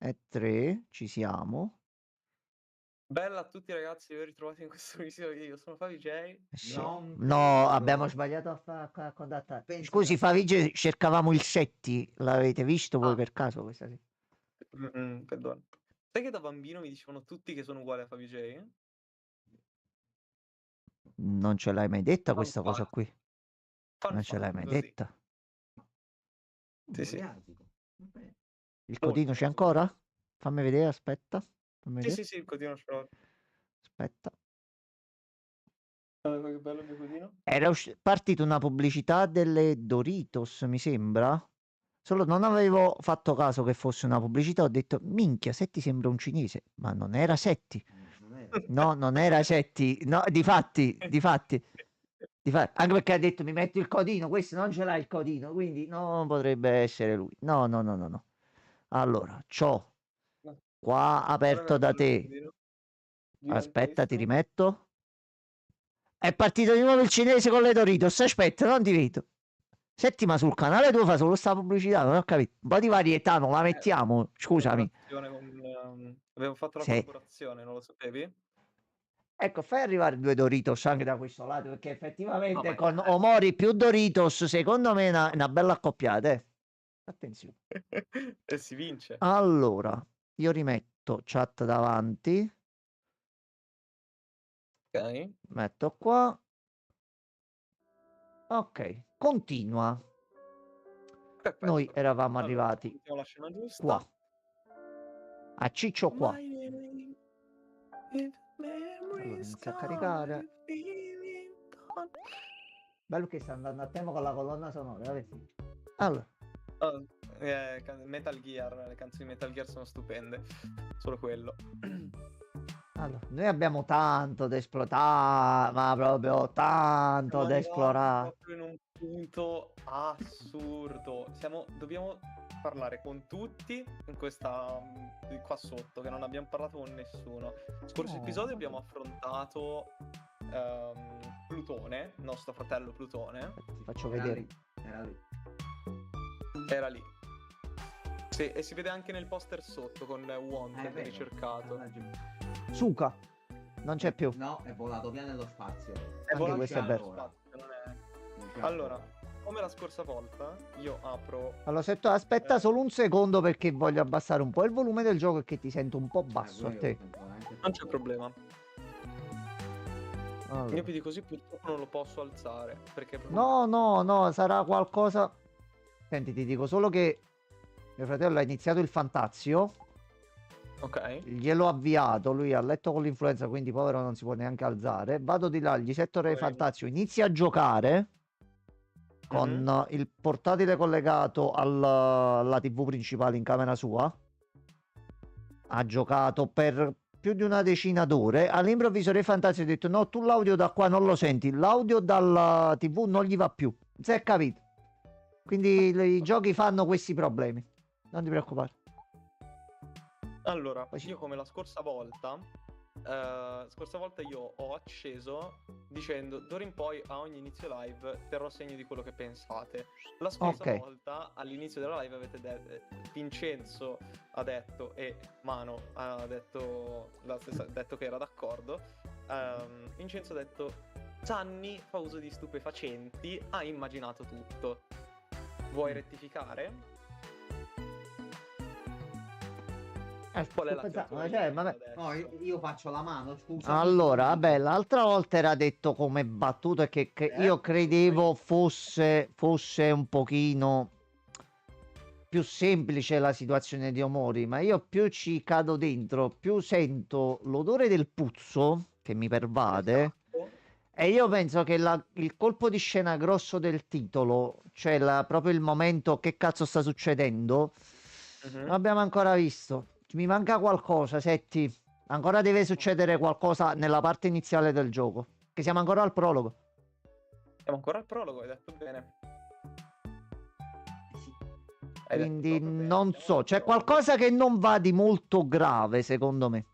e 3, ci siamo. Bella a tutti ragazzi, vi ho ritrovato in questo video. Io sono Favij. Sì. Non No, credo. abbiamo sbagliato a contattare. Pensa Scusi, te. Favige, cercavamo il Setti. L'avete visto voi Ah. per caso questa sera? Perdono. Sai che da bambino mi dicevano tutti che sono uguali a Favij? Non ce l'hai mai detta Fun questa cosa fact. qui? Fun Non ce l'hai fact, mai così. detta? Sì, sì. Il codino c'è molto. ancora? Fammi vedere, aspetta. Fammi Sì, vedere. sì, sì, il codino ce l'ho. Aspetta. Guarda che bello il mio codino. Era partita una pubblicità delle Doritos, mi sembra. Solo non avevo fatto caso che fosse una pubblicità. Ho detto, minchia, Setti sembra un cinese. Ma non era Setti. No, non era Setti. No, difatti. Anche perché ha detto, mi metto il codino. Questo non ce l'ha il codino, quindi non potrebbe essere lui. No. Allora, c'ho qua aperto da te. Aspetta, ti rimetto. È partito di nuovo il cinese con le Doritos. Aspetta, non ti vedo. Settima sul canale 2 fa solo sta pubblicità, non ho capito. Un po' di varietà non la mettiamo? Scusami. Abbiamo fatto la Sì. collaborazione, non lo sapevi? Ecco, fai arrivare 2 Doritos anche da questo lato, perché effettivamente ma con certo. Omori più Doritos, secondo me è una bella accoppiata, eh. Attenzione. E si vince. Allora, io rimetto chat davanti. Ok. Metto qua. Ok, continua. Perfetto. Noi eravamo Allora, arrivati mettiamo la scena giusta. qua. A Ciccio qua. My name is Allora, memories inizia a caricare. gone, feeling gone. Bello che sta andando a tema con la colonna sonora, vabbè. Allora, Oh, Metal Gear, le canzoni di Metal Gear sono stupende. Solo quello. allora, noi abbiamo tanto da esplorare, ma proprio tanto Siamo da arrivati esplorare. proprio in un punto assurdo. Dobbiamo parlare con tutti in questa qua sotto, che non abbiamo parlato con nessuno. Scorso No. episodio abbiamo affrontato Plutone, nostro fratello Plutone. Ti faccio vedere. Era lì. Sì, e si vede anche nel poster sotto con Wanted ricercato. Suka. Non c'è più. No, è volato via nello spazio. È volato questo via è nello bello. spazio, non è... Allora, come la scorsa volta, io apro... Allora, se tu aspetta solo un secondo perché voglio abbassare un po' il volume del gioco e che ti sento un po' basso a te. Non c'è problema. Allora. Io più di così purtroppo non lo posso alzare, perché... No, sarà qualcosa... Senti, ti dico solo che mio fratello ha iniziato il Fantazio. Ok. Gliel'ho avviato, lui ha letto con l'influenza, quindi povero non si può neanche alzare. Vado di là, gli setto Re Fantazio, inizia a giocare con il portatile collegato alla TV principale in camera sua. Ha giocato per più di una decina d'ore. All'improvviso Re Fantazio ha detto no, tu l'audio da qua non lo senti, l'audio dalla TV non gli va più. Non si è capito. Quindi i giochi fanno questi problemi. Non ti preoccupare. Allora, io come la scorsa volta io ho acceso dicendo d'ora in poi a ogni inizio live terrò segno di quello che pensate. La scorsa volta all'inizio della live avete detto, Vincenzo ha detto e Mano ha detto detto che era d'accordo. Vincenzo ha detto Gianni fa uso di stupefacenti, ha immaginato tutto. Vuoi rettificare? Qual è la No, io faccio la mano, scusa. Allora, vabbè, l'altra volta era detto come battuto e che io credevo fosse un pochino più semplice la situazione di Omori, ma io più ci cado dentro, più sento l'odore del puzzo che mi pervade. Esatto. E io penso che il colpo di scena grosso del titolo, cioè proprio il momento che cazzo sta succedendo, non abbiamo ancora visto. Mi manca qualcosa, Setti. Ancora deve succedere qualcosa nella parte iniziale del gioco. Che siamo ancora al prologo. Siamo ancora al prologo, hai detto bene. Quindi non so, c'è qualcosa che non va di molto grave, secondo me.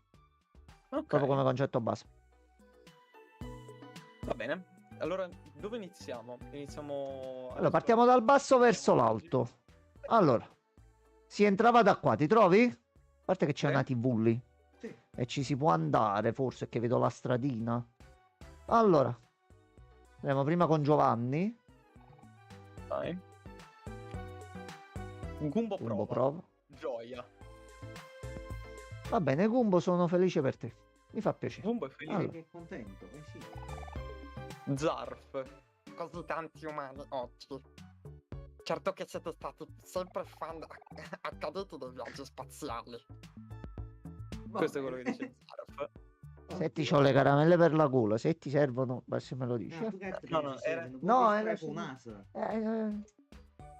Proprio come concetto base. Va bene. Allora, dove iniziamo? Allora, partiamo dal basso verso l'alto. Allora, si entrava da qua, ti trovi? parte che c'è una TV lì. Sì. E ci si può andare, forse, che vedo la stradina. Allora, andiamo prima con Giovanni. Dai. Gumbo Gumbo prova. prova. Gioia. Va bene, Gumbo, sono felice per te. Mi fa piacere. Gumbo è felice. Allora. Che è contento, sì. Zarf. Così tanti umani oggi. Certo che siete stati sempre fan accaduti dei viaggi spaziali. Questo è quello che dice Zarf. Se ti ho le caramelle per la gola, se ti servono, basta me lo dici. No, era-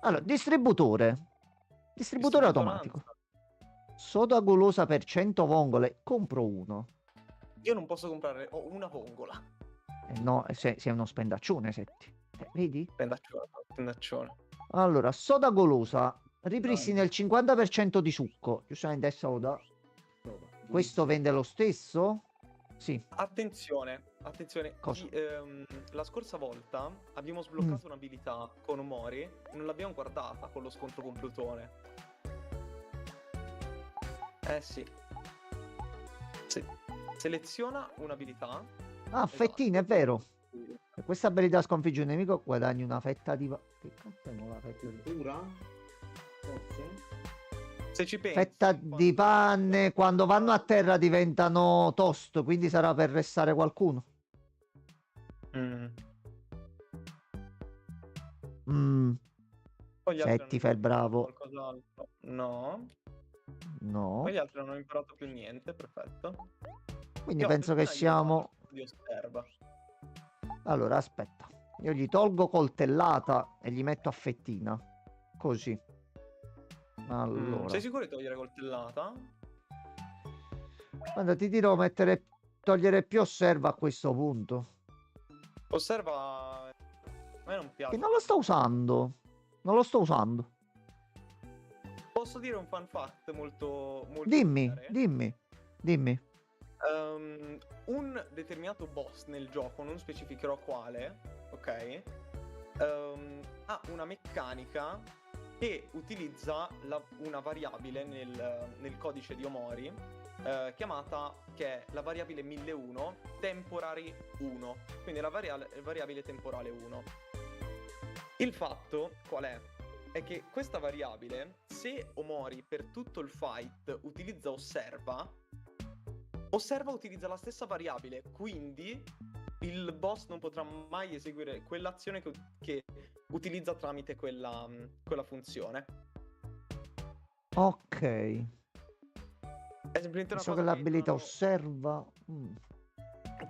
Allora, distributore. Distributore automatico. Soda golosa per 100 vongole. Compro uno. Io non posso comprare, ho una vongola. No, sei uno spendaccione, Setti. Vedi? Pendaccione. Allora, soda golosa. Ripristina il 50% di succo. Giustamente è soda. Questo vende lo stesso? Sì. Attenzione. Cosa? La scorsa volta abbiamo sbloccato un'abilità con Omori e non l'abbiamo guardata con lo scontro con Plutone. Sì. Seleziona un'abilità. Ah, fettine, è vero. Per questa abilità sconfiggi un nemico, guadagni una fetta di... Che cazzo è una fetta di... Pura? Forse? Se ci pensi, Fetta di panne, quando vanno a terra diventano toast, quindi sarà per restare qualcuno. Poi gli altri Setti, hanno fai il imparato bravo. qualcos'altro. No. No. Poi gli altri non hanno imparato più niente, perfetto. Quindi Io penso che appena gli ho siamo... dato di osserva. Allora, aspetta. Io gli tolgo coltellata e gli metto a fettina. Così. Allora. Sei sicuro di togliere coltellata? Guarda, ti dirò togliere più osserva a questo punto. Osserva. A me non piace. Che non lo sto usando. Non lo sto usando. Posso dire un fun fact molto Dimmi, volgare? dimmi. Un determinato boss nel gioco, non specificherò quale, ok? Ha una meccanica che utilizza una variabile nel codice di Omori chiamata, che è la variabile 1001 temporary 1, quindi la variabile temporale 1. Il fatto qual è? È che questa variabile, se Omori per tutto il fight utilizza osserva utilizza la stessa variabile, quindi il boss non potrà mai eseguire quell'azione che utilizza tramite quella funzione. Ok. È semplicemente una So cosa che l'abilità non osserva.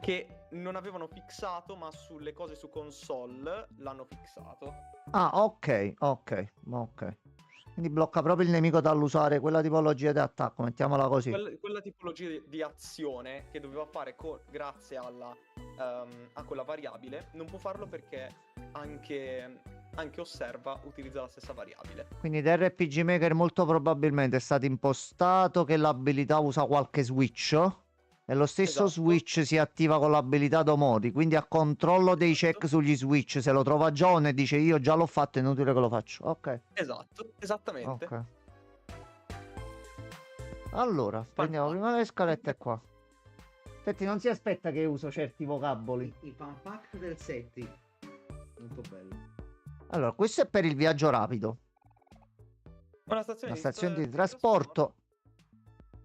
che non avevano fissato, ma sulle cose su console l'hanno fissato. Ah, ok. Quindi blocca proprio il nemico dall'usare quella tipologia di attacco, mettiamola così. Quella tipologia di azione che doveva fare grazie a quella variabile, non può farlo perché anche osserva utilizza la stessa variabile. Quindi da RPG Maker molto probabilmente è stato impostato che l'abilità usa qualche switch e lo stesso Esatto. switch si attiva con l'abilità d'Omori, quindi a controllo dei check sugli switch, se lo trova John e dice io già l'ho fatto, è inutile che lo faccio. Ok. Esatto, esattamente. Ok. Allora, prendiamo prima le scalette qua. Senti, non si aspetta che uso certi vocaboli. Il fan fact del Setti. Molto bello. Allora, questo è per il viaggio rapido. Una stazione, Una stazione di trasporto.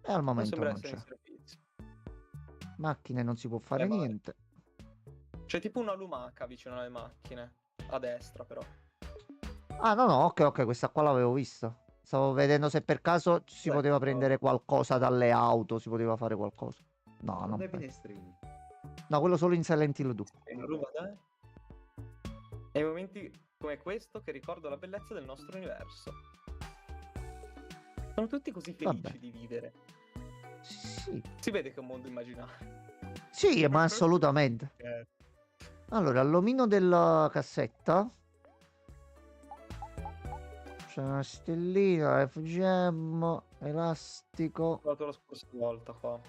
E al non momento sembra non essere c'è. in servizio. Macchine non si può fare Vale. niente. C'è tipo una lumaca vicino alle macchine, a destra però. Ah, no, ok, questa qua l'avevo vista. Stavo vedendo se per caso si poteva prendere qualcosa dalle auto, si poteva fare qualcosa. No, non dai penso. finestrini. No, quello solo in Silent Hill 2. È in momenti come questo che ricordo la bellezza del nostro universo. Sono tutti così felici Vabbè. di vivere. Sì. Si vede che è un mondo immaginario. Sì, ma assolutamente. Allora, all'omino della cassetta c'è una stellina, FGM, elastico. L'ho fatto la scorsa volta qua.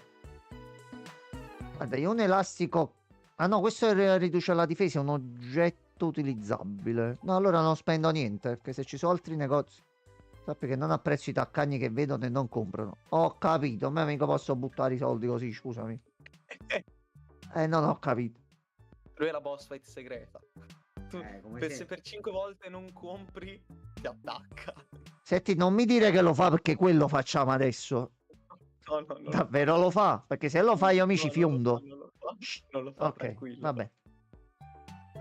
Guarda, io un elastico... Ah no, questo riduce la difesa, è un oggetto utilizzabile. No, allora non spendo niente, perché se ci sono altri negozi... Sappi che non apprezzo i taccagni che vedono e non comprano. Ho capito, ma mica posso buttare i soldi così, scusami. Non ho capito. Lui è la boss fight segreta. Tu, come se per 5 volte non compri, ti attacca. Senti, non mi dire che lo fa perché quello facciamo adesso. No. Davvero lo fa? Perché se lo fa io mi ci fiondo. Non lo fa, Ok, tranquillo. vabbè.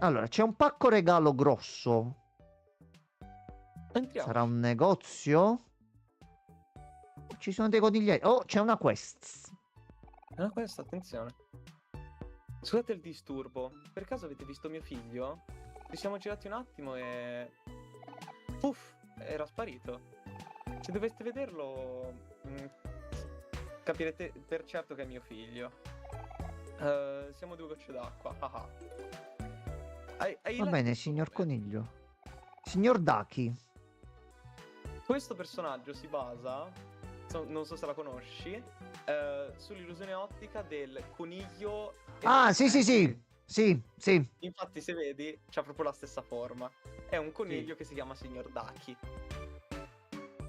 Allora, c'è un pacco regalo grosso. Entriamo. Sarà un negozio? Ci sono dei coniglieri. Oh, c'è una quest. Questa, attenzione. Scusate il disturbo. Per caso avete visto mio figlio? Ci siamo girati un attimo e... Puff, era sparito. Se doveste vederlo, capirete per certo che è mio figlio. Siamo 2 gocce d'acqua. Hai Va letto bene, il signor nome? Coniglio. Signor Daki. Questo personaggio si basa, non so se la conosci, sull'illusione ottica del coniglio. Ah, sì. Sì. Infatti, se vedi, c'ha proprio la stessa forma. È un coniglio che si chiama Signor Daki.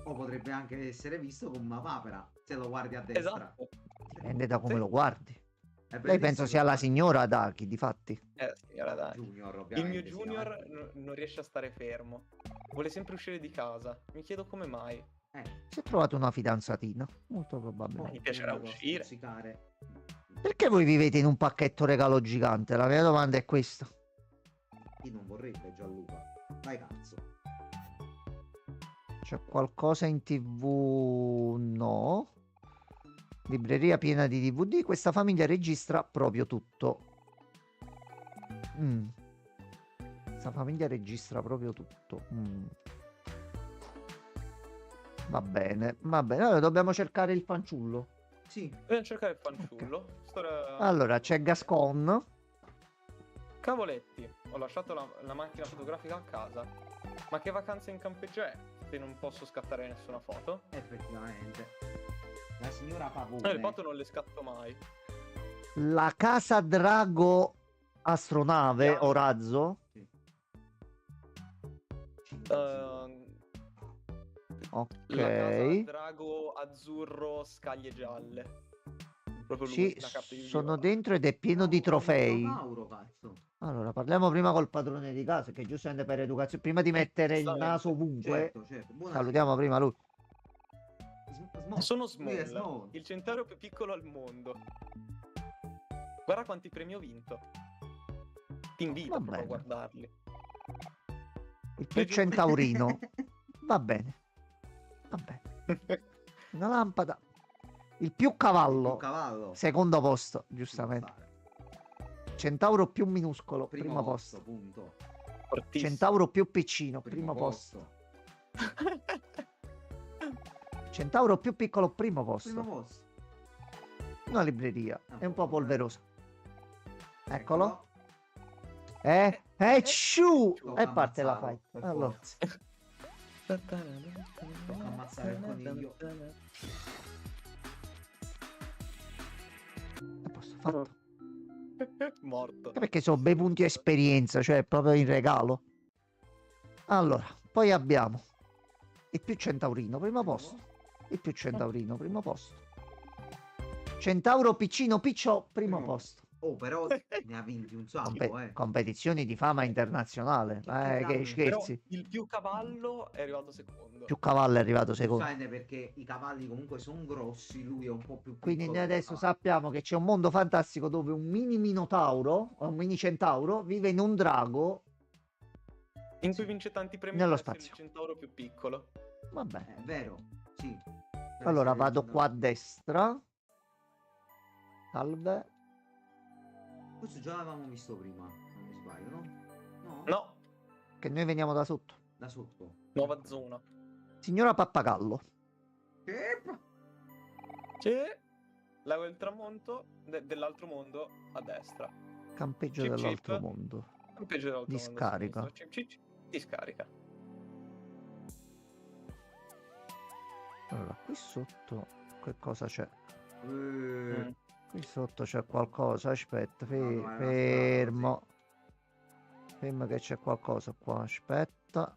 O potrebbe anche essere visto come una papera, se lo guardi a destra. Esatto. Dipende da come Sì. lo guardi. È Lei penso bellissimo sia la guarda. signora Daki, difatti. Signora Daki. Junior, Il ovviamente. mio Junior non riesce a stare fermo. Vuole sempre uscire di casa. Mi chiedo come mai. Si è trovato una fidanzatina. Molto probabilmente. Mi piacerà uscire. Perché voi vivete in un pacchetto regalo gigante? La mia domanda è questa. Chi non vorrebbe Gianluca? Dai cazzo. C'è qualcosa in TV? No. Libreria piena di DVD. Questa famiglia registra proprio tutto. Questa famiglia registra proprio tutto. Va bene. Allora dobbiamo cercare il fanciullo. Sì. Dobbiamo cercare il fanciullo. Allora c'è Gascon. Cavoletti, ho lasciato la macchina fotografica a casa. Ma che vacanza in campeggio è? Se non posso scattare nessuna foto. Effettivamente. La signora Pavone. Le foto non le scatto mai. La casa drago astronave Piano. o razzo. Ok. La casa drago azzurro scaglie gialle. Proprio lui, Sì, la carta di sono viola. dentro ed è pieno di trofei. Minotauro, cazzo. Allora, parliamo prima col padrone di casa, che giustamente per educazione, prima di mettere il Giustamente. naso ovunque, Certo. Buonasera. salutiamo prima lui. Sono Lui è Small, Small. il centauro più piccolo al mondo. Guarda quanti premi ho vinto. Ti invito Va proprio a bene. guardarli. Il più centaurino. Va bene. Una lampada. Il più cavallo. Cavallo. Secondo posto, giustamente. Centauro più minuscolo, primo posto. Punto. Fortissimo. Centauro più piccino, primo posto. Centauro più piccolo, primo posto. Primo posto. Una libreria. È un po' polverosa. Eccolo. Eccolo. Sciù! Tocca E parte la ammazzarlo, fight. per Allora. Tocca ammazzare il coniglio. A posto, fatto. Morto. Perché sono bei punti esperienza, cioè proprio in regalo. Allora, poi abbiamo il più centaurino, primo posto. Il più centaurino, primo posto. Centauro piccino piccio, primo posto. Oh, però ne ha vinti un sacco, Competizioni di fama internazionale. Che scherzi. Però il più cavallo è arrivato secondo. Più cavallo è arrivato secondo. Sai, perché i cavalli comunque sono grossi, lui è un po' più piccolo. Quindi noi adesso sappiamo che c'è un mondo fantastico dove un mini minotauro o un mini centauro vive in un drago in cui vince tanti premi nello per essere spazio. il centauro più piccolo. Vabbè. È vero, sì. Allora vado qua a destra. Salve. Questo già l'avevamo visto prima, non mi sbaglio, no? No, Che noi veniamo da sotto. Da sotto. nuova zona. Signora Pappagallo. C'è l'ago del tramonto dell'altro mondo a destra. Campeggio Chip dell'altro chip. mondo. Campeggio dell'altro Discarica. mondo a sinistra. Chip chip. Discarica. Allora, qui sotto che cosa c'è? Mm. Qui sotto c'è qualcosa. Aspetta, No, no, è una fermo. Fermo che c'è qualcosa qua. Aspetta.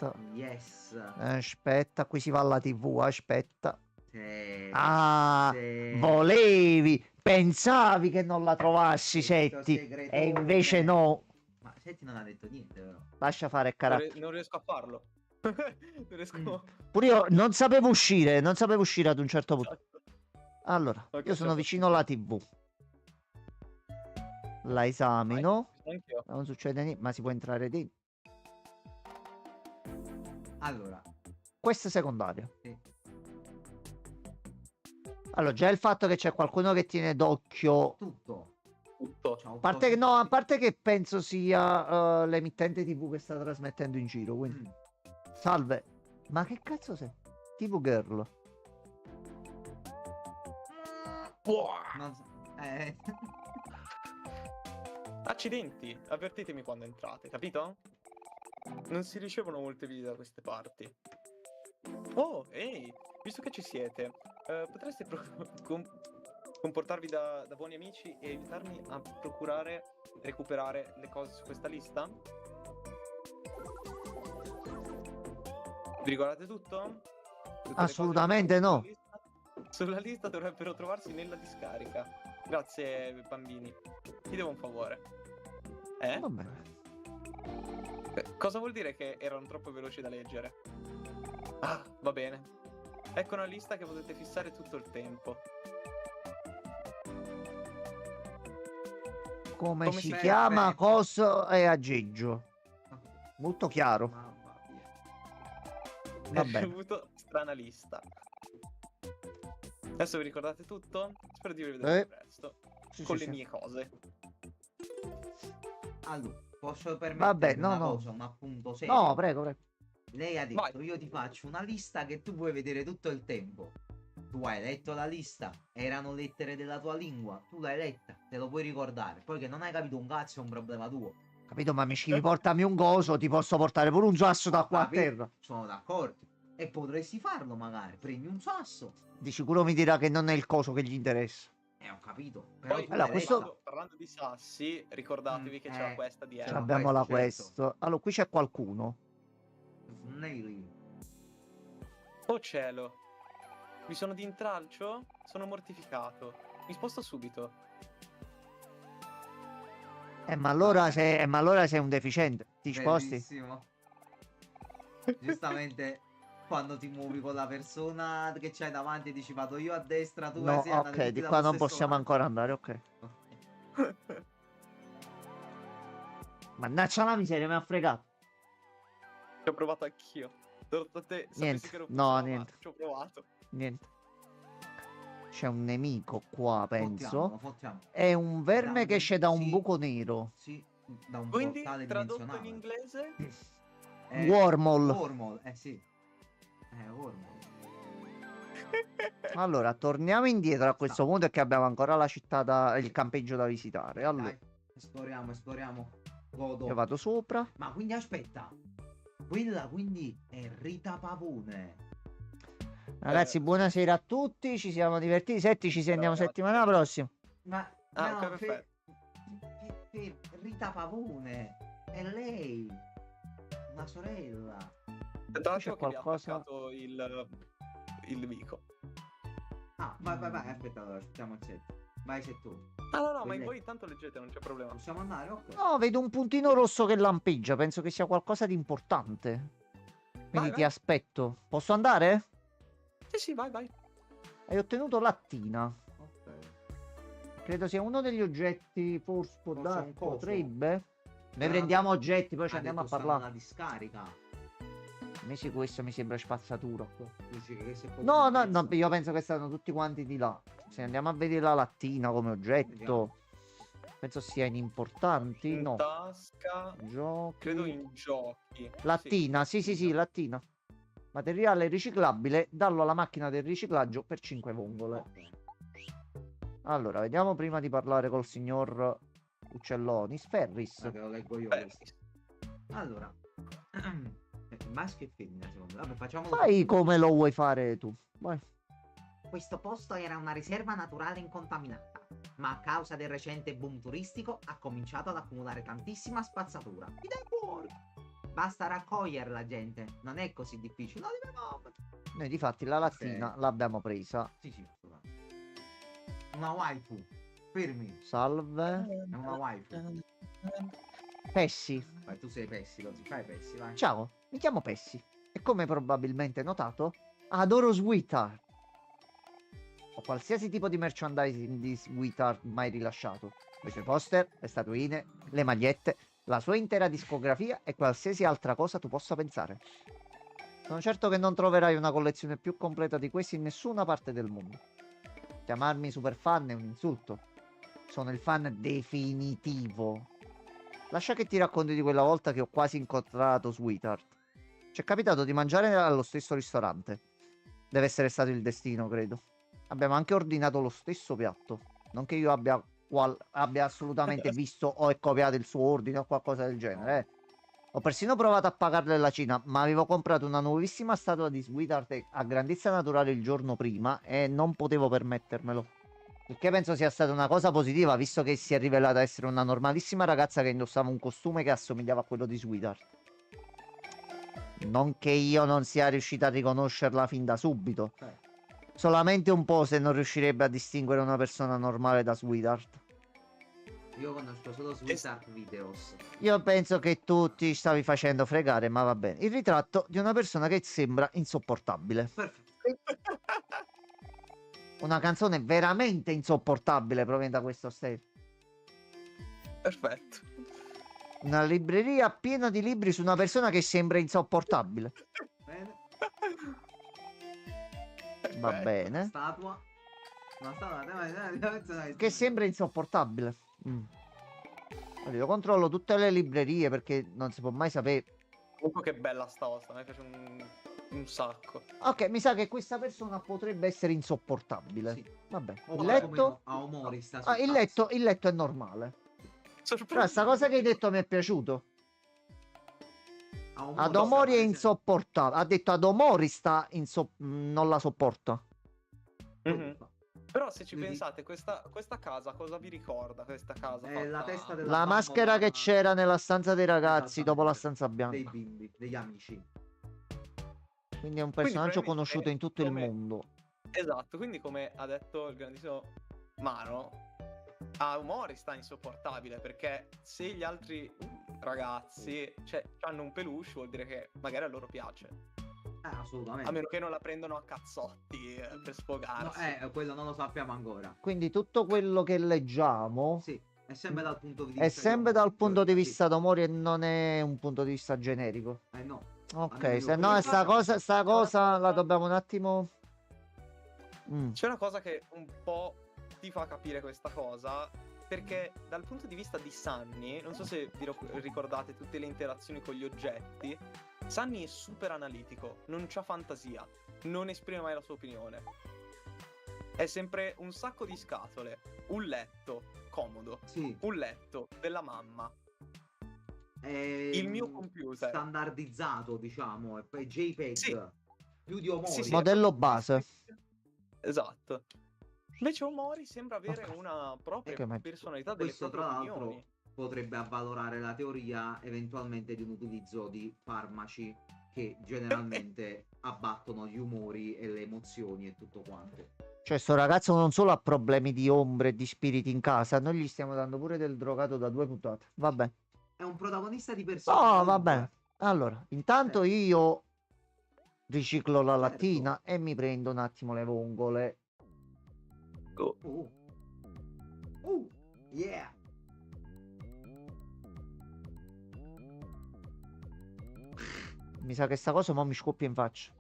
Aspetta. Yes. Aspetta, qui si va alla TV, aspetta. Sì, Ah, sì. volevi, pensavi che non la trovassi, Questo Setti, segretone. e invece no. Ma Setti non ha detto niente, però. Lascia fare Non, carattere. non riesco a farlo. Non riesco... Pure io non sapevo uscire ad un certo punto. Esatto. Allora, Ok, io sono certo. vicino alla TV. La esamino. Vai, anch'io. Non succede niente, ma si può entrare dentro. Allora, Questo è secondario. sì. Allora, già il fatto che c'è qualcuno che tiene d'occhio. Tutto. Tutto. C'ha un A parte che, coso- no, a parte che penso sia l'emittente TV che sta trasmettendo in giro. Quindi. Mm. Salve. Ma che cazzo sei? TV Girl. Non so. Accidenti, avvertitemi quando entrate, capito? Non si ricevono molte visite da queste parti. Oh, ehi, visto che ci siete, potreste comportarvi da buoni amici e aiutarmi a recuperare le cose su questa lista? Vi ricordate tutto? Tutte le cose Assolutamente sulla no. lista? Sulla lista dovrebbero trovarsi nella discarica. Grazie, bambini. Ti devo un favore. Va bene. Cosa vuol dire che erano troppo veloci da leggere? Ah, va bene. Ecco una lista che potete fissare tutto il tempo. Come Come si si chiama, chiama? cosa e aggeggio. Molto chiaro. Mamma mia. Va Ho bene. ricevuto strana lista. Adesso vi ricordate tutto? Spero di rivedere presto. Sì, Con sì, le sì. mie cose. Allora, posso Vabbè, permettermi no, una no. cosa, un appunto serio? No, prego, prego. Lei ha detto, Vai. io ti faccio una lista che tu puoi vedere tutto il tempo. Tu hai letto la lista, erano lettere della tua lingua, tu l'hai letta, te lo puoi ricordare. Poi che non hai capito un cazzo è un problema tuo. Capito, ma mi ci riportami un coso, ti posso portare pure un sasso da Ho qua a capito, terra. sono d'accordo. E potresti farlo magari, prendi un sasso. Di sicuro mi dirà che non è il coso che gli interessa. Ho capito. Però Poi, tu allora, l'hai questo- letta. parlando di sassi, ricordatevi che c'è la questa di ce Ce l'ho Emma. l'abbiamo la questo, certo. quest. Allora, qui c'è qualcuno. Snaily. Oh cielo. Mi sono di intralcio? Sono mortificato. Mi sposto subito. Ma allora sei un deficiente. Ti sposti? Bellissimo. Giustamente quando ti muovi con la persona che c'hai davanti e dici vado io a destra, tu vai No, sì, andate ok, tutti di dallo qua non stesso possiamo lato. ancora andare, ok. Mannaggia la miseria, mi ha fregato. Ci ho provato anch'io. Nonostante sapessi Niente, che non no, funzionava, niente. Ci ho provato. Niente. C'è un nemico qua, penso. Fottiamolo, fottiamo. È un verme Da che un- esce da un sì. buco nero. Sì, da un Quindi, portale tradotto in dimensionale. inglese? Wormhole. Wormhole, sì. Wormhole. Allora, torniamo indietro a questo punto, che abbiamo ancora la città il campeggio da visitare. Allora, Dai, esploriamo. Godo. io vado sopra. Ma quindi aspetta. Quella quindi è Rita Pavone. Ragazzi, buonasera a tutti. Ci siamo divertiti. Setti, ci sentiamo ragazzi. settimana prossima. Ma Ah, no, ok, perfetto. Rita Pavone è lei, una sorella. Tra c'è l'altro che mi ha qualcosa- attaccato il nemico. Ah, vai, aspetta, allora, aspettiamo il set. Vai, sei tu. Ah, no, ma Quindi- voi intanto leggete, non c'è problema. Possiamo andare? Ok. No, vedo un puntino rosso che lampeggia. Penso che sia qualcosa di importante. Quindi Vai, ti vai. aspetto. Posso andare? Sì, vai. Hai ottenuto lattina. Ok. Credo sia uno degli oggetti. Forse può Forse dare. un coso. Potrebbe. Noi Però- prendiamo oggetti, poi ci Ha andiamo a detto sta parlare. nella discarica. A me sì, questo mi sembra spazzatura. Dici che se può No, fare no, questo? io penso che stanno tutti quanti di là. Se andiamo a vedere la lattina come oggetto, penso sia in importanti. In No, tasca, giochi. credo in giochi. Lattina, sì, lattina. Materiale riciclabile, dallo alla macchina del riciclaggio per 5 vongole. Ok. Allora, vediamo prima di parlare col signor Uccelloni. Ferris. Che lo leggo io Beh, questo. Allora. Maschio e femmina, secondo me. Vabbè, facciamo Fai come lo vuoi fare tu. Vai. Questo posto era una riserva naturale incontaminata, ma a causa del recente boom turistico ha cominciato ad accumulare tantissima spazzatura. Mi dai fuori! basta raccoglierla, gente. Non è così difficile. No, Noi difatti la lattina l'abbiamo presa. sì, scusate. Una waifu. Fermi. Salve. È una waifu. Pessi. Vai, tu sei Pessi, così fai Pessi, vai. Ciao, mi chiamo Pessi. E come probabilmente notato, adoro Sweetheart. O qualsiasi tipo di merchandising di Sweetheart mai rilasciato. I suoi poster, le statuine, le magliette, la sua intera discografia e qualsiasi altra cosa tu possa pensare. Sono certo che non troverai una collezione più completa di questi in nessuna parte del mondo. Chiamarmi super fan è un insulto. Sono il fan definitivo. Lascia che ti racconti di quella volta che ho quasi incontrato Sweetheart. Ci è capitato di mangiare allo stesso ristorante. Deve essere stato il destino, credo. Abbiamo anche ordinato lo stesso piatto. Non che io abbia assolutamente visto o copiato il suo ordine o qualcosa del genere. Ho persino provato a pagarle la cena, ma avevo comprato una nuovissima statua di Sweetheart a grandezza naturale il giorno prima e non potevo permettermelo. Il che penso sia stata una cosa positiva, visto che si è rivelata essere una normalissima ragazza che indossava un costume che assomigliava a quello di Sweetheart. Non che io non sia riuscito a riconoscerla fin da subito. Solamente un po' se non riuscirebbe a distinguere una persona normale da Sweetheart. Io conosco solo Sweetheart Videos. Io penso che tu ti stavi facendo fregare, ma va bene. Il ritratto di una persona che sembra insopportabile. Perfetto. Una canzone veramente insopportabile proviene da questo stile. Perfetto. Una libreria piena di libri su una persona che sembra insopportabile. Bene. Va bene. Statua. Una statua. Che sembra insopportabile. Allora, io controllo tutte le librerie perché non si può mai sapere. Comunque che bella sta cosa, mi piace un sacco. Ok, mi sa che questa persona potrebbe essere insopportabile. Sì. Vabbè. Oh, Il letto. a Omori sta Ah, il letto è normale. Però sta cosa che hai detto mi è piaciuto. Ad Omori è insopportabile. Ha detto ad Omori non la sopporta. Mhm. Però se ci Quindi- pensate, questa casa cosa vi ricorda? Questa casa È la fatta- testa della La maschera che c'era nella stanza dei ragazzi dopo la stanza dei bianca. bimbi, degli amici. Quindi è un personaggio probabilmente conosciuto in tutto il come- mondo. Esatto, quindi come ha detto il grandissimo Mano, a Omori sta insopportabile perché se gli altri ragazzi hanno un peluche vuol dire che magari a loro piace. Assolutamente. A meno che non la prendono a cazzotti per No, sfogarsi. quello non lo sappiamo ancora. Quindi tutto quello che leggiamo Sì, è sempre dal punto di vista è sempre dal punto di Sì. vista d'Omori e non è un punto di vista generico. No. Ok, Almeno se io no credo. sta cosa la dobbiamo un attimo. C'è una cosa che un po' ti fa capire questa cosa, perché dal punto di vista di Sunny, non so se vi ricordate tutte le interazioni con gli oggetti, Sunny è super analitico, non c'ha fantasia, non esprime mai la sua opinione. È sempre un sacco di scatole, un letto comodo, Sì. un letto della mamma, È il mio computer. standardizzato, diciamo, e poi JPEG. Sì. Più di Omori. Sì, sì, Modello base. Esatto. Invece Omori sembra avere una propria Ok, ma- personalità, delle Questo, proprie tra l'altro, opinioni. potrebbe avvalorare la teoria eventualmente di un utilizzo di farmaci che generalmente abbattono gli umori e le emozioni e tutto quanto. Cioè, sto ragazzo non solo ha problemi di ombre e di spiriti in casa, noi gli stiamo dando pure del drogato da 2 puntate. Vabbè. È un protagonista di persona. No, vabbè. Allora, intanto io riciclo la Certo. lattina e mi prendo un attimo le vongole. Yeah. Mi sa che sta cosa mo mi scoppia in faccia.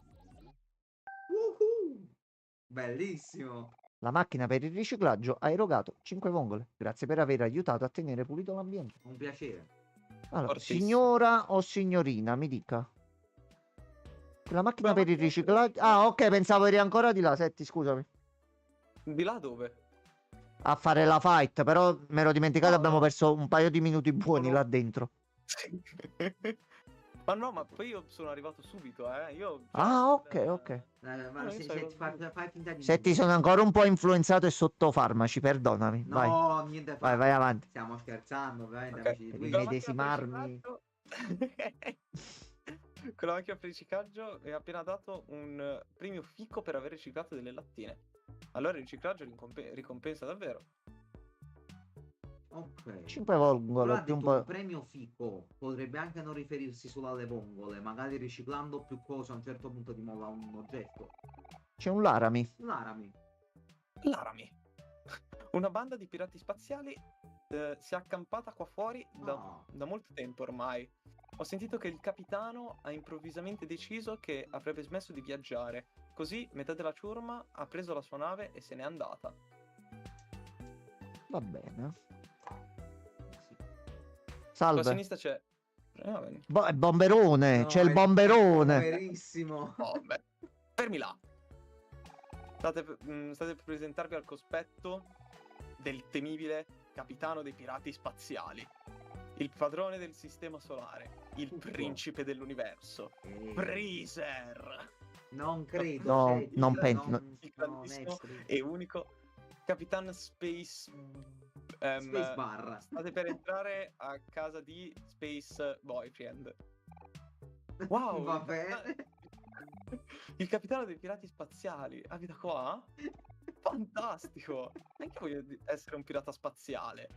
Bellissimo. La macchina per il riciclaggio ha erogato 5 vongole. Grazie per aver aiutato a tenere pulito l'ambiente. Un piacere. Allora, Fortissimo. signora o signorina, mi dica. La macchina Ma per il macchina- riciclaggio... Ah, ok, pensavo eri ancora di là. Senti, scusami. Di là dove? A fare la fight, però me l'ho dimenticato, No, abbiamo no. perso un paio di minuti buoni No. là dentro. Ma no, ma poi io sono arrivato subito, Io Ah, ok, ok. Ma No, io fai finta di Se ti sono ancora un po' influenzato e sotto farmaci, perdonami. Vai, No, niente. vai, vai avanti. Stiamo scherzando, ovviamente. Ok. amici di Per Twitch. i medesimarmi. Con la macchina per il riciclaggio mi ha appena dato un premio fico per aver riciclato delle lattine. Allora il riciclaggio ricompensa davvero. Ok. 5 Però vongole ha più un detto un po'. premio fico. Potrebbe anche non riferirsi solo alle vongole, magari riciclando più cose a un certo punto di molla un oggetto. C'è un Laramie. Laramie. Laramie. Una banda di pirati spaziali si è accampata qua fuori da molto tempo ormai. Ho sentito che il capitano ha improvvisamente deciso che avrebbe smesso di viaggiare. Così metà della ciurma ha preso la sua nave e se n'è andata. Va bene. Sì. Sulla Salve. sinistra c'è... vieni. Bomberone. No, C'è il è bomberone. Verissimo. Oh, beh. Fermi là. State per presentarvi al cospetto del temibile capitano dei pirati spaziali. Il padrone del sistema solare. Il principe dell'universo. Freezer. Non credo. No, cioè, non il- penso. non- Il no, grandissimo Nextry. e unico Capitan Space... Space Bar. State per entrare a casa di Space Boyfriend. Wow, Va il bene. il capitano dei pirati spaziali abita qua? Fantastico! Anche voglio essere un pirata spaziale.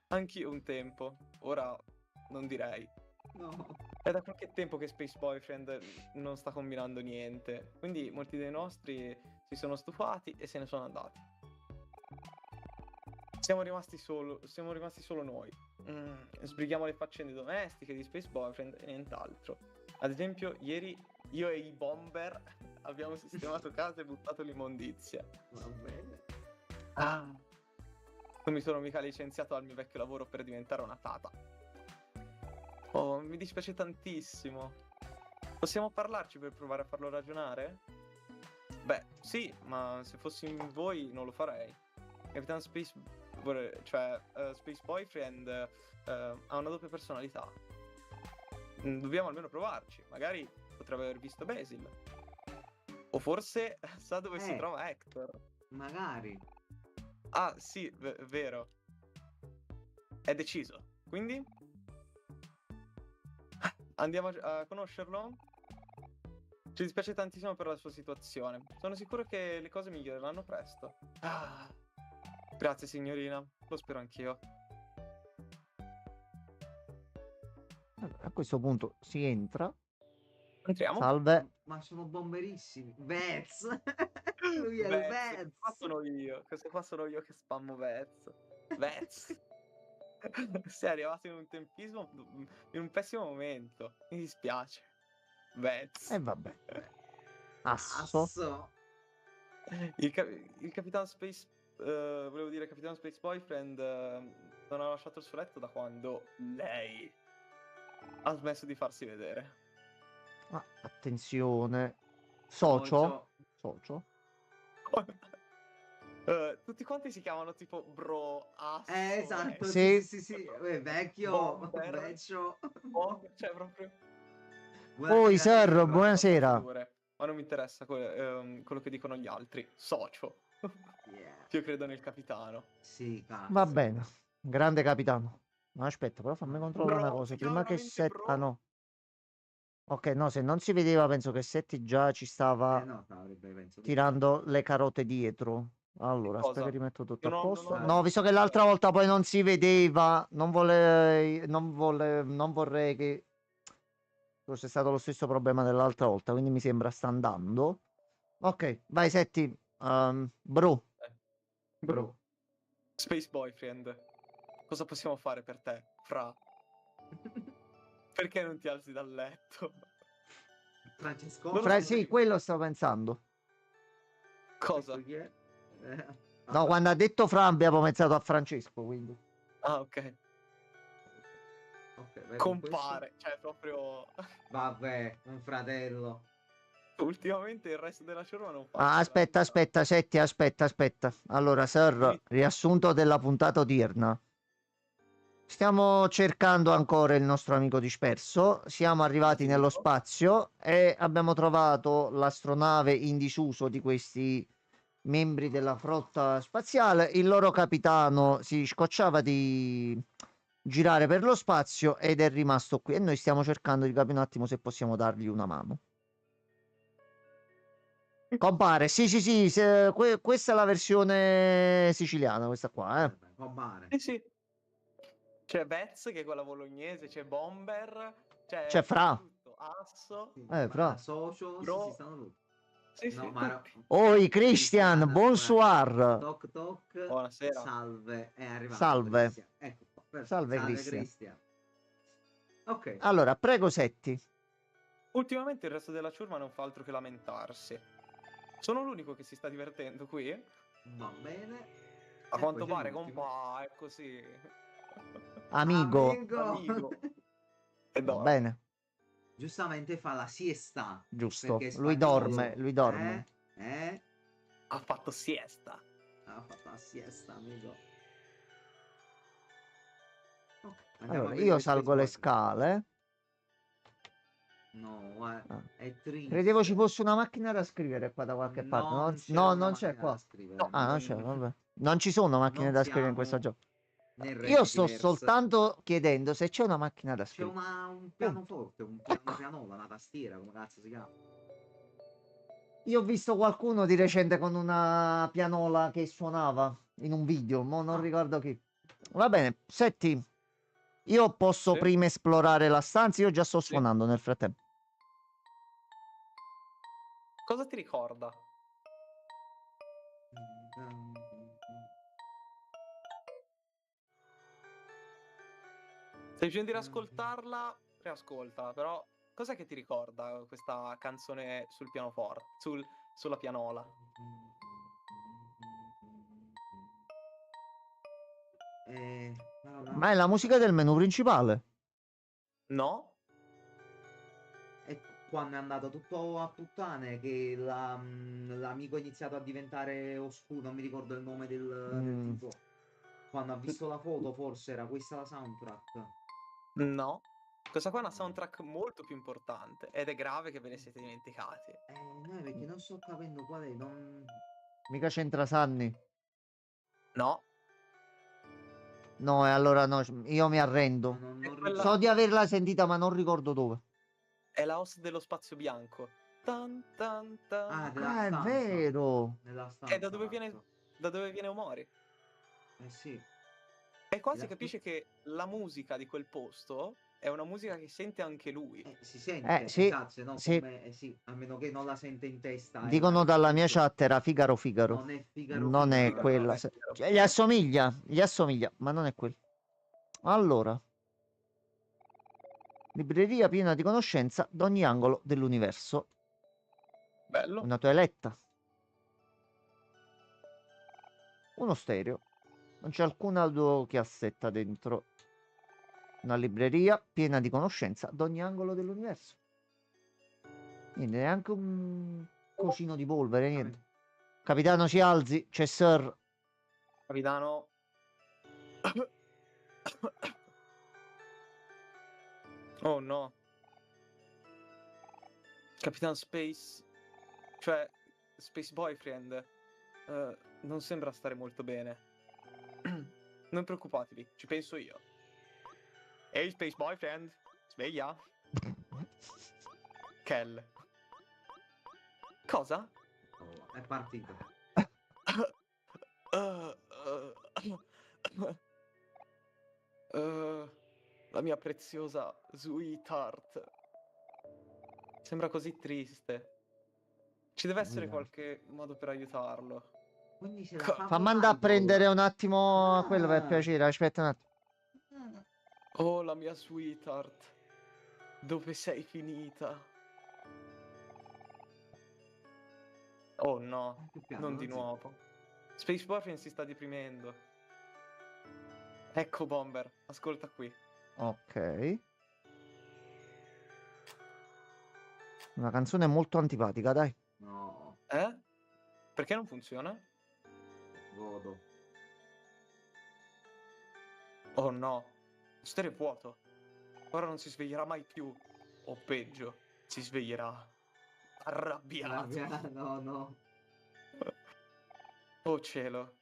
Anch'io un tempo. Ora non direi. No. È da qualche tempo che Space Boyfriend non sta combinando niente. Quindi molti dei nostri si sono stufati e se ne sono andati. Siamo rimasti solo noi. Sbrighiamo le faccende domestiche di Space Boyfriend e nient'altro. Ad esempio, ieri io e i bomber abbiamo sistemato casa e buttato l'immondizia. Va bene. Non mi sono mica licenziato dal mio vecchio lavoro per diventare una tata. Oh, mi dispiace tantissimo. Possiamo parlarci per provare a farlo ragionare? Beh, sì, ma se fossi in voi non lo farei. Capitan Space... Space Boyfriend ha una doppia personalità. Dobbiamo almeno provarci. Magari potrebbe aver visto Basil. O forse sa dove si trova Hector. Magari. Ah, sì, vero. È deciso. Quindi? Andiamo a conoscerlo? Ci dispiace tantissimo per la sua situazione. Sono sicuro che le cose miglioreranno presto. Grazie, signorina. Lo spero anch'io. A questo punto si entra. Entriamo. Salve. Ma sono bomberissimi. Vez. Lui è il Vez. Questo qua sono io che spammo Vez. Vez. Sei arrivato in un tempismo, in un pessimo momento. Mi dispiace. Vez. E vabbè. Asso. Il Capitano Space... volevo dire Capitano Space Boyfriend non ha lasciato il suo letto da quando lei ha smesso di farsi vedere. Ah, attenzione. Socio. Tutti quanti si chiamano tipo bro, asso, Esatto. Sì. Sì. Vecchio. Bomber. Vecchio. Cioè proprio... Poi, sir, Buonasera. buonasera. Ma non mi interessa quello che dicono gli altri. Socio. Yeah. Io credo nel capitano. Sì, cazzo. Va bene. Grande capitano. Ma aspetta, però fammi controllare Bro, una cosa. si Prima chiama che veramente set... bro? Ah, no. Ok, no, se non si vedeva, penso che Setti già ci stava No, penso. tirando le carote dietro. Allora, Cosa? aspetta che rimetto tutto a Non ho- posto. non ho- No, visto che l'altra volta poi non si vedeva, non vorrei che fosse stato lo stesso problema dell'altra volta, quindi mi sembra sta andando. Ok, vai Setti. Bro. Bro. Space Boyfriend. Cosa possiamo fare per te, fra? Perché non ti alzi dal letto? Francesco. Non lo so. Sì, quello stavo pensando. Cosa? Chi è? No, quando ha detto Fra abbiamo pensato a Francesco, quindi. Ah, ok. Ok, vai con Compare. Cioè, proprio... questo. Vabbè, un fratello. Ultimamente il resto della ciurma non fa... Ah, aspetta, Setti, aspetta. Allora, sir, riassunto della puntata odierna. Stiamo cercando ancora il nostro amico disperso. Siamo arrivati nello spazio e abbiamo trovato l'astronave in disuso di questi membri della flotta spaziale. Il loro capitano si scocciava di girare per lo spazio ed è rimasto qui. E noi stiamo cercando di capire un attimo se possiamo dargli una mano. Compare, sì, sì, sì, questa è la versione siciliana, questa qua, eh. Compare. Sì. C'è Vez che è quella bolognese, c'è Bomber, C'è c'è Fra. tutto. Asso, Sì, Fra. ma Socio, sì, Bro. sì, stanno tutti. Sì, No, sì, ma tutti. Oi, Christian, Cristian, bonsoir. Toc toc, Buonasera. salve, è arrivato Salve. Cristian. Ecco qua, perfetto. Salve, Salve Cristian. Cristian. Ok, Allora, prego, Setti. Ultimamente il resto della ciurma non fa altro che lamentarsi. Sono l'unico che si sta divertendo qui? va bene. A E quanto poi c'è pare, l'ultimo. compa, è così. Amigo. Amigo. E Va dorme. bene, Giustamente fa la siesta. giusto. Perché è Lui spagnolo. dorme, lui dorme. Ha fatto siesta. Ha fatto la siesta, amico. Ok, andiamo Allora, a io vedere salgo le Space Boyfriend. scale. No, guarda, Ah. è triste. Credevo ci fosse una macchina da scrivere qua da qualche parte. Non c'è No, una non c'è macchina da qua. scrivere. No, Ah, non No. c'è, vabbè. Non ci sono macchine Non da scrivere in questo siamo gioco. nel Io sto Regiverse. soltanto chiedendo se c'è una macchina da C'è scrivere. un Punto. pianoforte, una Ecco. pianola, una tastiera, come cazzo si chiama? Io ho visto qualcuno di recente con una pianola che suonava in un video, ma non Ah. ricordo chi. Va bene, senti, io posso Sì. prima esplorare la stanza, io già sto Sì. suonando nel frattempo. Cosa ti ricorda? Se decidi di riascoltarla, riascoltala, però cos'è che ti ricorda questa canzone sul pianoforte, sulla pianola? Ma è la musica del menu principale. No? E quando è andato tutto a puttane, che l'amico è iniziato a diventare oscuro, non mi ricordo il nome del tipo. Quando ha visto la foto, forse era questa la soundtrack. No. Questa qua è una soundtrack molto più importante ed è grave che ve ne siete dimenticati. No, perché non sto capendo qual è, non... Mica c'entra Sanni. No. No, e allora no, io mi arrendo. non È ricordo. quella- So di averla sentita, ma non ricordo dove. È la host dello spazio bianco. Tan, tan, tan. Ah, della Ah, è stanza. vero. Nella stanza. È da dove viene Omori. sì. E qua si La- capisce che la musica di quel posto è una musica che sente anche lui. Si sente, Sì, esatto, se no sì. come... sì, a meno che non la sente in testa. Dicono dalla mia chat era Figaro. Non è Figaro. Non è Figaro. quella. Cioè, gli assomiglia, ma non è quella. Allora. Libreria piena di conoscenza d'ogni angolo dell'universo. Bello. Una toeletta. Uno stereo. Non c'è alcuna audiocassetta dentro. Una libreria piena di conoscenza d'ogni angolo dell'universo. Niente, neanche un cocino di polvere, niente. Capitano, si alzi, c'è Sir. Capitano. Oh no. Capitan Space. Cioè, Space Boyfriend. Non sembra stare molto bene. Non preoccupatevi, ci penso io. Ehi, Space Boyfriend. Sveglia. Kel. Cosa? Oh, è partito. La mia preziosa sweetheart. Sembra così triste. Ci deve essere qualche modo per aiutarlo. Quindi ce la Co- fa Fammi andare a Idol. prendere un attimo quello per Ah. piacere. Aspetta un attimo. Oh, la mia sweetheart. Dove sei finita? Oh no, Più piano, non di zitto. nuovo. Space Boyfriend si sta deprimendo. Ecco Bomber, ascolta qui. Ok. Una canzone molto antipatica, dai. No, Perché non funziona? godo. Oh no, lo stereo è vuoto. Ora non si sveglierà mai più. O peggio, si sveglierà arrabbiato. No. Oh cielo.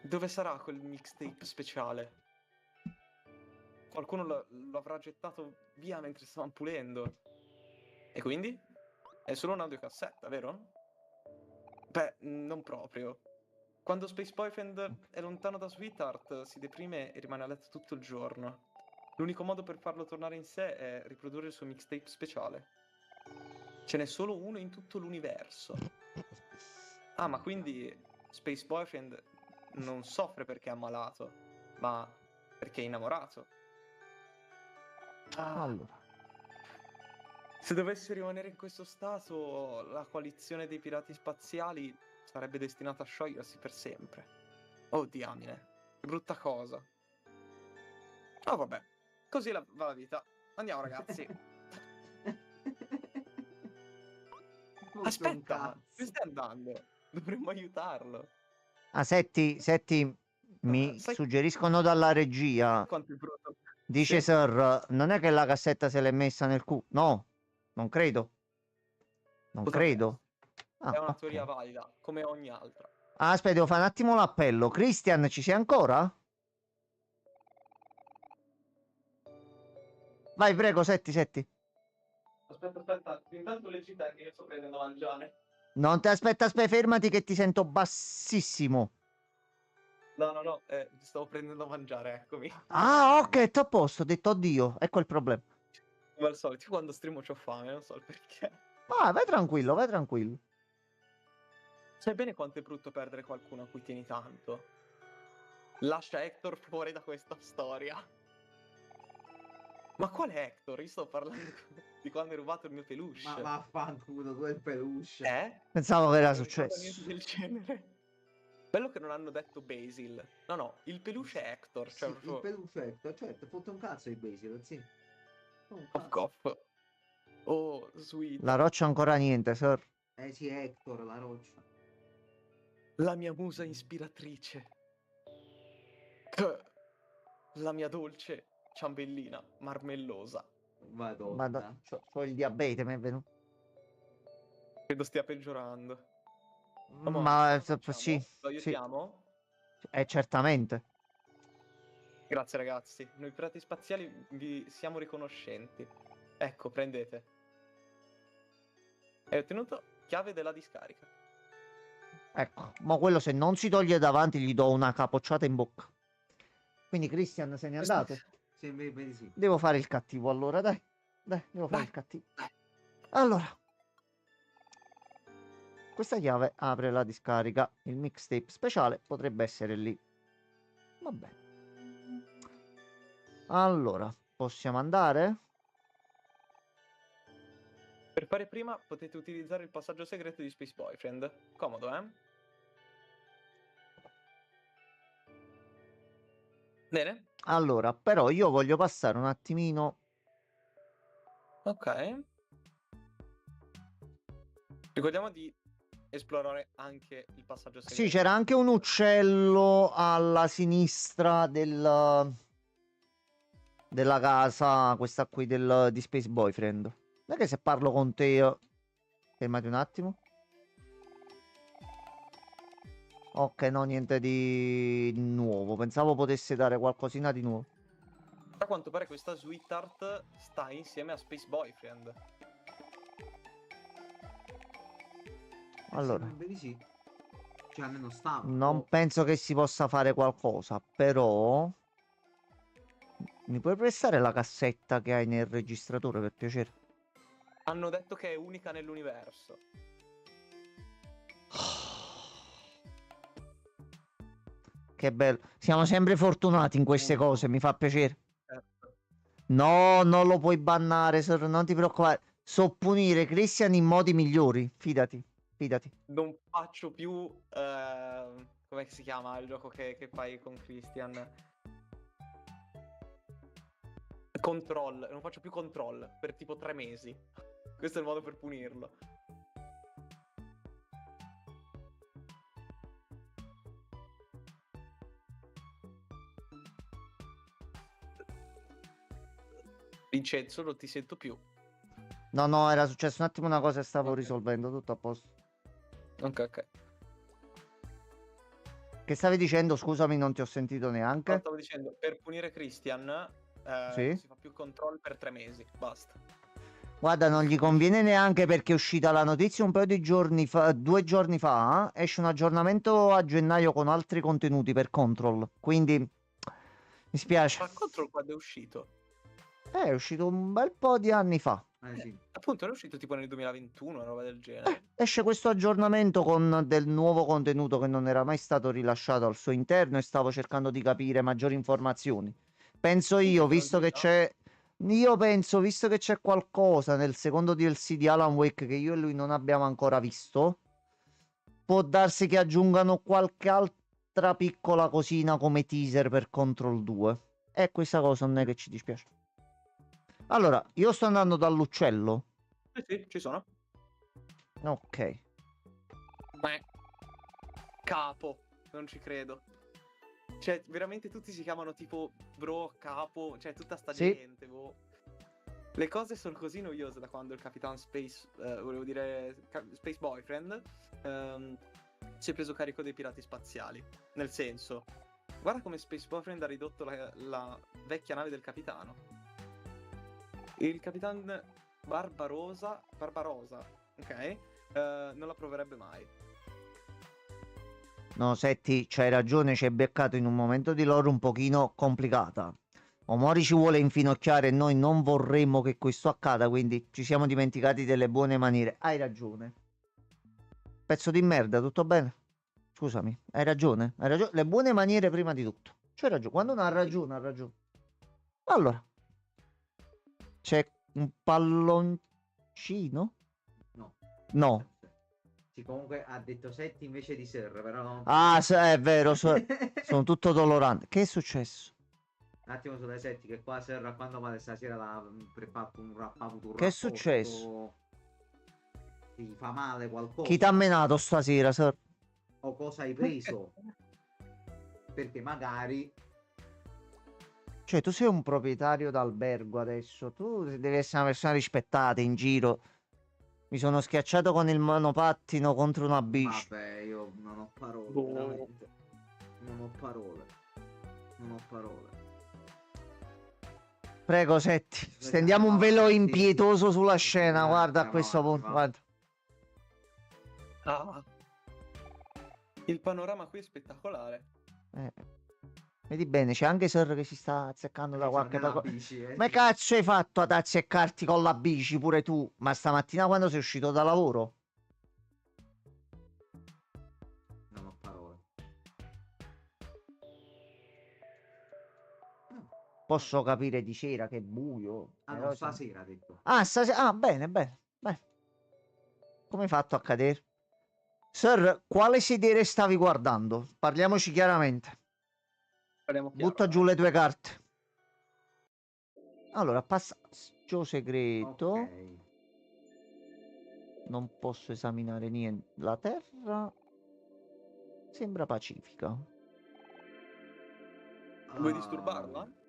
Dove sarà quel mixtape speciale? qualcuno lo avrà gettato via mentre stavamo pulendo. E quindi? È solo un'audiocassetta, vero? Beh, non proprio. Quando Space Boyfriend è lontano da Sweetheart, si deprime e rimane a letto tutto il giorno. L'unico modo per farlo tornare in sé è riprodurre il suo mixtape speciale. Ce n'è solo uno in tutto l'universo. Ah, ma quindi Space Boyfriend non soffre perché è ammalato, ma perché è innamorato. Ah, Allora, se dovesse rimanere in questo stato, la coalizione dei pirati spaziali sarebbe destinata a sciogliersi per sempre. Oh, diamine, che brutta cosa. Oh, vabbè, così va la vita. Andiamo, ragazzi. Non c'è un Aspetta, cazzo. dove stai andando? Dovremmo aiutarlo. Setti, mi Sai suggeriscono dalla regia. quanto è brutto? Dice Sì, Sir, non è che la cassetta se l'è messa nel culo. No, non credo. Non potrebbe credo. essere. È Ah, una ok. teoria valida, come ogni altra. Ah, aspetta, devo fare un attimo l'appello. Christian, ci sei ancora? Vai, prego, Setti. Aspetta, intanto leggi te che io sto prendendo da mangiare. Non ti aspetta, fermati che ti sento bassissimo. No, stavo prendendo da mangiare, eccomi. Ah, ok, sto a posto, ho detto oddio, ecco il problema. Come al solito, io quando streamo c'ho fame, non so il perché. Vai tranquillo, vai tranquillo. Sai bene quanto è brutto perdere qualcuno a cui tieni tanto? Lascia Hector fuori da questa storia. Ma quale Hector? Io sto parlando di quando hai rubato il mio peluche. Ma vaffanculo, quel peluche. Pensavo che era Non ricordo successo. niente del genere. Bello che non hanno detto Basil. No, il peluche è Hector. Sì, Cioè, il proprio... peluche, certo, fotte un cazzo di Basil, sì. Un Of cazzo. coff. Oh, sweet. La roccia ancora niente, Sir. Sì, Hector, la roccia. La mia musa ispiratrice. La mia dolce ciambellina marmellosa. Madonna. C'ho il diabete, mi è venuto. Credo stia peggiorando. Ma Facciamo? sì, Lo sì, aiutiamo? certamente. Grazie ragazzi, noi pirati spaziali vi siamo riconoscenti. Ecco, prendete. Hai ottenuto chiave della discarica. Ecco, ma quello se non si toglie davanti gli do una capocciata in bocca. Quindi Christian se n'è andato. Sì, vedi sì. Devo fare il cattivo allora, dai. Devo fare Dai, il cattivo. dai. Allora. Questa chiave apre la discarica. Il mixtape speciale potrebbe essere lì. Va bene. Allora, possiamo andare? Per fare prima potete utilizzare il passaggio segreto di Space Boyfriend. Comodo, eh? Bene? Allora, però io voglio passare un attimino. Ok. Ricordiamo di esplorare anche il passaggio segreto. Sì, c'era anche un uccello alla sinistra della casa, questa qui di Space Boyfriend. Non è che se parlo con te... Fermati un attimo. Ok, no, niente di nuovo. Pensavo potesse dare qualcosina di nuovo. A quanto pare questa Sweetheart sta insieme a Space Boyfriend. Allora, Vedi sì. Cioè almeno stava. non penso che si possa fare qualcosa, però... Mi puoi prestare la cassetta che hai nel registratore, per piacere? Hanno detto che è unica nell'universo. Che bello. Siamo sempre fortunati in queste Molto. cose, mi fa piacere. Certo. No, non lo puoi bannare, sir, non ti preoccupare. So punire Christian in modi migliori. Fidati. Non faccio più... com'è che si chiama il gioco che fai con Christian? Control. Non faccio più control per tipo 3 mesi. Questo è il modo per punirlo. Vincenzo, non ti sento più. No, era successo un attimo una cosa e stavo risolvendo, tutto a posto. Ok. Che stavi dicendo? Scusami, non ti ho sentito neanche. Stavo dicendo, per punire Christian, Sì. Non si fa più control per 3 mesi, basta. Guarda, non gli conviene neanche perché è uscita la notizia un paio di giorni fa, 2 giorni fa, esce un aggiornamento a gennaio con altri contenuti per Control, quindi mi spiace. Ma Control quando è uscito? È uscito un bel po' di anni fa. Sì. Appunto, era uscito tipo nel 2021, una roba del genere. Esce questo aggiornamento con del nuovo contenuto che non era mai stato rilasciato al suo interno e stavo cercando di capire maggiori informazioni. Penso io, visto che c'è... Io penso, visto che c'è qualcosa nel secondo DLC di Alan Wake che io e lui non abbiamo ancora visto, può darsi che aggiungano qualche altra piccola cosina come teaser per Control 2. E questa cosa non è che ci dispiace. Allora, io sto andando dall'uccello. Sì, ci sono. Ok. Beh, capo, non ci credo. Cioè, veramente tutti si chiamano tipo bro, capo, cioè tutta sta Sì. gente, boh. Le cose sono così noiose da quando il Capitan Space, volevo dire Space Boyfriend, si è preso carico dei pirati spaziali. Nel senso, guarda come Space Boyfriend ha ridotto la vecchia nave del capitano. Il Capitan Barbarossa, ok? Non la proverebbe mai. No, Setti, c'hai ragione, ci hai beccato in un momento di lore un pochino complicata. Omori ci vuole infinocchiare e noi non vorremmo che questo accada, quindi ci siamo dimenticati delle buone maniere. Hai ragione. Pezzo di merda, tutto bene? Scusami, hai ragione, hai ragione. Le buone maniere prima di tutto. C'hai ragione, quando uno ha ragione, ha ragione. Allora, c'è un palloncino? No. No. Sì, comunque ha detto Setti invece di Sir, però... Ah, è vero, sono tutto dolorante. Che è successo? Un attimo sulle Setti, che qua Sir quando vale stasera l'ha preparato un rapporto. Che è successo? Ti fa male qualcosa? Chi t'ha menato stasera, sir? O cosa hai preso? Perché magari... Cioè, tu sei un proprietario d'albergo adesso. Tu devi essere una persona rispettata in giro. Mi sono schiacciato con il monopattino contro una bici. Vabbè, io non ho parole, Boh. veramente. Non ho parole. Non ho parole. Prego, Setti. Stendiamo un velo impietoso sulla scena. Guarda, a Andiamo questo avanti, punto. va. Guarda. Ah. Il panorama qui è spettacolare. Vedi bene, c'è anche Sir che si sta azzeccando da qualche Nella parte. bici, Ma che cazzo hai fatto ad azzeccarti con la bici pure tu? Ma stamattina quando sei uscito da lavoro? Non ho parole. Posso capire di sera che è buio. Ah però no, siamo- stasera ha detto. Ah, stasera. Ah, bene, bene. Bene. Come hai fatto a cadere? Sir, quale sedere stavi guardando? Parliamoci chiaramente. Parliamo chiaro, Butta giù le tue carte. Allora, passaggio segreto. Ok. Non posso esaminare niente. La terra sembra pacifica. Vuoi disturbarla?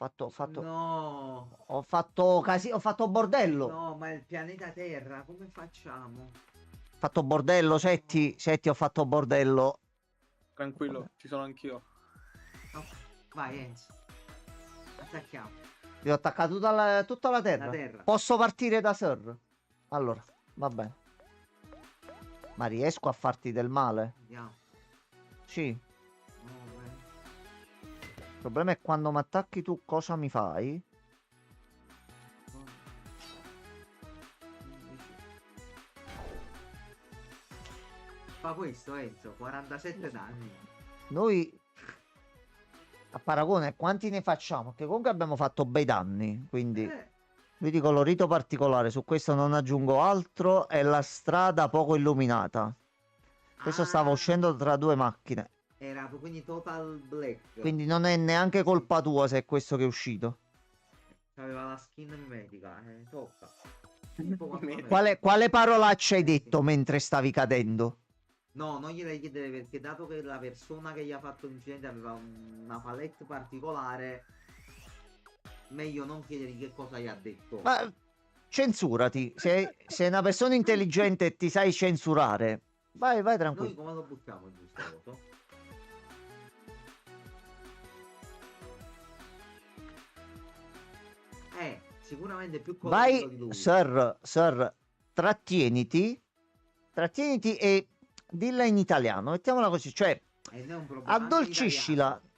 Ho fatto, No. ho fatto bordello. No, ma il pianeta Terra, come facciamo? Ho fatto bordello, Setti, ho fatto bordello. Tranquillo, ci sono anch'io. No. Vai, Enzo. Attacchiamo. Ti ho attaccato tutta la terra. La terra. Posso partire da Sir? Allora, va bene. Ma riesco a farti del male? Andiamo. Sì. Il No, beh. problema è quando mi attacchi tu cosa mi fai? No. 15. Fa questo, Enzo, 47 danni. Noi a paragone quanti ne facciamo? Che comunque abbiamo fatto bei danni, quindi lui di colorito particolare, su questo non aggiungo altro, è la strada poco illuminata. Questo stava uscendo tra due macchine, Era quindi total black. quindi non è neanche colpa tua se è questo che è uscito. Aveva la skin mimetica, tocca. Tipo quando Mi- me- Quale parolaccia hai Sì. detto mentre stavi cadendo? No, non gliele chiedere perché dato che la persona che gli ha fatto l'incidente aveva una palette particolare, meglio non chiedergli che cosa gli ha detto. Ma censurati, sei una persona intelligente e ti sai censurare. Vai Noi tranquillo. come lo buttiamo giù sta cosa? sicuramente più colorido di Vai, lui. sir, trattieniti e dilla in italiano, mettiamola così, cioè E non è un problema. Anche in addolciscila. italiano.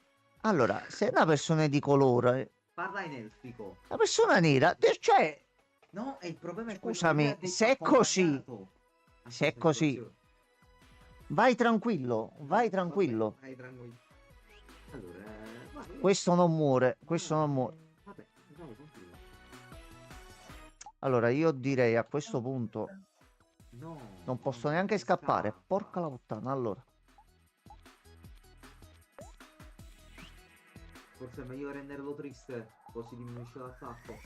Allora, se una persona è di colore, Parla in elfico. una persona nera, cioè, No, e il problema è questo. scusami, lui ha detto se è così, accompagnato. se è Aspetta, così, soluzione. vai tranquillo, vai tranquillo. Vabbè, vai tranquillo. Allora, vai. Questo non muore, questo non muore. Vabbè, vai, continua. Allora, io direi a questo punto No, non posso neanche scappare. scappa. Porca la puttana, allora. Forse è meglio renderlo triste, così diminuisce l'attacco.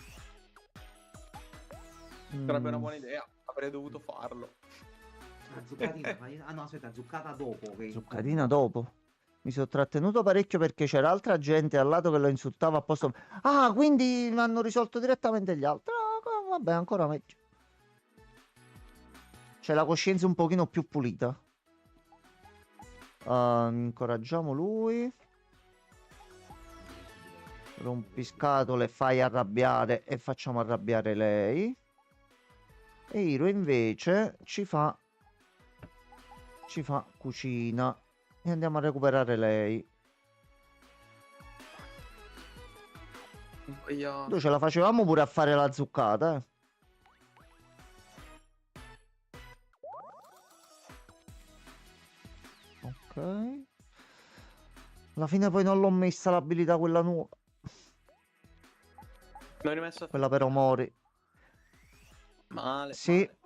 Sarebbe una Mm, buona idea, avrei dovuto farlo. Ah, zuccatina. Ah no, aspetta, zuccata dopo. Che zuccatina dopo. Mi sono trattenuto parecchio perché c'era altra gente al lato che lo insultava apposta. Ah, quindi mi hanno risolto direttamente gli altri. Ah, vabbè, ancora meglio. C'è la coscienza un pochino più pulita. Incoraggiamo lui. Rompiscatole, fai arrabbiare e facciamo arrabbiare lei. E Hiro invece ci fa cucina e andiamo a recuperare lei. Noi ce la facevamo pure a fare la zuccata, eh. Ok. Alla fine poi non l'ho messa l'abilità quella nuova. Non hai rimesso a Quella però mori. male. Sì. Male.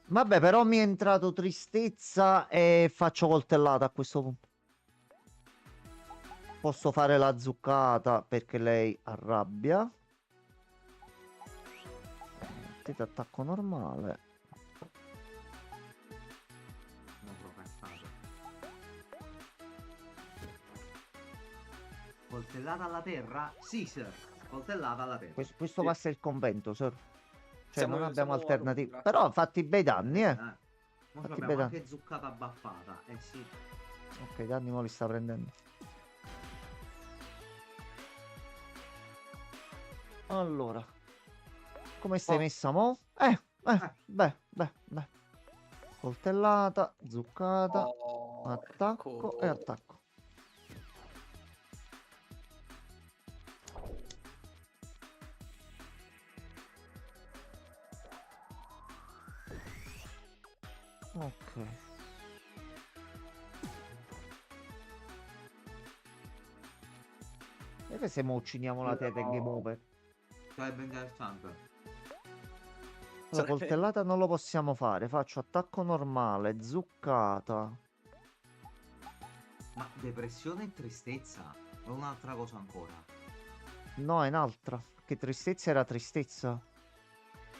Vabbè, però mi è entrato tristezza e faccio coltellata a questo punto. Posso fare la zuccata perché lei arrabbia. Mettete attacco normale. Non procrastinato. Coltellata alla terra? Sì, sir. Coltellata alla terra. Questo Sì. passa il convento, sir. Cioè, Siamo- non abbiamo siamo a alternative. Londra. Però fatti bei danni, eh. Mo Fatti abbiamo bene. anche zuccata abbaffata. Eh sì. Ok, i danni mo li sta prendendo. Allora. Come stai Oh. messa mo? Beh. Coltellata, zuccata, Oh, attacco e ecco. attacco. Ok. E che se mo uccidiamo la terra in game over? Sarebbe interessante. La Sarebbe- coltellata non lo possiamo fare. Faccio attacco normale, zuccata. Ma depressione e tristezza? O un'altra cosa ancora? No, è un'altra. Che tristezza era tristezza.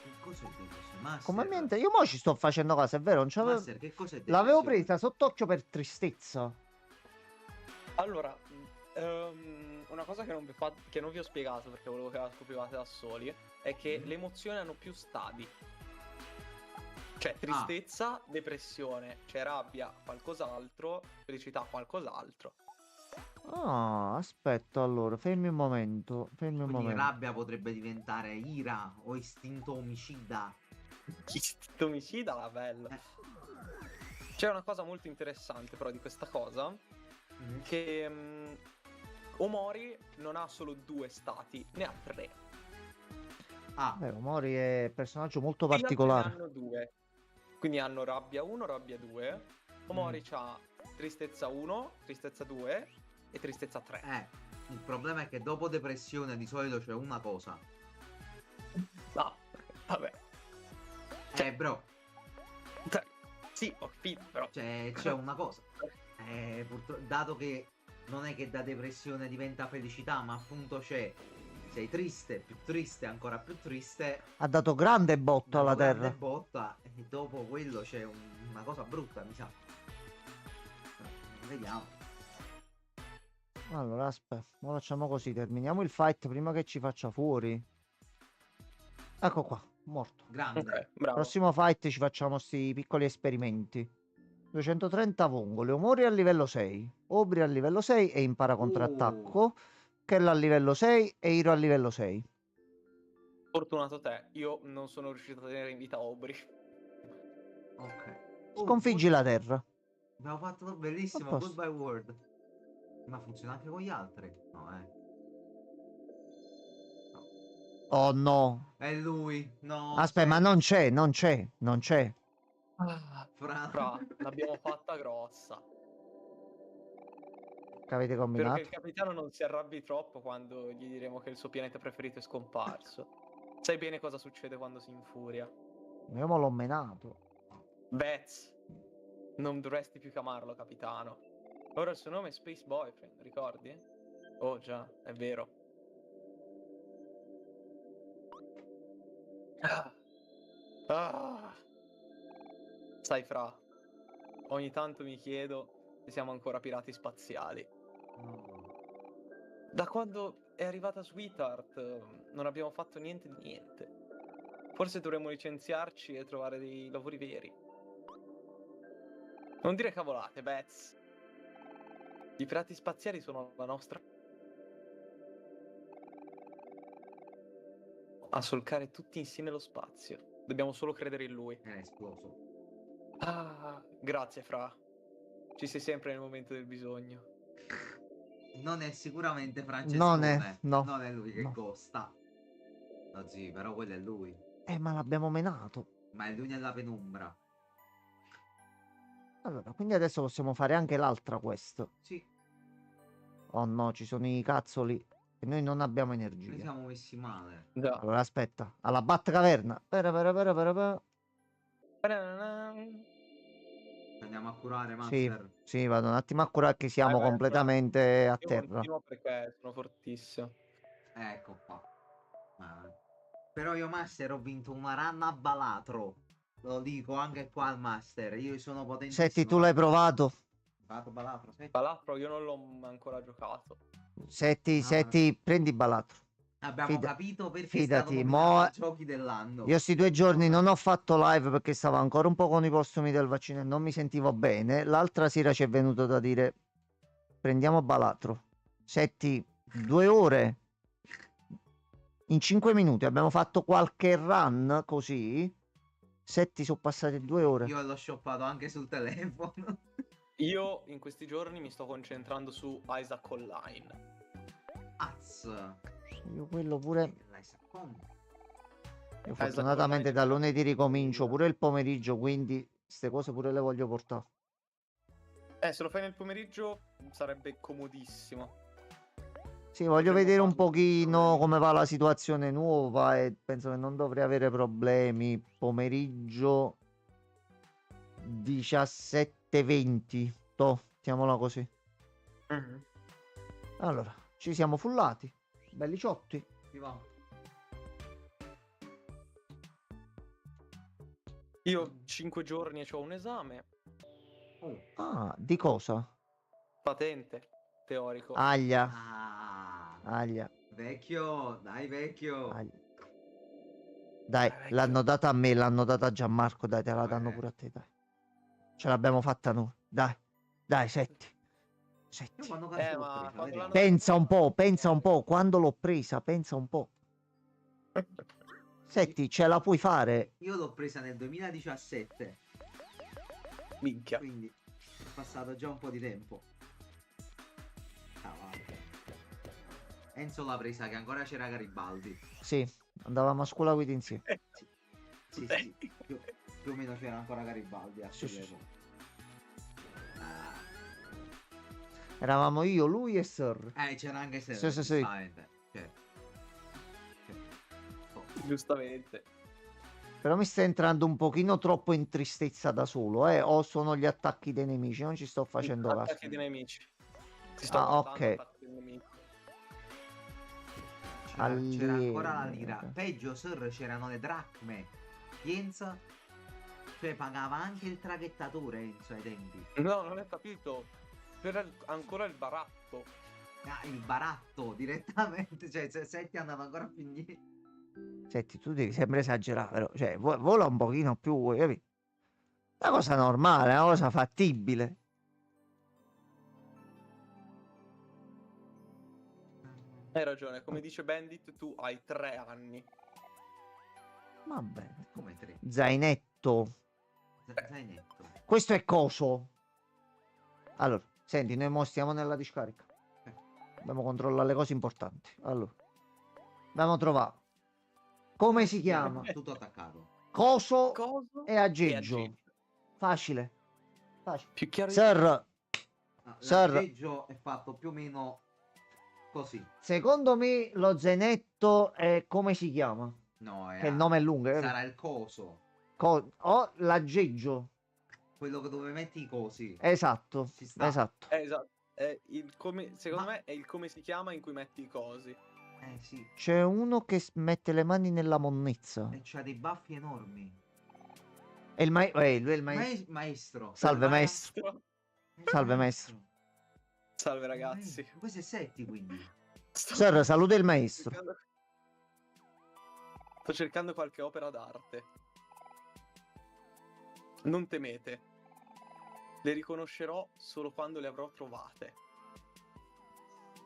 Che cos'è depressione? Master, Come niente, io mo ci sto facendo caso, è vero? Non c'avevo... Master, che cos'è L'avevo depressione? presa sott'occhio per tristezza. Allora, una cosa che non vi ho spiegato perché volevo che la scoprivate da soli è che le emozioni hanno più stadi. Cioè, tristezza, depressione, cioè rabbia, qualcos'altro, felicità, qualcos'altro. Ah, aspetta, allora, fermi un momento. Fermi un Quindi momento. rabbia potrebbe diventare ira o istinto omicida. Istinto omicida, bella. C'è una cosa molto interessante però di questa cosa, che Omori non ha solo 2 stati, ne ha 3. Ah, Beh, Mori è un personaggio molto Gli altri particolare. ne hanno 2. Quindi hanno rabbia 1, rabbia 2. Omori c'ha tristezza 1, tristezza 2 e tristezza 3. il problema è che dopo depressione di solito c'è una cosa. No, vabbè. Bro, Cioè, sì, ho capito, però. c'è una cosa. Dato che non è che da depressione diventa felicità, ma appunto sei triste, ancora più triste. Ha dato grande botto alla grande terra. botta, e dopo quello c'è una cosa brutta, mi sa. Vediamo. Allora, aspetta, ora facciamo così, terminiamo il fight prima che ci faccia fuori. Ecco qua, morto. Grande. Ok, bravo. Prossimo fight ci facciamo sti piccoli esperimenti. 230 vongole, Omori a livello 6, Obri a livello 6 e impara contrattacco. Kell a livello 6 e Hiro a livello 6. Fortunato te, io non sono riuscito a tenere in vita Aubrey. Ok. Sconfiggi la terra. Abbiamo fatto A bellissimo, posto. goodbye world. Ma funziona anche con gli altri? No, Oh no. È lui. No, Aspetta, ma non c'è. Fra, l'abbiamo fatta grossa. Che avete Spero che combinato? il capitano non si arrabbi troppo quando gli diremo che il suo pianeta preferito è scomparso. Sai bene cosa succede quando si infuria. Io me l'ho menato. Bets, non dovresti più chiamarlo capitano. Ora il suo nome è Space Boyfriend, ricordi? Oh già, è vero. Ah. Sai, Fra, ogni tanto mi chiedo se siamo ancora pirati spaziali. Da quando è arrivata Sweetheart non abbiamo fatto niente di niente. Forse dovremmo licenziarci e trovare dei lavori veri. Non dire cavolate, Bets. I pirati spaziali sono la nostra... a solcare tutti insieme lo spazio. Dobbiamo solo credere in lui. È esploso. Ah, grazie, Fra. Ci sei sempre nel momento del bisogno. Non è sicuramente Non Francescone. è, no. Non è lui che no. costa. No, sì, però quello è lui. Ma l'abbiamo menato. Ma è lui nella penombra. Allora, quindi adesso possiamo fare anche l'altra quest. Sì, Oh no, ci sono i cazzoli e noi non abbiamo noi energia. siamo messi male. Già. Allora, aspetta. Alla Batcaverna. Pera. Andiamo a curare Sì, Master. sì, vado un attimo a curare che siamo Vai, completamente a io terra. continuo perché sono fortissimo. Ecco qua. Però io Master ho vinto una run a balatro. Lo dico anche qua al Master. Io sono potentissimo. Senti, tu l'hai provato? Balatro, senti. Balatro io non l'ho ancora giocato. Senti, prendi Balatro. Abbiamo capito perché è Fidati, stato nominato mo ai giochi dell'anno. io sti 2 giorni non ho fatto live perché stavo ancora un po' con i postumi del vaccino e non mi sentivo bene. L'altra sera ci è venuto da dire prendiamo Balatro. Senti, 2 ore. In 5 minuti abbiamo fatto qualche run così. Setti sono passate 2 ore. Io l'ho shoppato anche sul telefono. Io in questi giorni mi sto concentrando su Isaac Online. Az. Io quello pure. Io Isaac fortunatamente Online da è lunedì ricomincio bello. pure il pomeriggio, quindi queste cose pure le voglio portare. Se lo fai nel pomeriggio sarebbe comodissimo. Sì, voglio Potremmo vedere un farlo pochino lunedì. come va la situazione nuova e penso che non dovrei avere problemi. Pomeriggio 17:20. Toh, mettiamola così. Mhm. Allora, ci siamo fullati. Belli ciotti. Ti va? Io 5 giorni e ho un esame. Ah, di cosa? Patente, teorico. Aglia, Ah, aglia, vecchio, dai vecchio. aglia. Dai, Vecchio. l'hanno data a me, l'hanno data a Gianmarco, dai, te la danno Ok. pure a te, dai. Ce l'abbiamo fatta noi. Dai, setti. Io Setti. quando cazzo l'ho Ma presa? quando Vediamo. l'hanno Pensa un po', quando l'ho presa, pensa un po'. Setti, ce la puoi fare. Io l'ho presa nel 2017, Minchia. quindi è passato già un po' di tempo. Cavolo. Enzo l'ha presa che ancora c'era Garibaldi. Sì, andavamo a scuola guida insieme. Sì, più o meno c'era ancora Garibaldi a Sì, quell'epoca. Ah. Eravamo io, lui e Sir. C'era anche se Sì. giustamente. Certo. Giustamente. Però mi sta entrando un pochino troppo in tristezza da solo, eh? O sono gli attacchi dei nemici? Non ci sto facendo caso. Attacchi dei nemici. Ti sto Ah, guardando, ok. attacchi dei nemici. C'era ancora la lira. Ok. Peggio, Sir, c'erano le dracme. Piensa. Cioè, pagava anche il traghettatore Enzo ai tempi. No, non hai capito. C'era ancora il baratto. Ah, il baratto direttamente. Cioè, se ti andava ancora più indietro. Senti, tu devi sempre esagerare, però. Cioè, vola un pochino più, capito? Una cosa normale, una cosa fattibile. Hai ragione, come dice Bandit, tu hai 3 anni. Va bene. Come 3? Zainetto. Zainetto. Questo è coso. Allora, senti, noi mo stiamo nella discarica. Dobbiamo controllare le cose importanti. Allora, abbiamo trovato. Come si chiama? Tutto attaccato. Coso Coso e aggeggio. aggeggio. Facile. Facile. Più chiaro di Sir, Sir. L'aggeggio è fatto più o meno così. secondo me lo zainetto è come si chiama? No, Che il nome è lungo. sarà il coso. O l'aggeggio. Quello che dove metti i cosi. Esatto. Ci sta. Esatto. esatto. È il come, secondo Ma- me è il come si chiama in cui metti i cosi. Sì. C'è uno che mette le mani nella monnezza. E c'ha dei baffi enormi. È il lui è il maestro. Maestro. Salve, Ma- maestro. Salve, maestro. Salve ragazzi. Questo è Setti, quindi. Sir, saluta il maestro. Sto cercando qualche opera d'arte. Non temete. Le riconoscerò solo quando le avrò trovate.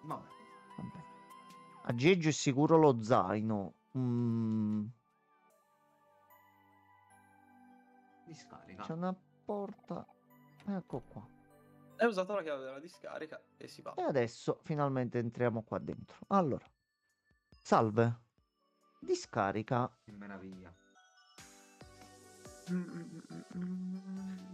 Vabbè. Vabbè. Aggeggio è sicuro lo zaino. Discarica. C'è una porta. Ecco qua. Hai usato la chiave della discarica e si va. E adesso finalmente entriamo qua dentro. Allora. Salve. Discarica. Che meraviglia.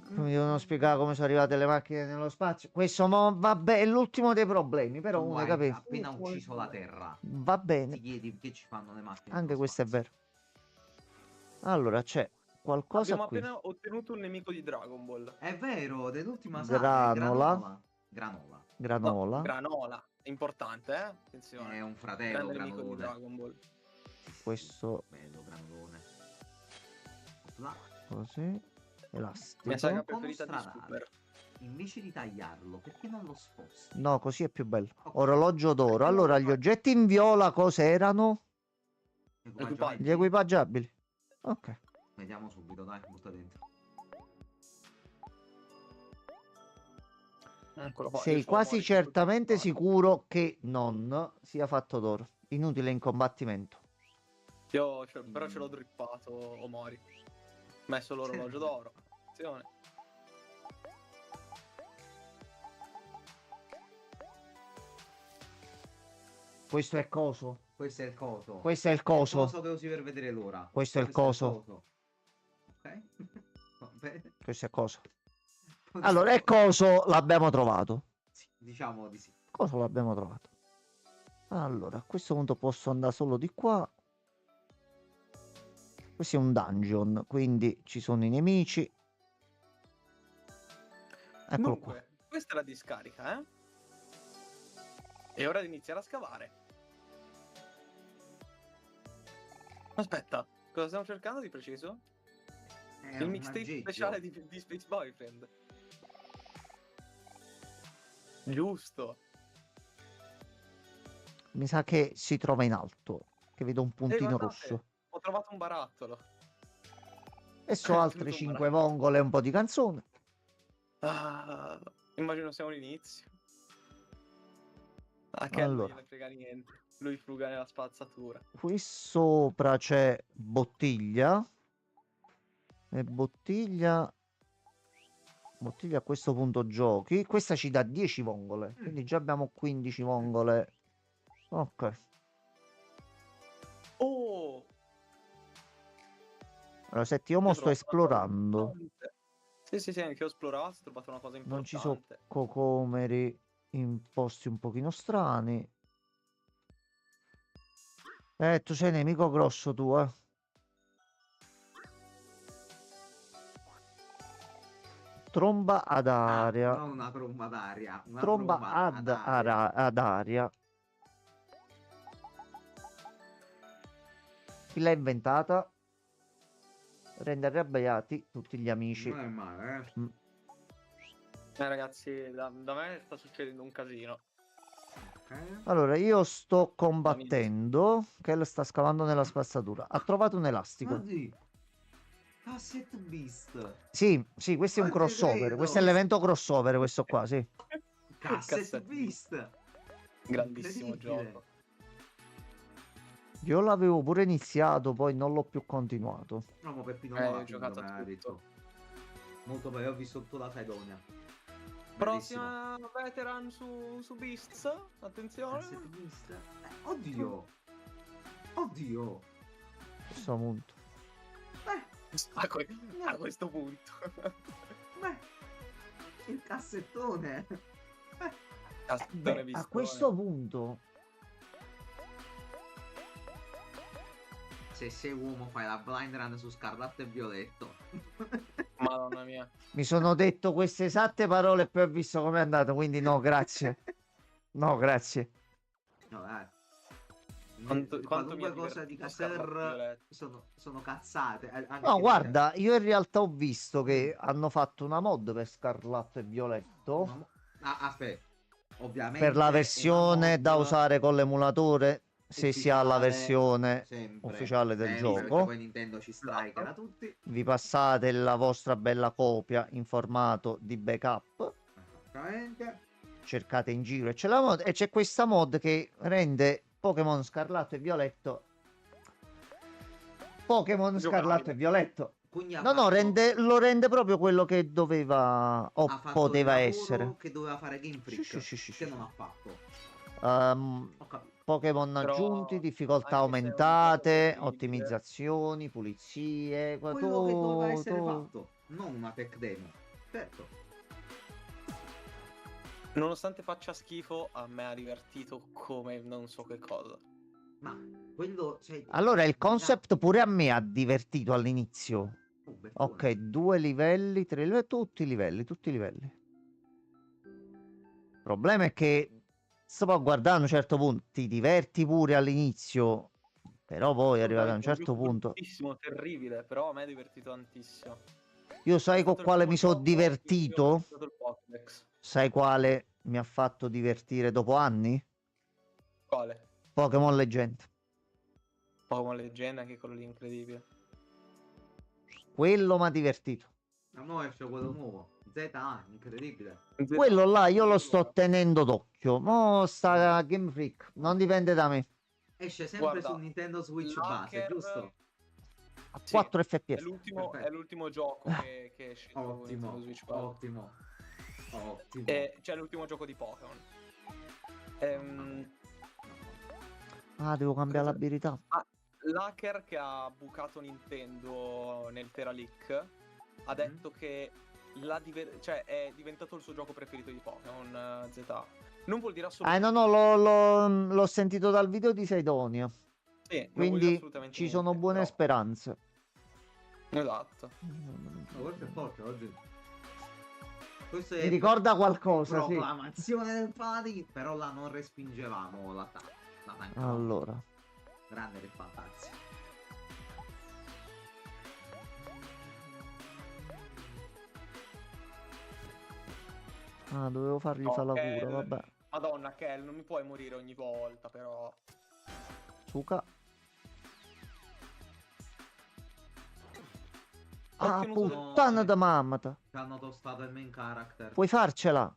Mi devono spiegare come sono arrivate le macchine nello spazio. Questo vabbè, è l'ultimo dei problemi, però Tu uno hai capisce. appena ucciso la terra. Va Ti bene. chiedi che ci fanno le macchine. Anche nello questo è spazio. vero. Allora, c'è qualcosa Abbiamo qui. appena ottenuto un nemico di Dragon Ball. È vero, dell'ultima Granola. Granola. Granola. No, granola. Importante, Attenzione. È un fratello Grande nemico di granolone. Dragon Ball. Questo Bello granolone. Là, così. Elastico. Mia saga Con preferita di stradale. Super. invece di tagliarlo, perché non lo sposti? No, così è più bello. Ok. Orologio d'oro. Allora, gli oggetti in viola cosa erano? Equipaggiamenti? Gli equipaggiabili. Ok. Vediamo subito, dai, butta dentro. Eccolo qua, Sei io c'ho quasi Omori certamente tutto sicuro che non sia fatto d'oro. Inutile in combattimento. però ce l'ho drippato, Omori. Messo l'orologio d'oro. Attenzione. Questo è coso. Questo è il coso. Questo è il Il coso. coso che usi per vedere l'ora. Questo è il coso. Ok. Va bene. Questo è coso. Allora, è coso l'abbiamo trovato. Sì, diciamo di sì. Coso l'abbiamo trovato. Allora, a questo punto posso andare solo di qua. Questo è un dungeon, quindi ci sono i nemici. Eccolo Dunque, questa è la discarica, È ora di iniziare a scavare. Aspetta, cosa stiamo cercando di preciso? È Il un mixtape aggeggio. speciale di Space Boyfriend. Giusto. qua. Mi sa che si trova in alto. Che vedo un puntino guardate, rosso. Ho trovato un barattolo. E so altre Tutto 5 barato. vongole e un po' di canzone. Ah, immagino sia un inizio. A che Allora. non gliene frega niente. Lui fruga nella spazzatura. Qui sopra c'è bottiglia. E bottiglia. Bottiglia a questo punto giochi. Questa ci dà 10 vongole. Quindi già abbiamo 15 vongole. Ok. Oh! Allora, senti, io mo Io ho sto trovato una cosa esplorando. importante. Sì, anche io ho esplorato, ho trovato una cosa Non importante. ci sono cocomeri in posti un pochino strani. Tu sei nemico grosso tu, eh. Tromba ad aria. Non una tromba d'aria. Una Tromba ad aria. Chi l'ha inventata? Rende arrabbiati tutti gli amici. Non è male, Ragazzi, da me sta succedendo un casino. Ok. Allora, io sto combattendo. Kel sta scavando nella spazzatura. Ha trovato un elastico. Guardi. Cassette Beast. Sì, questo è un Non ci crossover. credo. Questo è l'evento crossover, questo qua, sì. Cassette Cassette Beast. Grandissimo Incredibile. gioco. Io l'avevo pure iniziato, poi non l'ho più continuato. No, ma Peppino non ho l'ha giocato finito, a me l'ha tutto. detto. Molto bene, ho visto tutta la Sidonia. Bellissimo. Prossima veteran su Beasts, attenzione. Asset Beast. Oddio. Oddio. Questo punto. Beh, A questo punto. beh. Il cassettone. Beh, a questo punto, Se sei uomo fai la blind run su Scarlatto e Violetto. Madonna mia. mi sono detto queste esatte parole e poi ho visto com'è andato, quindi no, grazie. No, grazie. No, dai. Quanto mi Qualunque ha cosa di divertito Scarlatto Caser Violetto. sono cazzate. Anche No, di guarda, io in realtà ho visto che hanno fatto una mod per Scarlatto e Violetto, aspetta. Ovviamente per la versione una da mod usare con l'emulatore, se si ha la ufficiale, versione sempre, ufficiale del sempre, perché gioco. poi Nintendo ci strikera tutti. Vi passate la vostra bella copia in formato di backup, Esattamente. cercate in giro e c'è la mod, e c'è questa mod che rende Pokémon Scarlatto e Violetto Pokémon Scarlatto e Violetto. Quindi No, no, lo rende proprio quello che doveva o ha fatto poteva il lavoro essere. che doveva fare Game Freak, Sì. che non ha fatto. Ho capito. Pokémon Però, aggiunti, difficoltà anche se è un gioco aumentate, terribile, ottimizzazioni, pulizie, Quello che doveva essere fatto, non una tech demo. Certo. nonostante faccia schifo, a me ha divertito come non so che cosa. Ma quello, cioè, Allora, il concept pure a me ha divertito all'inizio. Bettone. Ok, 2 livelli, 3 livelli, tutti i livelli, tutti i livelli. Il problema è che stavo a guardare a un certo punto, ti diverti pure all'inizio, però poi arrivato a un certo punto, Bruttissimo, terribile, però a me è divertito tantissimo. io È sai con stato il quale primo mi sono gioco in cui ho divertito? visitato il Pokédex. Sai quale mi ha fatto divertire dopo anni? Quale? Pokémon Legend. Pokémon Leggenda, anche quello lì incredibile. Quello mi ha divertito. A noi esce quello nuovo. ZA, incredibile. Quello là io lo sto Allora, tenendo d'occhio. Mo sta Game Freak, non dipende da me. Esce sempre guarda, su Nintendo Switch base, l'hacker- giusto? A Sì, 4 è fps. l'ultimo, Perfetto. è l'ultimo gioco che esce su Ottimo, Nintendo Switch Pro. ottimo. Ottimo. Cioè l'ultimo gioco di Pokémon. Ah, devo cambiare Cosa- l'abilità. L'hacker che ha bucato Nintendo nel Tera Leak ha detto che cioè, è diventato il suo gioco preferito di Pokémon Z. Non vuol dire assolutamente No, l'ho sentito dal video di Sidonia. sì, non vuol dire Quindi assolutamente ci sono niente, buone però- speranze. Esatto. Ma questo è forte oggi. Questo Mi è ricorda qualcosa, sì. proclamazione del Fanatic, però là non respingevamo la tankavamo. Allora. Grande del Fantazio. Ah, dovevo fargli No, fare la Kel- cura, vabbè. Madonna, Kel, non mi puoi morire ogni volta, però. Suka. Ho Ah, ottenuto del- puttana da mammata. Che hanno tostato il main character. Puoi farcela.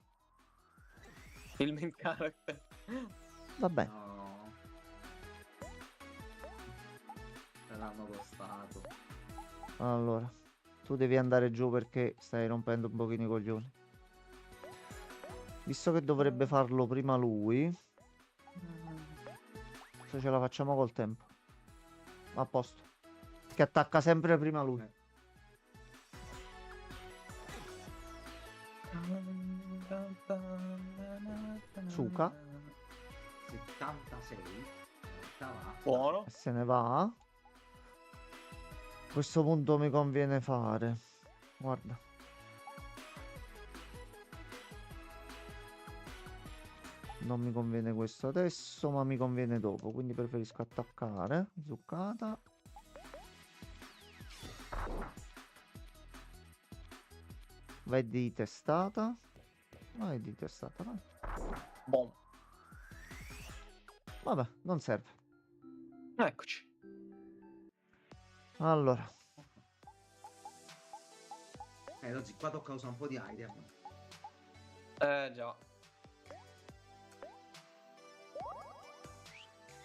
Il main character. Vabbè. No. Se l'hanno tostato. Allora. Tu devi andare giù perché stai rompendo un pochino i coglioni. Visto che dovrebbe farlo prima lui. Se ce la facciamo col tempo. A posto. Che attacca sempre prima lui. Suka. 76. Buono. E se ne va. A questo punto mi conviene fare. Guarda. Non mi conviene questo adesso, ma mi conviene dopo. Quindi preferisco attaccare. Zuccata. Vai di testata. Vai di testata, vai. Bom. Vabbè, non serve. Eccoci. Allora. Oggi qua tocca usare un po' di item. Già.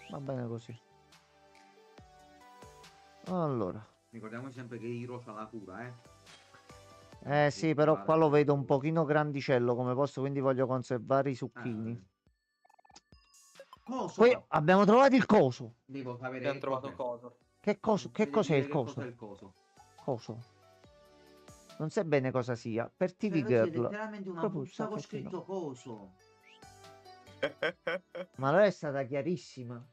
Va bene così. Allora. Ricordiamoci sempre che Hiro c'ha la cura, Sì, però qua lo vedo un pochino grandicello come posto, quindi voglio conservare i succhini. Coso! Poi abbiamo trovato il coso. Devo sapere Abbiamo che trovato cos'è. cosa. Che coso? Che Mi devi cos'è dire il che cos'è coso? il coso. Coso. Non sai bene cosa sia. Per Cioè, TV c'è Girl. letteralmente una Propulsa busta con fettino. scritto coso. Ma allora è stata chiarissima.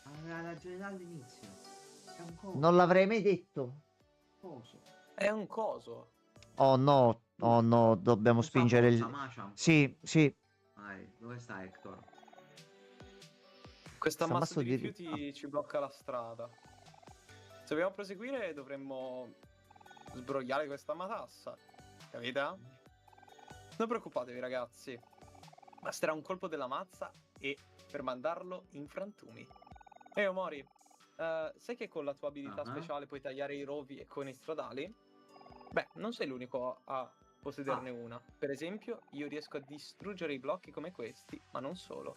Aveva ragione dall'inizio. È un coso. Non l'avrei mai detto. Coso. È un coso. Oh no, oh no, dobbiamo Non sa spingere forza, il... Machamp. Sì, sì. Dai, dove sta Hector? Questa Sta massa masso di di- rifiuti ci blocca la strada. Se vogliamo proseguire dovremmo sbrogliare questa matassa. Capite? Non preoccupatevi ragazzi. Basterà un colpo della mazza e per mandarlo in frantumi. Ehi Omori, sai che con la tua abilità speciale puoi tagliare i rovi e coni stradali? Beh, non sei l'unico a possederne una. Per esempio, io riesco a distruggere i blocchi come questi, ma non solo.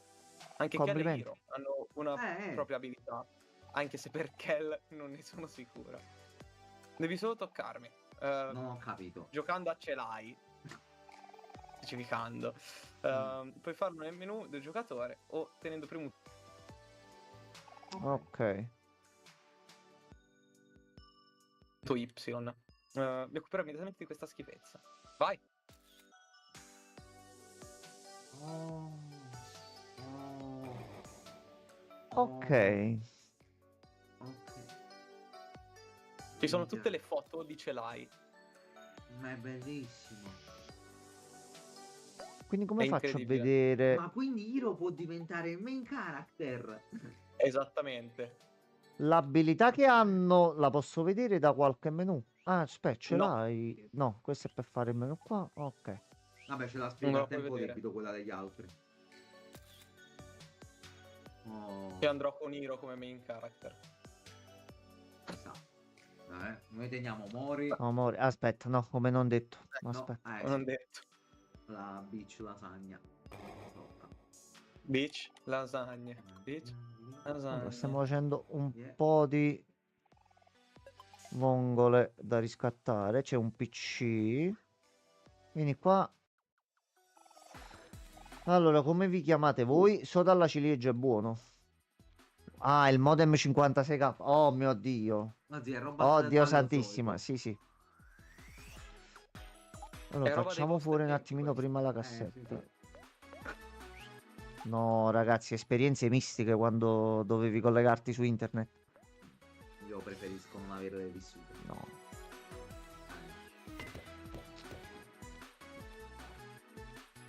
Anche Kel e Complimenti. Hiro hanno una Eh. propria abilità, anche se per Kel non ne sono sicura. Devi solo toccarmi. Non ho capito. Giocando a ce l'hai, specificando. Puoi farlo nel menu del giocatore o tenendo premuto Ok. Y. Mi occuperò immediatamente di questa schifezza. Vai! Oh. Ok. Ok. Ci sono tutte le foto di ce l'hai. Ma è bellissimo. Quindi come È faccio a incredibile. vedere Ma quindi Hiro può diventare il main character. Esattamente. l'abilità che hanno? La posso vedere da qualche menu? Ah, aspetta, ce No. l'hai? No, questo è per fare il menu qua. Ok. Vabbè, ce l'ha Non spiega a lo puoi tempo vedere. debito quella degli altri. Oh. Io andrò con Hiro come main character. Sa. Noi teniamo Mori. Amore, aspetta, no, come non detto. No, Aspetta. Non sì. detto. La beach lasagna. Tocca. Bitch, lasagne. Bitch, Allora, lasagne. stiamo facendo un Yeah. po' di vongole da riscattare. C'è un PC. Vieni qua. Allora, come vi chiamate voi? So dalla ciliegia è buono. Ah, il modem 56k. Oh mio Dio. Ma zia, è roba Oh del Dio Paleozoico. santissima. Sì, sì. Allora, È roba dei facciamo vostri fuori un tempi attimino questa. prima la Sì, cassetta. sì. No, ragazzi, esperienze mistiche quando dovevi collegarti su internet. Io preferisco non averle vissute. No.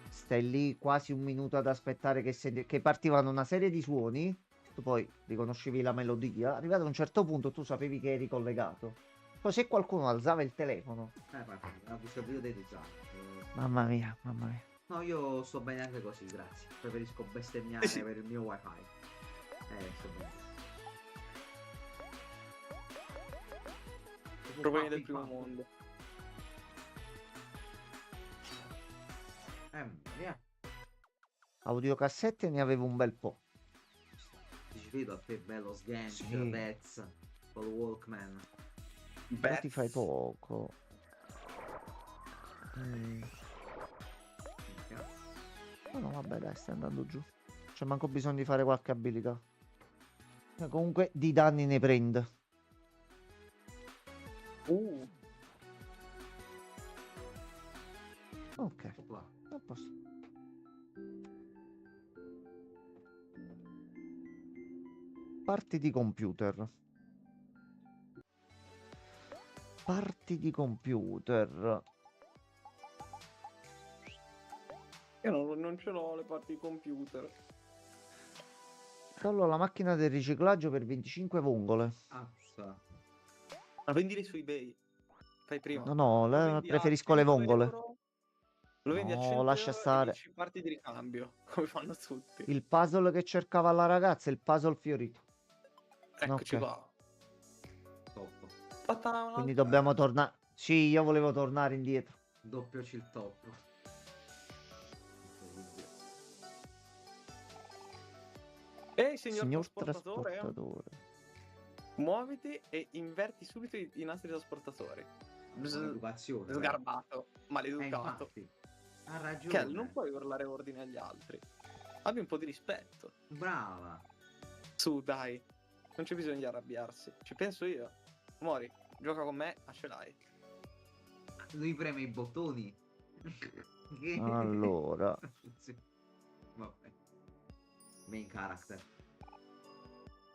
Stai lì quasi un minuto ad aspettare che partivano una serie di suoni. Tu poi riconoscevi la melodia. Arrivato a un certo punto tu sapevi che eri collegato. Poi se qualcuno alzava il telefono. Ha visto il video dei già. Mamma mia, mamma mia. No, io sto bene anche così, grazie. Preferisco bestemmiare Sì. per il mio wifi. Sto bene. Problemi del primo mondo. Via. Audiocassette ne avevo un bel po'. Ti ci vedo a te, bello sgank, Sì. Vez, col Walkman. Però ti fai poco. Oh no, vabbè, dai, stai andando giù. C'è manco bisogno di fare qualche abilità. Comunque di danni ne prende. Ok, Opla. a posto. Parti di computer. Parti di computer. Io non ce l'ho le parti computer. Installo la macchina del riciclaggio per 25 vongole. Azza. Ma vendili su eBay. Fai prima. No, Lo vendi a preferisco le 100 vongole. euro, Lo vendi a No, 100 lascia euro e stare. 10 parti di ricambio. Come fanno tutti. Il puzzle che cercava la ragazza, il puzzle fiorito. Eccoci Ok. qua. Top. Fatta un'altra. Quindi dobbiamo tornare. Sì, io volevo tornare indietro. Doppio chill top. Ehi, signor Signor trasportatore. trasportatore. Muoviti e inverti subito i nastri trasportatori. Educazione. Sgarbato, maleducato. Infatti. Ha ragione. Kel, non puoi urlare ordine agli altri. Abbi un po' di rispetto. Brava. Su, dai. Non c'è bisogno di arrabbiarsi. Ci penso io. Mori, gioca con me, ce l'hai. Lui preme i bottoni. Che- Allora. Sì. Vabbè. Main character.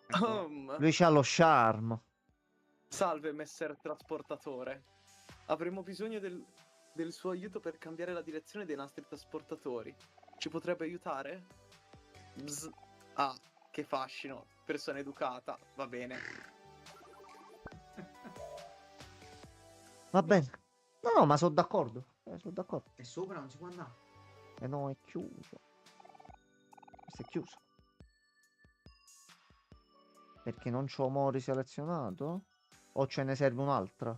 Ecco. Lui c'ha lo charm. Salve, messer trasportatore. Avremo bisogno del suo aiuto per cambiare la direzione dei nastri trasportatori. Ci potrebbe aiutare? Bzz. Ah, che fascino. Persona educata, va bene. Va bene. No, ma sono d'accordo. Sono d'accordo. E sopra non si può andare. E no, è chiuso. Questo è chiuso. Perché non c'ho Mori selezionato? O ce ne serve un'altra?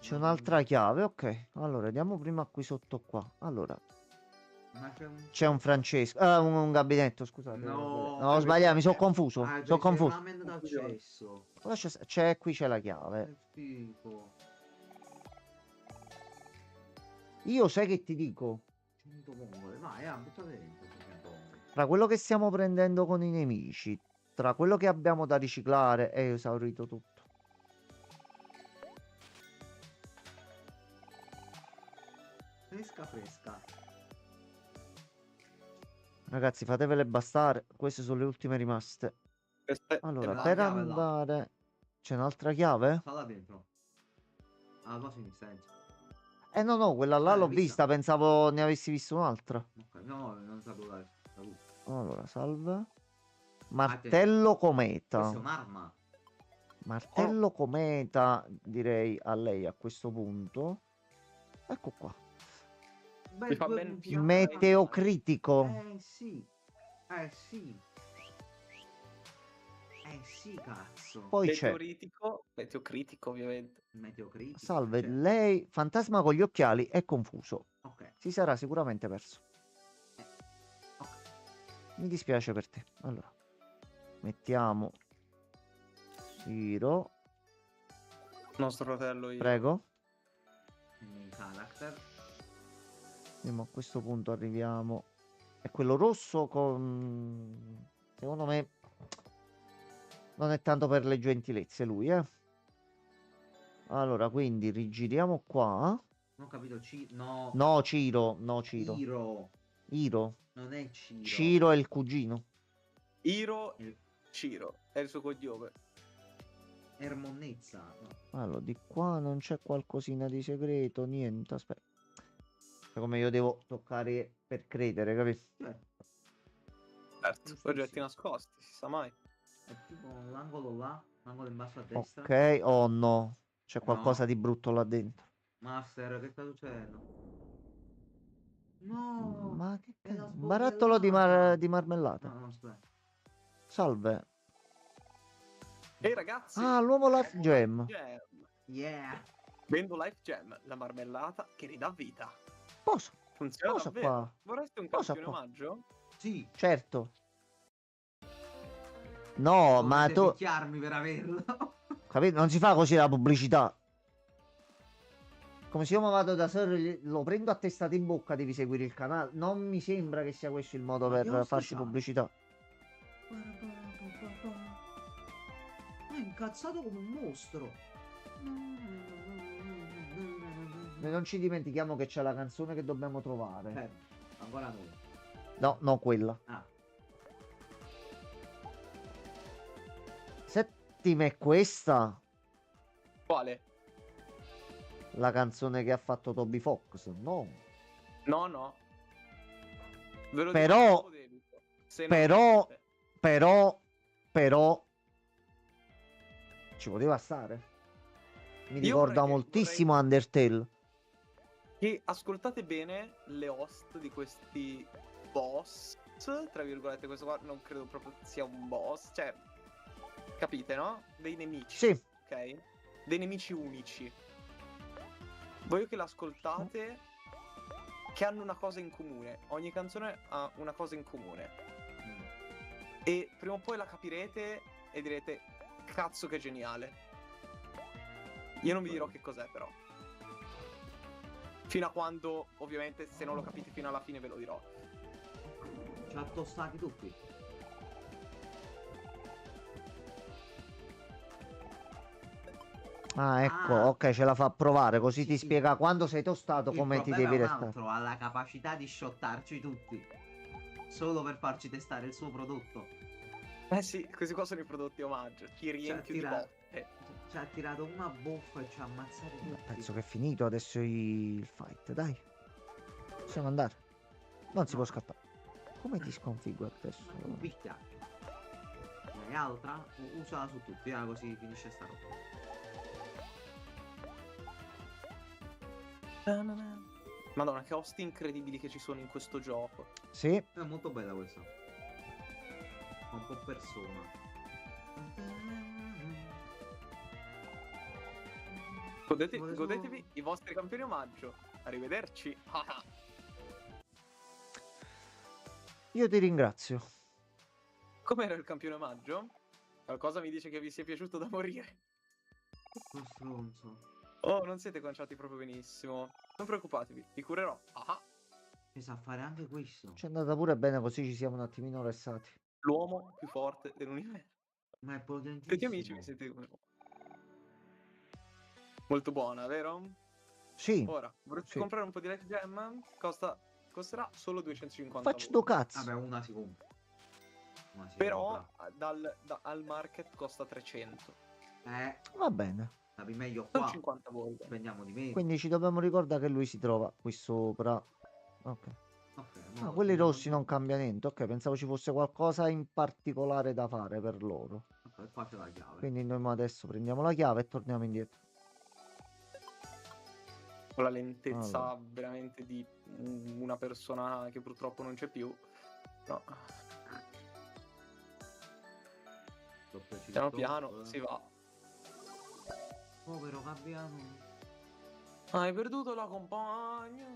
C'è un'altra chiave, ok. Allora, andiamo prima qui sotto qua. Allora, Ma c'è un Francesco. Un gabinetto, scusate. No, ho sbagliato, mi sono confuso. Ah, Sono c'è confuso. ramen d'accesso. C'è, qui c'è la chiave. Che schifo. Io sai che ti dico? 100 vongole. Vai, buttate dentro 100 vongole. Tra quello che stiamo prendendo con i nemici, tra quello che abbiamo da riciclare, è esaurito tutto. Fresca fresca. Ragazzi, fatevele bastare. Queste sono le ultime rimaste. Allora, la per chiave là. andare... C'è un'altra chiave? Sta là dentro. Ah, tua sinistra. No, quella là l'ho l'hai vista? vista. Pensavo ne avessi visto un'altra. Ok, no, non sapevo dare. Allora, salve. Martello cometa. Questa è un'arma. Martello cometa, direi a lei a questo punto. Ecco qua. Beh, Mi fa ben più. Meteocritico. Sì. Sì. Sì, cazzo. Poi c'è. Meteocritico, ovviamente. Meteocritico. Salve, cioè. lei, fantasma con gli occhiali, è confuso. Ok. Si sarà sicuramente perso. Ok. Mi dispiace per te. Allora, mettiamo Hiro. Nostro fratello io. Prego. Main character. Andiamo a questo punto arriviamo. È quello rosso con... Secondo me non è tanto per le gentilezze lui, eh. Allora, quindi rigiriamo qua. Non ho capito. No. No, Ciro. No, Ciro. Iro. Iro. Non è Ciro. Ciro è il cugino. Iro Ciro è il suo cognome. Ermonnezza. No. Allora, di qua non c'è qualcosina di segreto, niente, aspetta. Come io devo toccare per credere, capito? Certo, oggetti nascosti, si sa mai. È tipo l'angolo là, l'angolo in basso a destra. Ok, oh no. C'è qualcosa No. di brutto là dentro. Master, che sta succedendo? No. Ma che è la cazzo? Un barattolo di, sbobellata. marmellata. No, aspetta. Salve. Ehi ragazzi! Ah, l'uomo Life Gem. Yeah. Vendo Life Gem, la marmellata che ridà vita. Posso? Funziona Cosa davvero. qua? Vorreste un Cosa campione qua? omaggio? Sì. Certo. No, ma Dovete tu... picchiarmi per averlo. Capito? Non si fa così la pubblicità. Come se io mi vado da solo, lo prendo a testata in bocca, devi seguire il canale. Non mi sembra che sia questo il modo Ma che per osta farci c'ha? pubblicità. È incazzato come un mostro. Noi non ci dimentichiamo che c'è la canzone che dobbiamo trovare. Ancora no. No, no, quella. Ah. Settima è questa. Quale? La canzone che ha fatto Toby Fox. No. No. Ve lo Però- dico debito. Se non però- volete. Però. Ci poteva stare. Mi Io ricorda vorrei che- moltissimo Undertale. Che ascoltate bene le host di questi boss, tra virgolette, questo qua non credo proprio sia un boss, cioè, capite, no? Dei nemici, Sì. ok? Dei nemici unici. Voglio che l'ascoltate, che hanno una cosa in comune. Ogni canzone ha una cosa in comune. E prima o poi la capirete e direte cazzo che geniale. Io non vi dirò che cos'è però. Fino a quando, ovviamente, se non lo capite fino alla fine ve lo dirò. Ci ha tostati tutti. Ah, ecco, Ah. ok, ce la fa provare, così Sì, ti spiega quando sei tostato Il come ti problema devi è un restare. altro, ha la capacità di shottarci tutti. Solo per farci testare il suo prodotto. Eh sì, questi qua sono i prodotti omaggio. Ti riempio di botte. Ci ha tirato una boffa e ci ha ammazzato tutti. Penso che è finito adesso il fight, dai. Possiamo andare. Non si No. può scappare. Come ti sconfiggo adesso? Ma tu picchia. E altra, usala su tutti, così finisce sta roba. Madonna, che host incredibili che ci sono in questo gioco. Sì, È molto bella questa. Fa un po' persona. Godetevi i vostri campioni omaggio. Arrivederci. io ti ringrazio. Com'era il campione omaggio? Qualcosa mi dice che vi sia piaciuto da morire. Lo stronzo. Oh, non siete conciati proprio benissimo. Non preoccupatevi, vi curerò. Che sa fare anche questo. Ci è andata pure bene, così ci siamo un attimino restati. L'uomo più forte dell'universo. Ma è potentissimo. Siete amici, vi siete come molto buona, vero? Sì, Ora, vorrete sì. comprare un po' di Life Gem? Costerà solo 250 Faccio euro. do cazzo. Vabbè, una si compra. Una si Però compra. al market costa 300. Va bene. Capi meglio Non qua. 50 euro. Spendiamo di meno. Quindi ci dobbiamo ricordare che lui si trova qui sopra. Ok. Ok, Ah, mo quelli ci rossi andiamo. non cambia niente. Ok, pensavo ci fosse qualcosa in particolare da fare per loro. Ok, qua c'è la chiave. Quindi noi adesso prendiamo la chiave e torniamo indietro. Con la lentezza Allora. veramente di una persona che purtroppo non c'è più. No. Doppio Piano cito, piano si va. Povero Gabbiano. Hai perduto la compagna.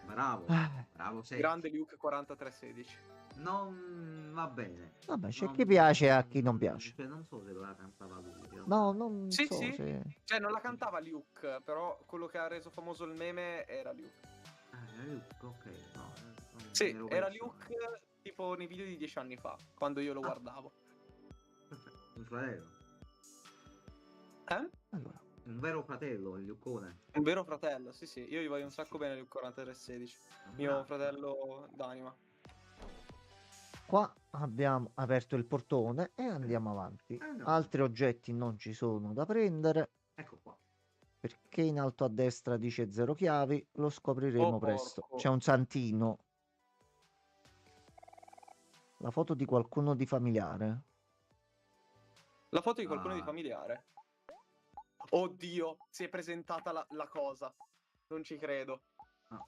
Bravo. Ah, Bravo, sei. Grande Luke 4316. Non va bene. vabbè, c'è Non- chi piace e a chi non piace. Cioè, non so se lo cantava lui. in realtà. No, non Sì, so sì. se... Cioè, non la cantava Luke, però quello che ha reso famoso il meme era Luke. Ah, era Luke, ok. No, non Sì, ero era perso. Luke tipo nei video di 10 anni fa, quando io lo guardavo. Perfetto. Un fratello. Eh? Allora, Un vero fratello, il Lucone. Un vero fratello, sì sì, io gli voglio un sacco bene Luke 4316. Mio fratello d'anima. qua abbiamo aperto il portone e andiamo avanti. Andiamo. Altri oggetti non ci sono da prendere, Ecco qua. perché in alto a destra dice 0 chiavi. Lo scopriremo Oh, presto. porco. C'è un santino. La foto di qualcuno di familiare. La foto di qualcuno di Ah. familiare. Oddio, si è presentata la cosa. Non ci credo. Ah,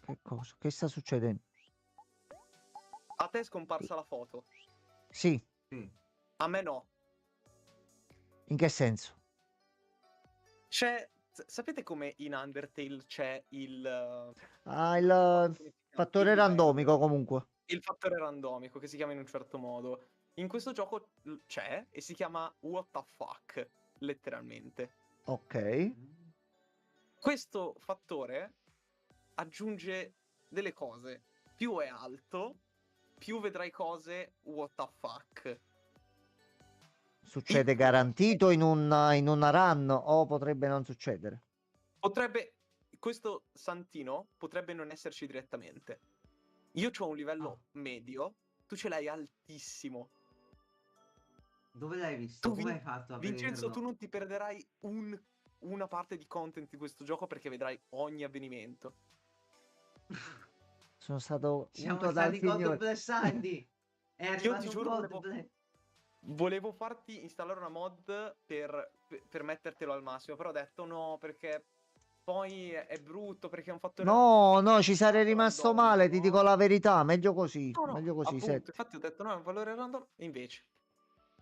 Che cosa? Che sta succedendo? A te è scomparsa la foto. Sì, sì. A me no. in che senso? C'è... Sapete come in Undertale c'è il... Ah, il come si chiama? fattore Il livello. randomico comunque. Il fattore randomico che si chiama in un certo modo. In questo gioco c'è e si chiama What the fuck, letteralmente. Ok. Questo fattore aggiunge delle cose. Più è alto, più vedrai cose what the fuck. Succede garantito in una run o potrebbe non succedere? Potrebbe... Questo santino potrebbe non esserci direttamente. Io ho un livello medio, tu ce l'hai altissimo. Dove l'hai visto? Tu, Come hai fatto a Vincenzo, vederlo? tu non ti perderai una parte di content di questo gioco perché vedrai ogni avvenimento. Sono stato Siamo unto dal stati God Signore. blessati. È Io arrivato ti un giuro, God volevo farti installare una mod per mettertelo al massimo, però ho detto no, perché poi è brutto, perché è un fattore... No, ci sarei rimasto male, ti dico no? la verità. Meglio così. No, Meglio così, appunto, Seth. infatti ho detto no, è un valore random, e invece...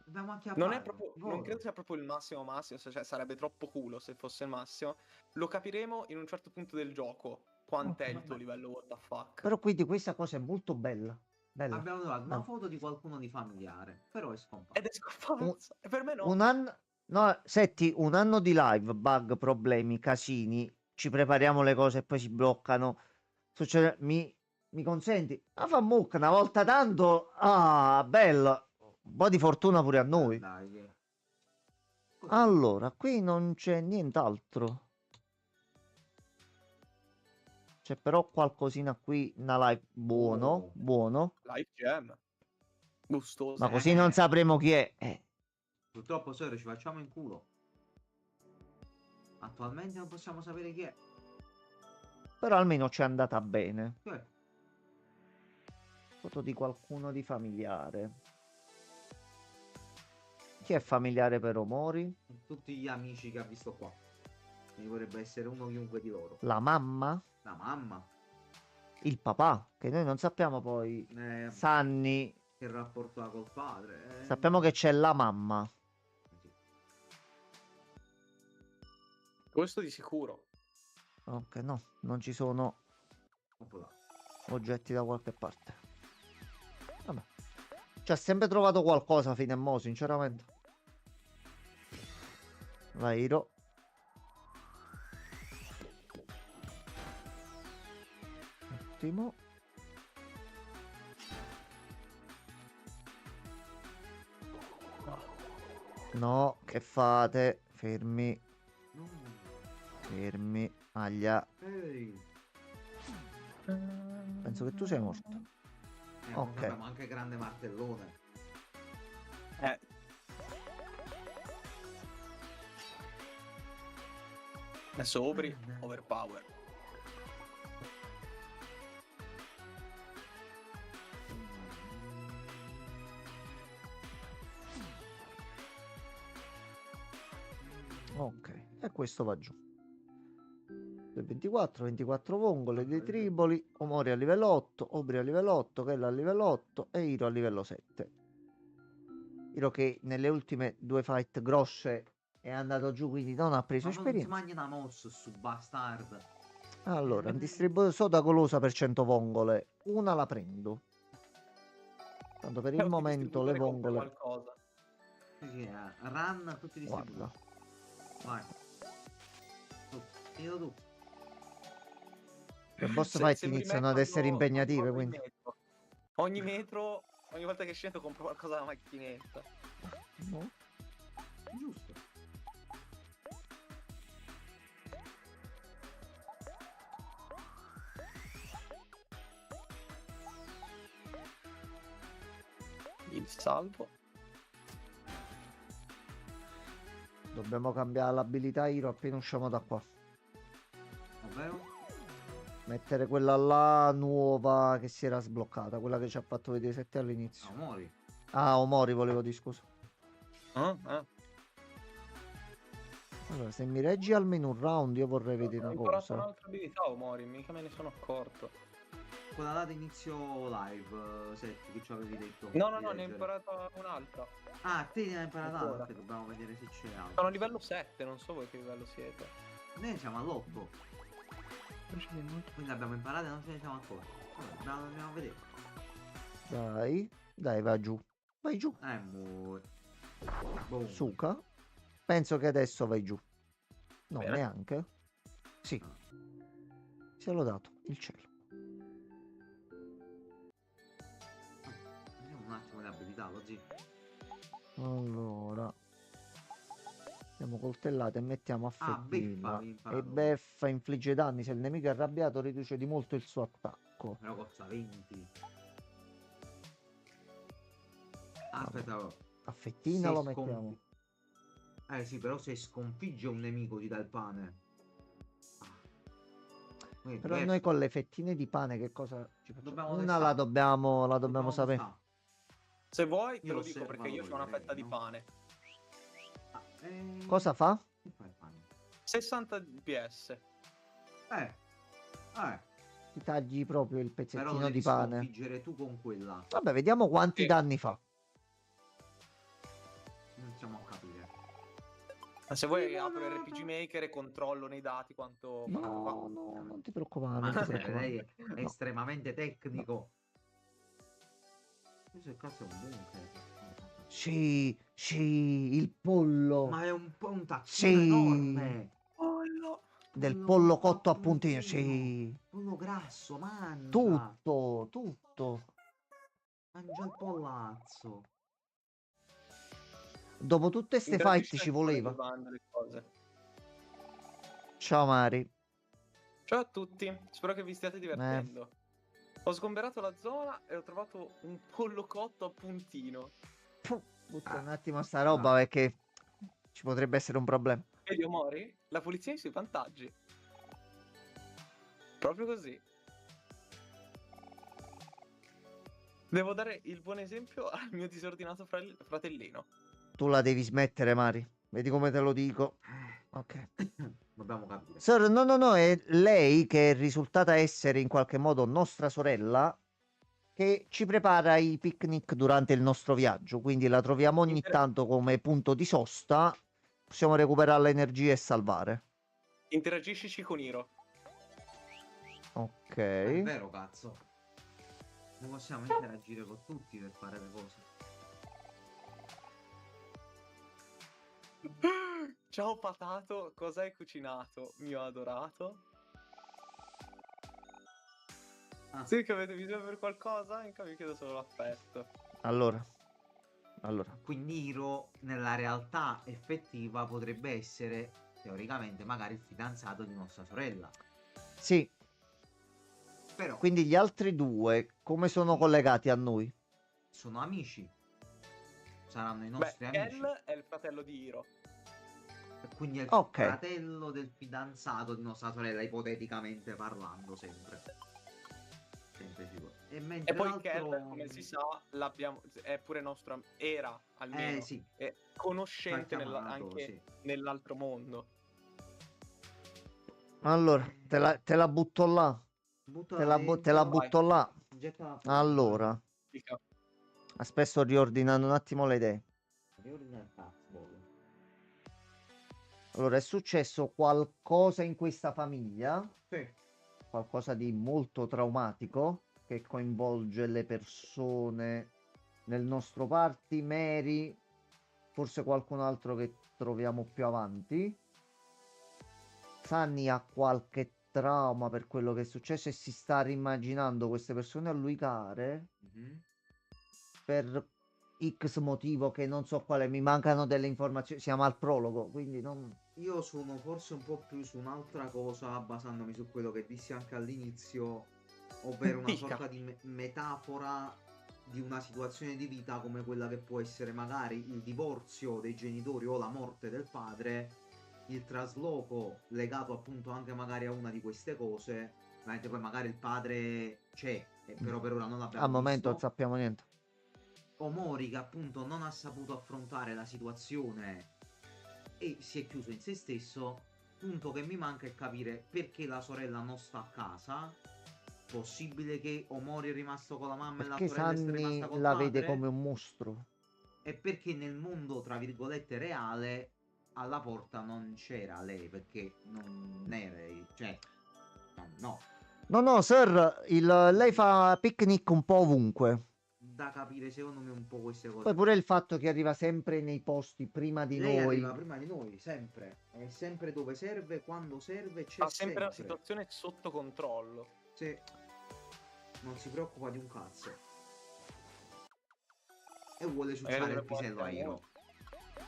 Dobbiamo Non è acchiapparlo. proprio, non Volo. credo sia proprio il massimo, cioè sarebbe troppo culo se fosse il massimo. Lo capiremo in un certo punto del gioco, quant'è il tuo Vabbè. livello what the fuck. Però quindi questa cosa è molto bella. Bella. Abbiamo trovato una Bella. foto di qualcuno di familiare, però è scomparso. Ed è scomparso. E per me no. Un anno, no, Setti, un anno di live, bug, problemi, casini, ci prepariamo le cose e poi si bloccano. Succede, mi consenti? Ma fa mucca una volta tanto, ah, bello, un po' di fortuna pure a noi. Dai, così. Allora, qui non c'è nient'altro. C'è però qualcosina qui, una live, buono, Oh. buono, Live Jam. Gustoso. ma così non sapremo chi è. Purtroppo Sero ci facciamo in culo. Attualmente non possiamo sapere chi è. Però almeno ci è andata bene. Cioè, Foto di qualcuno di familiare. Chi è familiare per Omori? tutti gli amici che ha visto qua. Quindi potrebbe essere uno chiunque di loro. La mamma? La mamma. Il papà? Che noi non sappiamo poi. Sanni. Che rapporto ha col padre. Sappiamo che c'è la mamma. Sì. Questo di sicuro. Ok, no, non ci sono Un po' là. oggetti da qualche parte. Vabbè. Ci ha sempre trovato qualcosa fino a mo', sinceramente. Vai, Hiro. Attimo. No, che fate? Fermi, No. fermi. Aglia. Ehi. Penso che tu sei morto. Ok. Abbiamo anche grande martellone. Adesso Obri, overpower. Ok, e questo va giù. 24, 24 vongole dei Triboli, Omori a livello 8, Obri a livello 8, Kella a livello 8 e Hiro a livello 7. Hiro che nelle ultime due fight grosse è andato giù, quindi non ha preso Ma non si esperienza. mangia una mossa su bastard. Allora, un distribuito soda golosa per 100 vongole. Una la prendo. Tanto per il Ogni momento le distributore compra vongole... qualcosa. Sì, run tutti i distributori. Guarda. Vai. Tu, finito tu. Le boss Se- fight sembri me iniziano ad essere quando impegnative, compro in quindi... metro. Ogni volta che scendo compro qualcosa alla macchinetta. No. Giusto. Il salvo. Dobbiamo cambiare l'abilità Hiro appena usciamo da qua. Ovvero? Mettere quella là nuova che si era sbloccata, quella che ci ha fatto vedere 7 all'inizio. Amori. Ah, Omori volevo dire, scusa. Ah. Allora, se mi reggi almeno un round, io vorrei vedere Ho una imparato cosa. un'altra abilità, Omori, mica me ne sono accorto. Quella data inizio live, Setti, che ci avevi detto. No, di ne ho leggere. imparata un'altra. Ah, te ne hai imparata Ancora. altre, dobbiamo vedere se c'è altro. Sono a livello 7, non so voi che livello siete. Noi siamo all'8, quindi abbiamo imparato e non ce ne siamo accorti. Vabbè, dobbiamo vedere. Dai, vai giù. Vai giù. Boh. Boom. Suka. Penso che adesso vai giù. No, Bene. neanche. Sì. Se l'ho dato, il cielo. Vediamo un attimo le abilità, così. Allora. Diamo coltellate e mettiamo a Ah, fettina. beffa, vi E imparato. beffa infligge danni se il nemico è arrabbiato, riduce di molto il suo attacco. Però costa 20. Aspetta, oh. A fettina Se lo sconfi- mettiamo. sì, però se sconfigge un nemico ti dà il pane. Quindi Però diverso. noi con le fettine di pane che cosa ci facciamo? Dobbiamo Una testare. la dobbiamo sapere. testare. Se vuoi te Io lo l'ho dico perché osservato io ho una con le fetta di no? pane. Cosa fa? Che fa il pane? 60 dps. Ti tagli proprio il Però lo pezzettino devi di pane. sconfiggere tu con quella. Vabbè, vediamo quanti Sì. danni fa. Iniziamo a capire. Ma se vuoi apro RPG Maker e controllo nei dati quanto fa. No, non ti preoccupare, Ma non ti preoccupare. lei è estremamente tecnico. Questo cazzo è un bunker. Sì, sì, il pollo. Ma è un po' un taccino Sì. enorme. Pollo. Del Pollo pollo cotto cotto a puntino, sì. Pollo grasso, mangia. Tutto, tutto. Mangia il pollazzo. Dopo tutte ste fight Interagisci ci anche con le voleva. bevande, le cose. Ciao Mari. Ciao a tutti, spero che vi stiate divertendo. Ho sgomberato la zona e ho trovato un pollo cotto a puntino. Butta un attimo sta roba perché ci potrebbe essere un problema. Vedi, Omori? La pulizia ha i suoi vantaggi. Proprio così. Devo dare il buon esempio al mio disordinato fratellino. Tu la devi smettere, Mari. Vedi come te lo dico. Ok. Dobbiamo capire. Sir, no, no, no, è lei che è risultata essere in qualche modo nostra sorella che ci prepara i picnic durante il nostro viaggio. Quindi la troviamo ogni tanto come punto di sosta. Possiamo recuperare l'energia e salvare. Interagisci con Iro. Ok. È vero, cazzo. Non possiamo interagire con tutti per fare le cose. Ciao patato, cosa hai cucinato, mio adorato? Ah. Sì, che avete bisogno per qualcosa? In cambio chiedo solo l'affetto. Allora. Quindi Hiro nella realtà effettiva potrebbe essere teoricamente magari il fidanzato di nostra sorella. Sì. Però Quindi gli altri due come sono collegati a noi? sono amici. Saranno i Beh, nostri amici. Kel è il fratello di Hiro. E quindi è il Ok. fratello del fidanzato di nostra sorella, ipoteticamente parlando, sempre. Sempre sicuro. E mentre E poi l'altro... Kel, come si sa, è pure nostro, era almeno, sì. è conoscente Chiamato, anche sì. nell'altro mondo. Allora, te la butto là. Te la dentro. butto là. Gettala fuori, Allora, Dica. aspetta, sto riordinando un attimo le idee. vai. Riordina il cazzo, voglio. Allora, è successo qualcosa in questa famiglia, Sì. qualcosa di molto traumatico che coinvolge le persone nel nostro party, Mary, forse qualcun altro che troviamo più avanti. Sunny ha qualche trauma per quello che è successo e si sta rimmaginando queste persone a lui care Mhm. per X motivo che non so quale, mi mancano delle informazioni, siamo al prologo, quindi non... Io sono forse un po' più su un'altra cosa, basandomi su quello che dissi anche all'inizio, ovvero una Dica. sorta di metafora di una situazione di vita come quella che può essere magari il divorzio dei genitori o la morte del padre, il trasloco legato appunto anche magari a una di queste cose, mentre poi magari il padre c'è, però per ora non l'abbiamo Al momento non visto. sappiamo niente. Omori che appunto non ha saputo affrontare la situazione e si è chiuso in se stesso. Punto che mi manca è capire perché la sorella non sta a casa. Possibile che Omori è rimasto con la mamma Perché e la sorella sia Sunny rimasta col la padre? vede come un mostro. E perché nel mondo tra virgolette reale alla porta non c'era lei, perché non era lei, cioè no. No, sir, lei fa picnic un po' ovunque. Da capire secondo me un po' queste cose. Poi pure il fatto che arriva sempre nei posti prima di Lei noi. arriva prima di noi, sempre. È sempre dove serve, quando serve, c'è Ha sempre la situazione sotto controllo. Sì. Non si preoccupa di un cazzo. E vuole ciucciare il pisello a Hiro.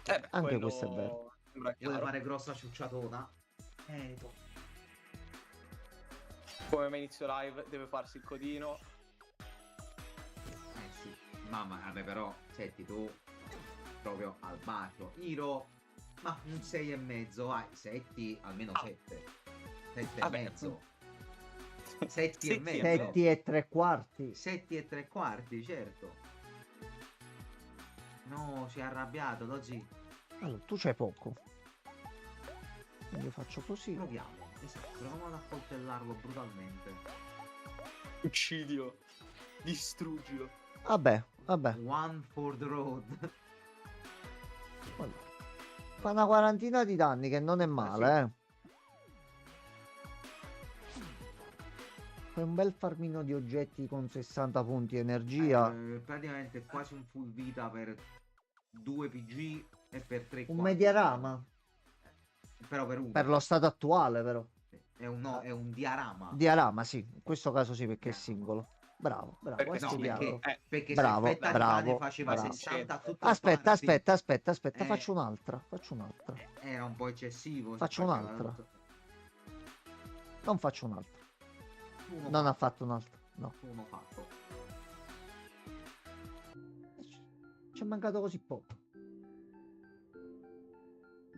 Anche quello questo è vero. sembra Vuole chiaro. fare grossa ciucciatona. Come me inizio live deve farsi il codino. Sì. Mamma, vabbè, però, senti tu, proprio al bacio. Hiro, ma un 6,5, vai. 7, almeno 7. 7,5. 7,5. 7 e 3/4. 7 e 3/4, certo. No, si è arrabbiato, Dozzi. Allora, tu c'hai poco. Quindi io faccio così. Proviamo. Esatto, proviamo ad accoltellarlo brutalmente. Uccidio. Distruggilo. Vabbè. One for the road. Allora, fa una quarantina di danni che non è male, Fai un bel farmino di oggetti con 60 punti energia. Praticamente è quasi un full vita per 2 PG e per 3 Un mediarama. Però per uno. Per lo stato attuale, però. È un diarama. Diarama, sì. In questo caso sì, perché è singolo. Bravo, bravo. Perché Hai no, studiato. perché Bravo, se fetta di bravo, pane faceva bravo. 60 a tutte Aspetta, le parti, aspetta. Faccio un'altra. era un po' eccessivo. se Faccio faceva un'altra. tutto. Non faccio un'altra. Uno Non ha fatto un'altra. No. uno fatto. Ci è mancato così poco.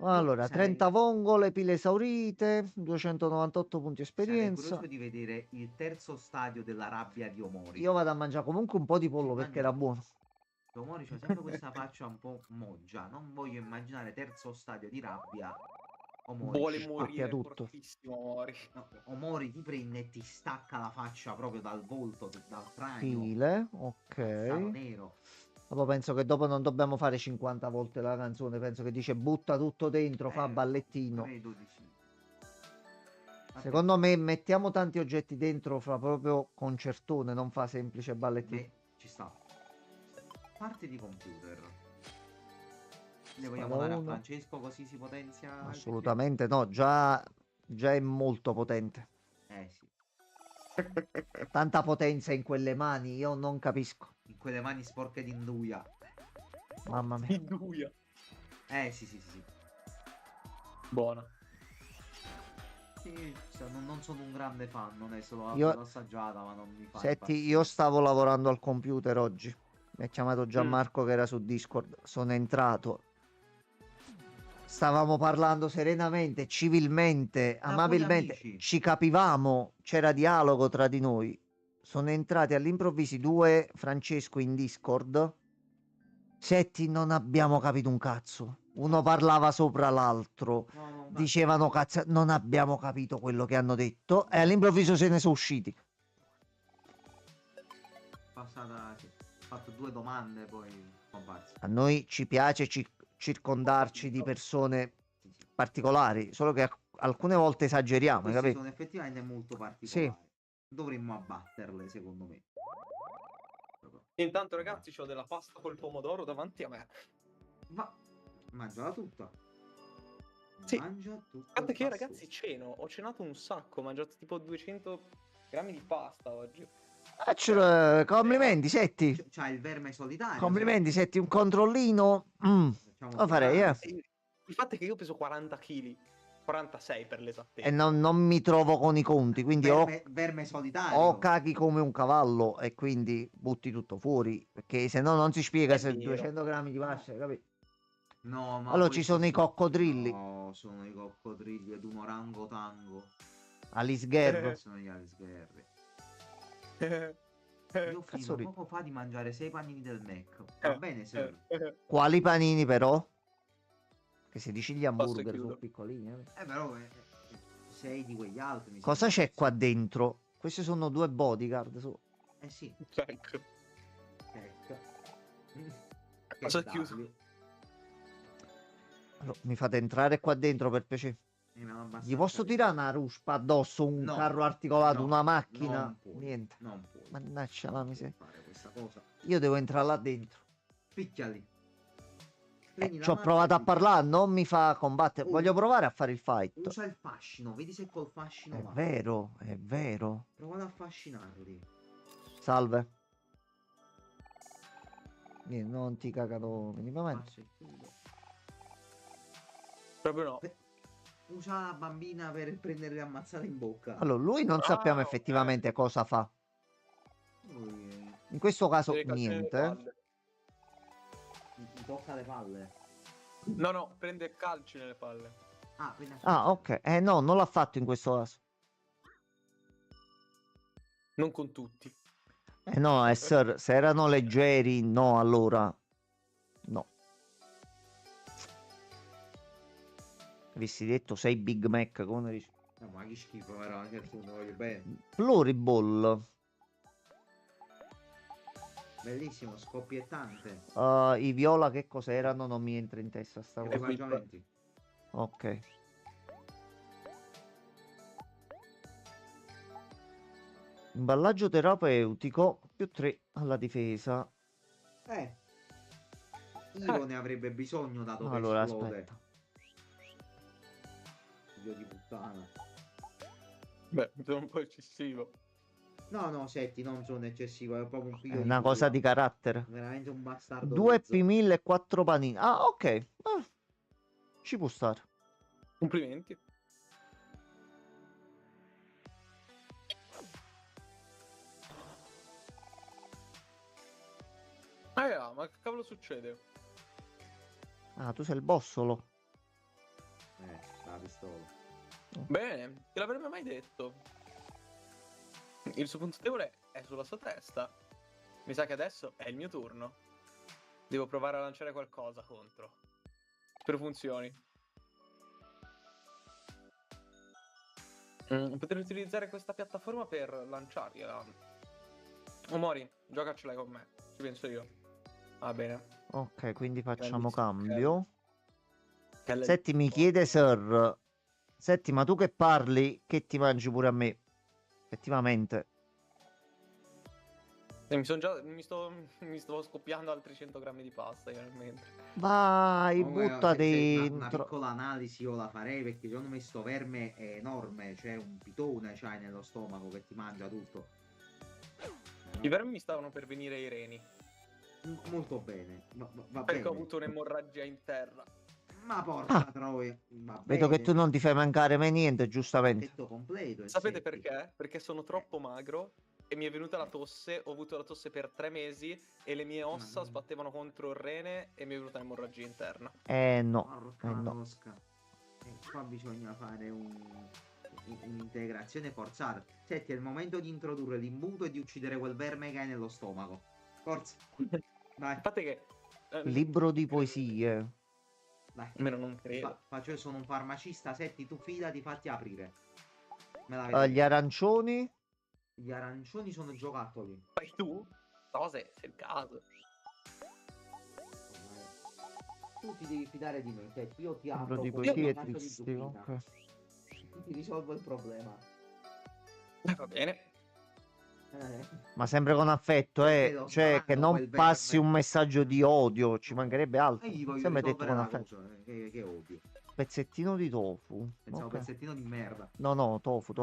Allora, Sarei- 30 vongole, pile esaurite, 298 punti Sarei esperienza. curioso di vedere il terzo stadio della rabbia di Omori. Io vado a mangiare comunque un po' di pollo perché era buono. Omori c'ha sempre questa faccia un po' moggia. Non voglio immaginare terzo stadio di rabbia. Omori, Vuole ci- morire tutto. fortissimo, Mori. no, Omori ti prende e ti stacca la faccia proprio dal volto, dal cranio. Pile, Stato ok. nero. Dopo penso che dopo non dobbiamo fare 50 volte la canzone. Penso che dice butta tutto dentro, fa ballettino. Credo di sì. Secondo me mettiamo tanti oggetti dentro, fa proprio concertone, non fa semplice ballettino. Ci sta. Parte di computer. Ne vogliamo Spada dare a uno. Francesco così si potenzia? il Assolutamente no, già è molto potente. sì. Tanta potenza in quelle mani, io non capisco. In quelle mani sporche di induia. Mamma mia. Di duia. Sì. Buona. Sì, non sono un grande fan, non è solo Io- l'ho assaggiata, ma non mi fa Senti, impazzire. io stavo lavorando al computer oggi. Mi ha chiamato Gianmarco che era su Discord. Sono entrato. Stavamo parlando serenamente, civilmente, Da amabilmente. buoni amici. Ci capivamo, c'era dialogo tra di noi. Sono entrati all'improvviso due Francesco in Discord. Setti, non abbiamo capito un cazzo. Uno parlava sopra l'altro. No, Dicevano cazzo, non abbiamo capito quello che hanno detto. E all'improvviso se ne sono usciti. passata, sì. Ho fatto 2 domande, poi comparso. A noi ci piace circondarci di persone particolari, solo che alcune volte esageriamo, hai Queste capito? sono effettivamente molto particolari. Dovremmo abbatterle, secondo me. Intanto, ragazzi, ho della pasta col pomodoro davanti a me. Ma mangiala tutta. Sì. Mangia tutto. Guarda il che io, pasto. ragazzi, ho cenato un sacco, ho mangiato tipo 200 grammi di pasta oggi. Complimenti, Setti. C'ha il verme solitario. Complimenti, Setti, un controllino. Facciamo Lo farei, tirare. Sì, il fatto è che io peso 40 kg, 46 per l'esattezza. E non mi trovo con i conti, quindi Verme solitario. o caghi come un cavallo e quindi butti tutto fuori, perché se no non si spiega È se vero. 200 grammi di pasta, capito? No, ma Allora ci questi sono i coccodrilli. No, sono i coccodrilli ed un orangotango. Alice Guerra. Sono gli Alice Guerre. Eh, Io ho Cazzo finito ridi. poco fa di mangiare 6 panini del Mac. Va bene, sir. Quali panini però? Che se dici gli Posso hamburger sono chiudere? piccolini. Però 6 di quegli altri. mi Cosa sembra. c'è qua dentro? Questi sono due bodyguard. Sì. Ecco. Che Cosa chiuso? darli. Allora, mi fate entrare qua dentro per piacere. Mi hanno abbastanza Gli posso detto. tirare una ruspa addosso, un No, carro articolato, no, una macchina? Non puoi, Niente. Non puoi. Mannaggia la Non miseria. puoi fare questa cosa. Io devo entrare là dentro. Picchiali. Prendi la Ci ho mano provato e a parlare, non mi fa combattere. Oh. Voglio provare a fare il fight. Usa il fascino, vedi se col fascino È va. vero, è vero. Prova ad affascinarli. Salve. Niente, non ti cagano minimamente. Passo il chiudo. Proprio no. Usa la bambina per prenderle e ammazzare in bocca. Allora, lui non sappiamo ok. effettivamente cosa fa. Lui In questo caso Deve calciare le niente. palle. mi tocca le palle. No, prende calci nelle palle. Ah, quindi Ah, ok. No, non l'ha fatto in questo caso. Non con tutti. No, sir, se erano leggeri, no, allora. No. Avessi detto 6 Big Mac, come dici? No, ma che schifo, però anche tu ne voglio bene. Pluriball. Bellissimo, scoppiettante. I viola che cos'erano? Non mi entra in testa sta cosa. Equipaggiamenti. Ok. Imballaggio terapeutico più 3 alla difesa. Ivo ne avrebbe bisogno dato che Allora, esplode. aspetta. Figlio di puttana. Beh, sono un po' eccessivo. No, Setti, non sono eccessivo, è proprio un È figlio di una cosa puttana. di carattere. Veramente un bastardo 2 grezzo. P1000 e 4 panini. Ah, ok. Ci può stare. Complimenti. Ma che cavolo succede? Ah, tu sei il bossolo. La pistola. Bene, che l'avrebbe mai detto? Il suo punto debole è sulla sua testa. Mi sa che adesso è il mio turno. Devo provare a lanciare qualcosa contro. Spero funzioni. Potrei utilizzare questa piattaforma per lanciargliela. Omori, giocacela con me. Ci penso io. Va bene. Ok, quindi facciamo Bellissimo, cambio. Che Setti mi chiede, Sir. Setti, ma tu che parli, che ti mangi pure a me? Effettivamente. Mi sto scoppiando altri 100 grammi di pasta io nel mentre. Vai, Comunque, butta una dentro. piccola analisi io la farei perché secondo me sto verme è enorme, cioè un pitone c'hai nello stomaco che ti mangia tutto. I vermi mi stavano per venire ai reni. Molto bene, va Perché bene. ho avuto un'emorragia interna. Ma porca Ah, troia, va vedo che bene. tu non ti fai mancare mai niente, giustamente. Pacchetto completo. e Sapete Setti. perché? Perché sono troppo magro e mi è venuta la tosse. Ho avuto la tosse per 3 mesi e le mie ossa sbattevano contro il rene e mi è venuta un'emorragia interna. No. Porca No. tosca. Qua bisogna fare un'integrazione forzata. Senti, è il momento di introdurre l'imbuto e di uccidere quel verme che hai nello stomaco. Forza. Dai, Infatti che... Libro di poesie. dai. Almeno non credo. Faccio, io sono un farmacista. Setti, tu fidati, fatti aprire. Me la vedo. Gli arancioni. Gli arancioni sono giocattoli. Fai tu? Cose, se il caso. Tu ti devi fidare di me, Setti. Io ti Libro apro di con poesie un mazzo di tristi. zucchina. Ok. Ti risolvo il problema. Va bene. Ma sempre con affetto, Perché lo cioè che strano non quel passi verme. un messaggio di odio, ci mancherebbe altro. E gli voglio Sempre detto risolvere con la affetto. cosa, che odio. Pezzettino di tofu. Pensavo Ok. pezzettino di merda. No, tofu.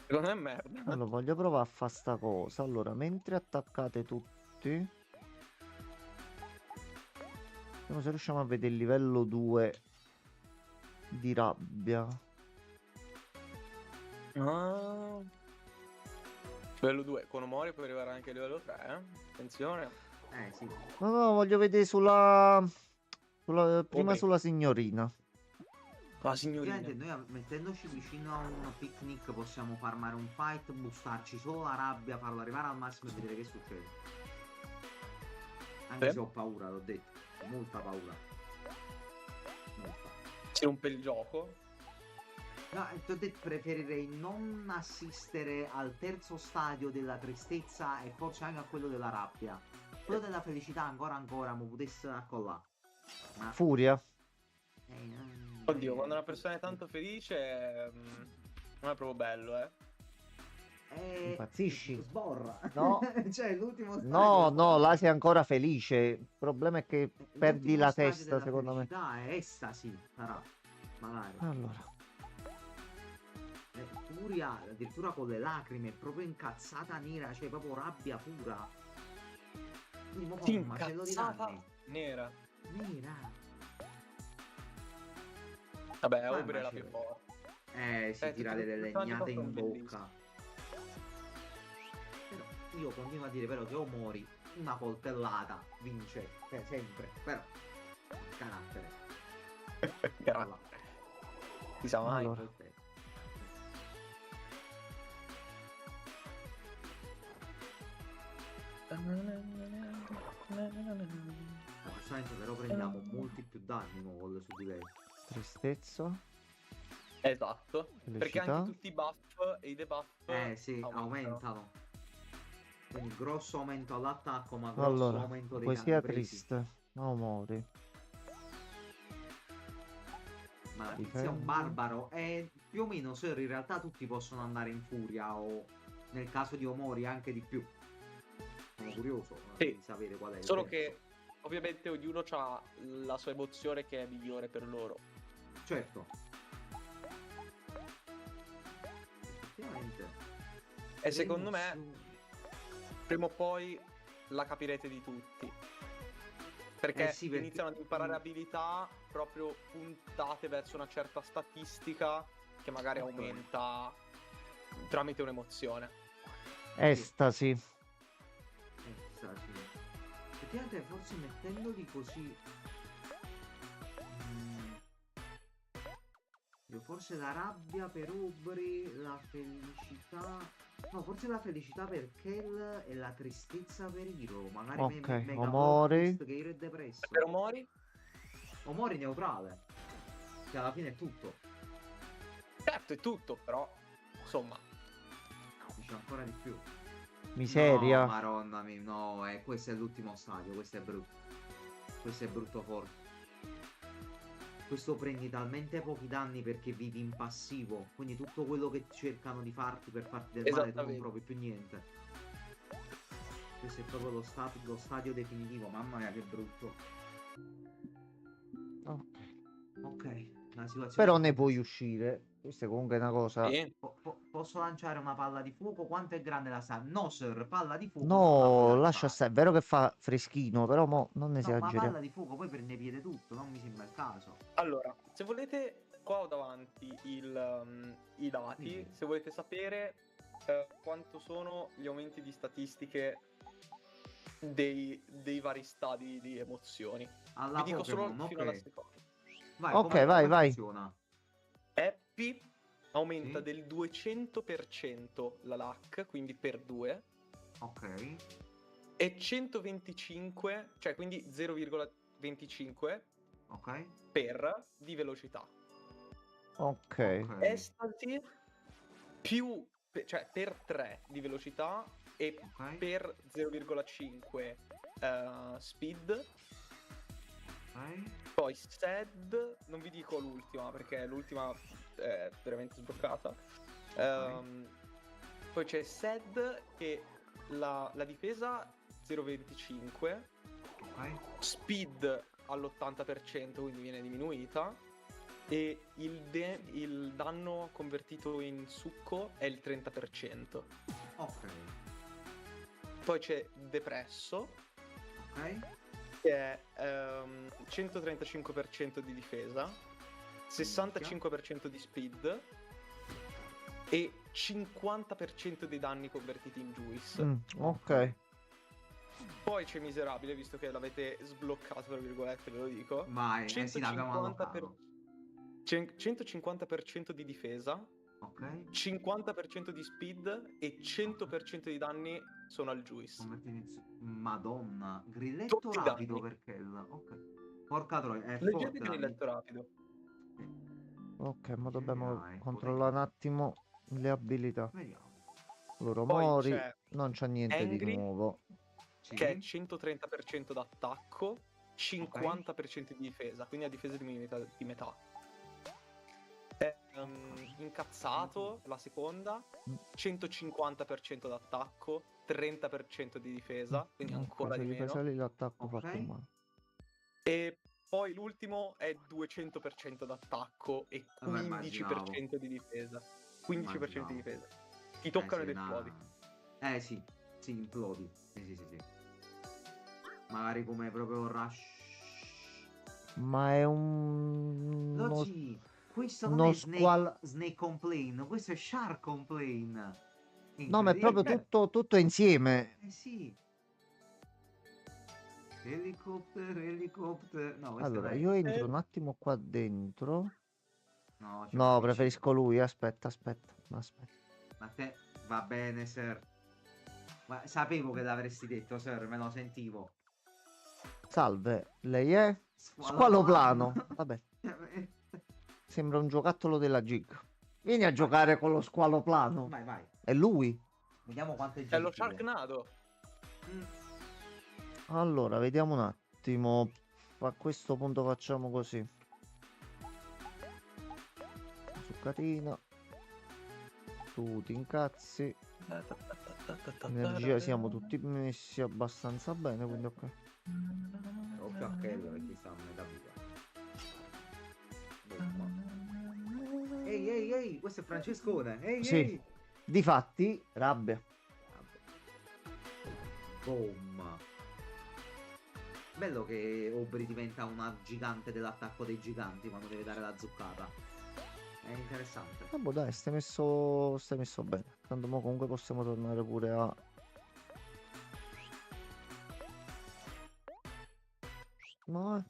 Secondo me è merda. Allora, voglio provare a fare sta cosa. Allora, mentre attaccate tutti, vediamo se riusciamo a vedere il livello 2 di rabbia. Ah. Livello 2, con Omori puoi arrivare anche a livello 3, Attenzione. Sì. No, voglio vedere prima Vabbè. sulla signorina. La signorina. Ovviamente noi mettendoci vicino a un picnic possiamo farmare un fight, bustarci solo la rabbia, farlo arrivare al massimo e vedere che succede. Anche se ho paura, l'ho detto. Ho molta paura. Molta. Si rompe il gioco. No, ti ho detto, preferirei non assistere al terzo stadio della tristezza e forse anche a quello della rabbia. Quello della felicità ancora mi potesse accollare. Ma... Furia. Oddio, quando una persona è tanto felice non è proprio bello, Impazzisci? Sborra. No. Cioè, l'ultimo stadio. No, là sei ancora felice. Il problema è che perdi L'ultimo la stadio testa, della secondo me. felicità è estasi, sarà. Magari. Allora, Furia, addirittura con le lacrime, proprio incazzata nera, cioè proprio rabbia pura. Quindi mo Sì, un macello di incazzata danni. nera. Nera. Vabbè, Ma Aubrey è la macello. più forte. Si tira tutti delle i personaggi legnate sono in bellissimi. bocca. Però io continuo a dire però che o mori una coltellata vince, cioè sempre, però carattere. Grazie. Chissà mai. allora. Onestamente però prendiamo molti più danni nuovo su di lei. Tristezza. Esatto. Perché Felicità. anche tutti i buff e i debuff Sì, aumentano. Quindi grosso aumento all'attacco, ma grosso Allora, aumento dei poesia danni presi. triste. No, muori. Ma la tizia è Difendi. un barbaro e più o meno in realtà tutti possono andare in furia o Nel caso di Omori anche di più. Sono curioso Sì. di sapere qual è il Solo terzo. che ovviamente ognuno ha la sua emozione che è migliore per loro. Certo. Effettivamente. E secondo me, Emozioni. prima o poi la capirete di tutti. Perché Sì, perché- iniziano ad imparare abilità proprio puntate verso una certa statistica che magari Ok. aumenta tramite un'emozione. Estasi. Estasi. Effettivamente forse mettendoli così. mm, Io forse la rabbia per Aubrey, la felicità. No, forse la felicità per Kel e la tristezza per Hiro. Magari Ok, mega plot Omori. twist che Hiro è depresso. Per Omori? Omori neutrale. Che alla fine è tutto. Certo, è tutto, però insomma. Dice ancora di più. Miseria. No, maronna mia, no, questo è l'ultimo stadio, questo è brutto. Questo è brutto forte. Questo prendi talmente pochi danni perché vivi in passivo, quindi tutto quello che cercano di farti per farti del male tu non Esattamente. provi più niente. Questo è proprio lo stadio definitivo, mamma mia che brutto. Ok. Ok, la situazione Però è ne puoi così. uscire. Questa è comunque una cosa. Sì. Posso lanciare una palla di fuoco? Quanto è grande la sala? No, sir, palla di fuoco non la No, puoi lascia lanciare. stare. È vero che fa freschino, però mo non No, ma esageriamo. palla di fuoco poi prende piede tutto, non mi sembra il caso. Allora, se volete, qua ho davanti i dati. Dimmi. Se volete sapere quanto sono gli aumenti di statistiche dei vari stadi di emozioni. Alla Vi dico solo Pokémon, fino alla ok. seconda. Vai, Ok, come vai. funziona? Happy aumenta Sì. del 200% la LAC, quindi per 2, Ok. e 125, cioè quindi 0,25 Ok. per di velocità. Ok. Ok. Ecstasy più, cioè per 3 di velocità e Ok. per 0,5 speed. Ok. Poi Sad, non vi dico l'ultima perché l'ultima è veramente sbloccata. Poi c'è Sad che la difesa 0,25, Ok. speed all'80%, quindi viene diminuita, e il danno convertito in succo è il 30%. Ok. Poi c'è Depresso, Ok. che è 135% di difesa, 65% di speed e 50% dei danni convertiti in Juice. Ok. Poi c'è Miserabile, visto che l'avete sbloccato, tra virgolette, ve lo dico. Vai, sì, l'abbiamo 150% di difesa, Ok. 50% di speed e 100% di danni sono al Juice. Madonna. Grilletto Tutti i rapido danni. perché ok. Porca troia, è Leggete forte con il letto rapido. Ok, ma dobbiamo Dai, controllare un attimo le abilità. Vediamo. Loro Poi Mori, c'è non c'è niente di Angry, nuovo. che è Sì. 130% d'attacco, 50% di difesa, quindi a difesa diminuita di metà. Incazzato, la seconda, 150% d'attacco, 30% di difesa, quindi Ok, ancora se di gli fai meno. salire l'attacco Ok. fatto male. E poi l'ultimo è 200% d'attacco e Vabbè, 15% di difesa. 15% di Immaginavo. difesa. Ti toccano Sì, ed esplodi. sì, sì, implodi. Sì. Magari come proprio Rush. Ma è un... Logi, questo non uno è squal... Snake Complain, questo è Shark Complain. No, ma è proprio Incredibile. tutto insieme. Sì. Helicopter. No, questo Allora, è io entro un attimo qua dentro. No, c'è No, un PC. preferisco lui. Aspetta. Ma te va bene, sir. Ma sapevo che l'avresti detto, sir, me lo sentivo. Salve, lei è? Squaloplano. Squaloplano. Vabbè, sembra un giocattolo della Gig. Vieni a giocare con lo squaloplano. Vai. È lui? Vediamo quanto è È lo gentile. Sharknado. Allora, vediamo un attimo. A questo punto facciamo così. Zuccatina. Tu ti incazzi. Energia siamo tutti messi abbastanza bene, quindi ok. Occhio a quello che ti sta a metà vita. Bomba. Ehi, questo è Francescone. Ehi, Sì. ehi. Difatti, rabbia. Bomba. Bello che Aubrey diventa una gigante dell'attacco dei giganti quando deve dare la zuccata. È interessante. Vabbè, dai, stai messo bene. Tanto mo comunque possiamo tornare pure a... No, a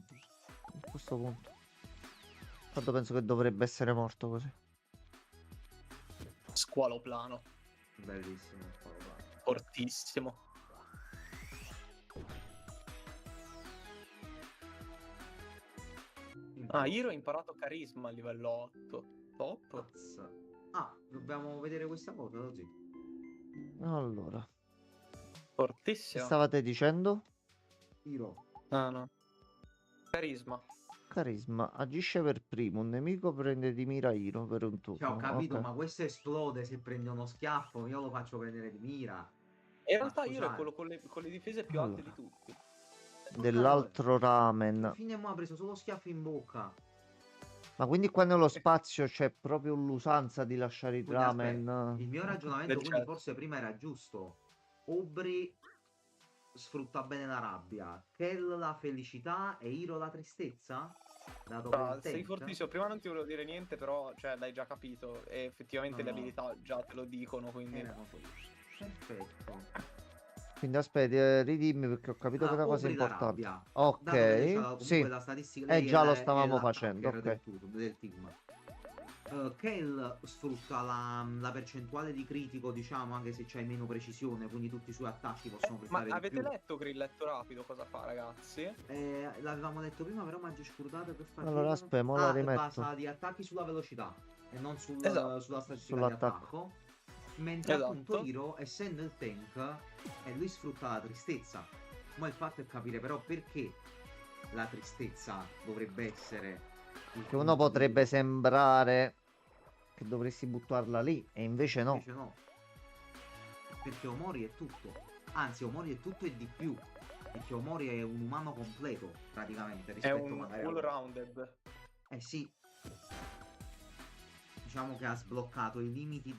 questo punto. Tanto penso che dovrebbe essere morto così. Squaloplano. Bellissimo. Fortissimo. Ah, Hiro ha imparato carisma a livello 8. Top. Ah, dobbiamo vedere questa cosa così. Allora, che Fortissimo. stavate dicendo? Hiro. Ah, no. Carisma. Carisma. Agisce per primo. Un nemico prende di mira Hiro per un turno. Cioè, ho capito, Ok. ma questo esplode se prende uno schiaffo. Io lo faccio prendere di mira. In realtà Hiro è scusate. quello con le difese più alte di tutti. Dell'altro ramen. Fine mo ha preso solo schiaffi in bocca. Ma quindi qua nello spazio c'è proprio l'usanza di lasciare i Quindi, aspetta, ramen? il mio ragionamento Del quindi chat. forse prima era giusto. Aubrey sfrutta bene la rabbia, Kel la felicità e Hiro la tristezza? Dato per il Sei tank? fortissimo. Prima non ti volevo dire niente, però cioè, l'hai già capito. E effettivamente le No. abilità già te lo dicono, quindi... Erano così. Perfetto. Quindi aspetti, ridimmi perché ho capito che è una cosa Aubrey la importante. rabbia. Dato che lei c'ha Ok, comunque sì. la statistica, lei già lo è stavamo l'attacker facendo, ok. del team. Kel sfrutta la percentuale di critico, diciamo, anche se c'hai meno precisione, quindi tutti i suoi attacchi possono Ma portare di avete più. letto Grilletto Rapido cosa fa, ragazzi? L'avevamo detto prima, però mi ha scordato per fare. Allora, aspetta, mo la rimetto. Basa gli attacchi sulla velocità e non Esatto. sulla statistica di Sull'attacco. attacco. Mentre Esatto. appunto Hiro, essendo il tank, lui sfrutta la tristezza. Ma il fatto è capire però perché la tristezza dovrebbe essere il Che uno punto potrebbe di... sembrare che dovresti buttarla lì e invece no. Invece no. Perché Omori è tutto. Anzi, Omori è tutto e di più. Perché Omori è un umano completo, praticamente, È rispetto un magari all-rounded. Eh sì. Diciamo che ha sbloccato i limiti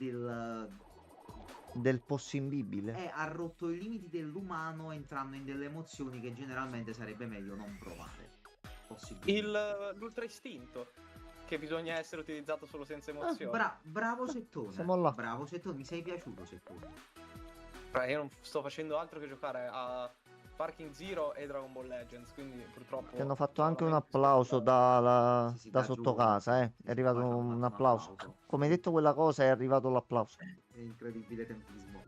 Del possibile. ha rotto i limiti dell'umano entrando in delle emozioni che generalmente sarebbe meglio non provare. Possibilmente. L'ultra istinto, che bisogna essere utilizzato solo senza Ah, emozioni. bravo Settone. Siamo là. Bravo Settone, mi sei piaciuto Settone. Io non sto facendo altro che giocare a Sparking Zero e Dragon Ball Legends, quindi purtroppo... Ti hanno fatto anche un veramente applauso da Sì, da da sotto giù. casa, Sì, È arrivato qua ci hanno un fatto un applauso. applauso. Come hai detto quella cosa, è arrivato l'applauso. È incredibile tempismo.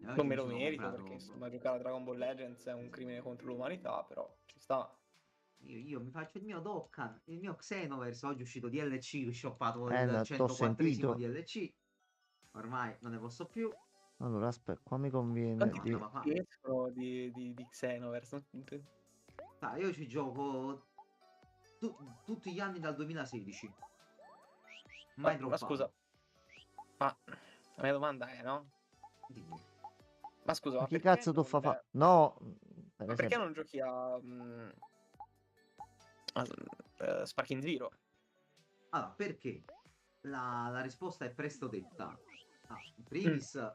Non me lo merito perché insomma giocare a Dragon Ball Legends è un crimine contro l'umanità, però ci sta. Io mi faccio il mio Dokkan, il mio Xenoverse. Oggi è uscito DLC, ho shoppato No, il t'ho 104esimo sentito. DLC. Ormai non ne posso più. Allora, aspetta, qua mi conviene Quanti di... ma fa- giochi escono di Xenoverse? Io ci gioco tutti gli anni dal 2016. Mai Ma droppato. scusa, ma la mia domanda è, no? Dimmi. Ma scusa, Ma ma chi perché cazzo tu non... fa? No, per Ma perché esempio. non giochi a Sparking Zero? Allora, perché? La risposta è presto detta. In primis,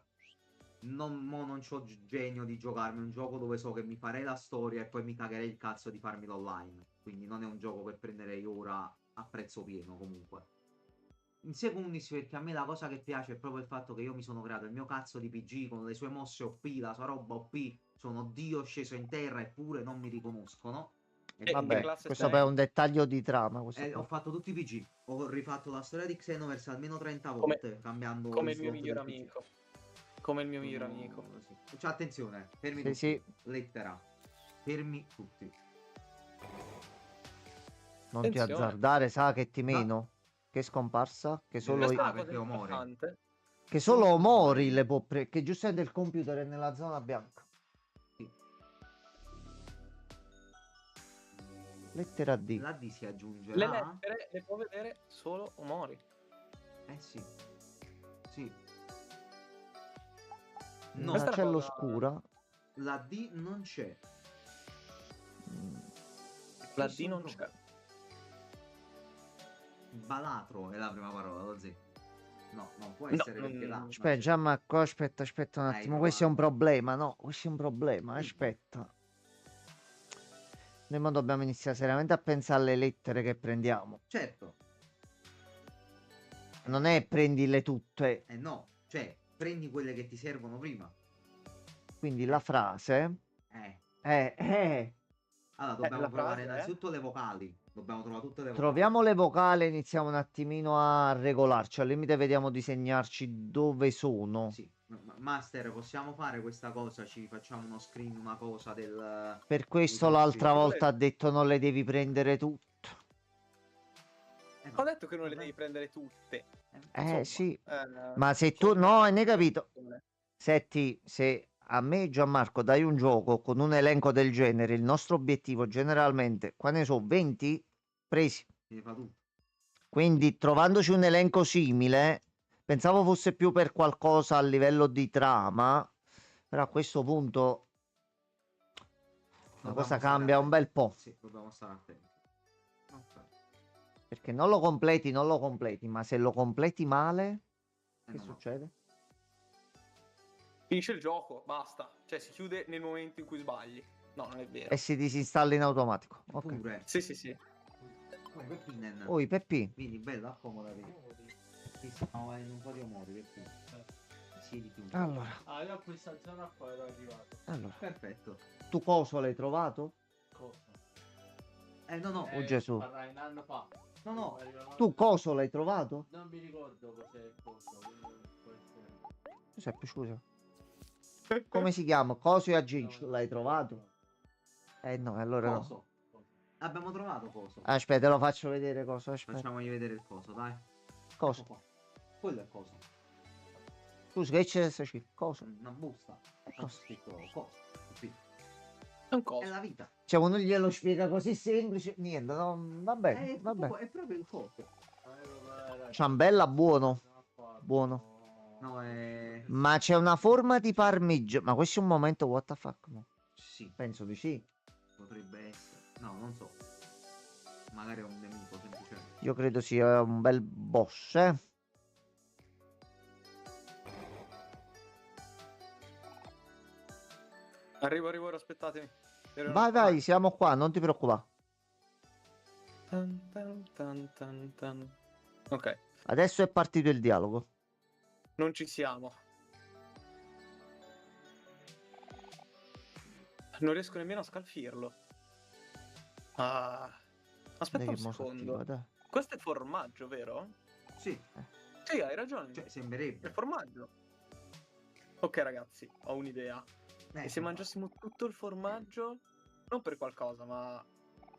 non c'ho genio di giocarmi un gioco dove so che mi farei la storia e poi mi cagherei il cazzo di farmelo online. Quindi non è un gioco che prenderei ora a prezzo pieno comunque. In secundis, perché a me la cosa che piace è proprio il fatto che io mi sono creato il mio cazzo di PG con le sue mosse OP, la sua roba OP, sono Dio sceso in terra eppure non mi riconoscono. Che Vabbè, classe questo sei? è un dettaglio di trama. Questo Ho qua. fatto tutti i PG, ho rifatto la storia di Xenoverse almeno 30 Come- volte, cambiando Come i il mio slot miglior del PG. amico. Come il mio miglior amico. Sì. Cioè, attenzione, fermi Sì, tutti. sì. Lettera. Fermi tutti. Non ti Attenzione. azzardare, sa che ti meno. Che è scomparsa? Che solo, Questa è una perché cosa Omori. importante. che solo Omori le può che giustamente il computer è nella zona bianca. Sì. Lettera D. La D si Le aggiungerà. lettere le può vedere solo Omori. Sì. Sì. No, Questa è Nella una cella cosa- oscura. la D non c'è. Mm, La Nessun D non problema. c'è. Balatro è la prima parola, lo zio. No, non può No, essere non- perché là. Aspetta, Gianmarco, aspetta un Hai attimo. Questo è un provato? problema, no? Questo è un problema. Dimmi. Aspetta. Noi mo dobbiamo iniziare seriamente a pensare alle lettere che prendiamo. Certo, Non è prendile tutte. no, cioè prendi quelle che ti servono prima. Quindi la frase Eh. è. Allora, dobbiamo la provare frase è? innanzitutto le vocali. Dobbiamo trovare tutte le vocali. Troviamo le vocali e iniziamo un attimino a regolarci. Al limite vediamo di segnarci dove sono. Sì, Master, possiamo fare questa cosa? Ci facciamo uno screen, una cosa del... Per questo dei l'altra cosi. volta ha detto non le devi prendere tutte. Ho detto che non le vabbè. devi prendere tutte. Eh sì. Eh, Ma se tu... sono No, diverse hai capito. persone. Senti, se a me Gianmarco dai un gioco con un elenco del genere, il nostro obiettivo generalmente, qua ne so, 20 presi. Devi fare tu. Quindi trovandoci un elenco simile, pensavo fosse più per qualcosa a livello di trama, però a questo punto la Dobbiamo cosa stare cambia un bel attenti. po'. Sì, dobbiamo stare attenti. Ok. Perché non lo completi, ma se lo completi male, che No, no. succede? Finisce il gioco, basta. Cioè si chiude nel momento in cui sbagli. No, non è vero. E si disinstalla in automatico. Ok. Pure. Sì, sì, sì. Poi Peppinen. Oi, Peppi. Quindi bello, accomodati. Ti stiamo in un po' di umori, Peppi. Siediti un po'. Allora, Ah, io a questa zona qua ero arrivato. Perfetto. tu coso l'hai trovato? Cosa? No, no. Oh, Gesù. Parrai un anno fa. No, no. Tu coso l'hai trovato? Non mi ricordo cos'è il coso. quindi può essere- Giuseppe, scusa. Come si chiama? Coso e aggiungi. L'hai trovato? No, allora no. Coso. Abbiamo trovato coso. Aspetta, te lo faccio vedere cosa. Aspetta. Facciamogli vedere il coso, dai. Cosa? Ecco qua. Quello è coso. Scusa, che c'è SC? Cosa? Una busta. C'è Cosa? scritto coso. Qui. È un È coso. la vita. Cioè, uno glielo spiega così semplice. Niente, no, va bene, È, va bene. è proprio il coso. Ciambella, buono. Buono. No, è... Ma c'è una forma di parmigiano. Ma questo è un momento, what the fuck? No? Sì, Penso di sì. potrebbe essere. No, non so. Magari è un nemico semplicemente. Io credo sia un bel boss, eh. Arrivo, aspettatemi. Vai, siamo qua, non ti preoccupare. Tan. Ok, Adesso è partito il dialogo. non ci siamo. Non riesco nemmeno a scalfirlo. Ah. Aspetta Dai un che mo secondo. s'attiva, dai. Questo è formaggio, vero? Sì, Sì, hai ragione. cioè È sembrerebbe. formaggio. Ok, ragazzi, ho un'idea. E se ma- mangiassimo tutto il formaggio, non per qualcosa, ma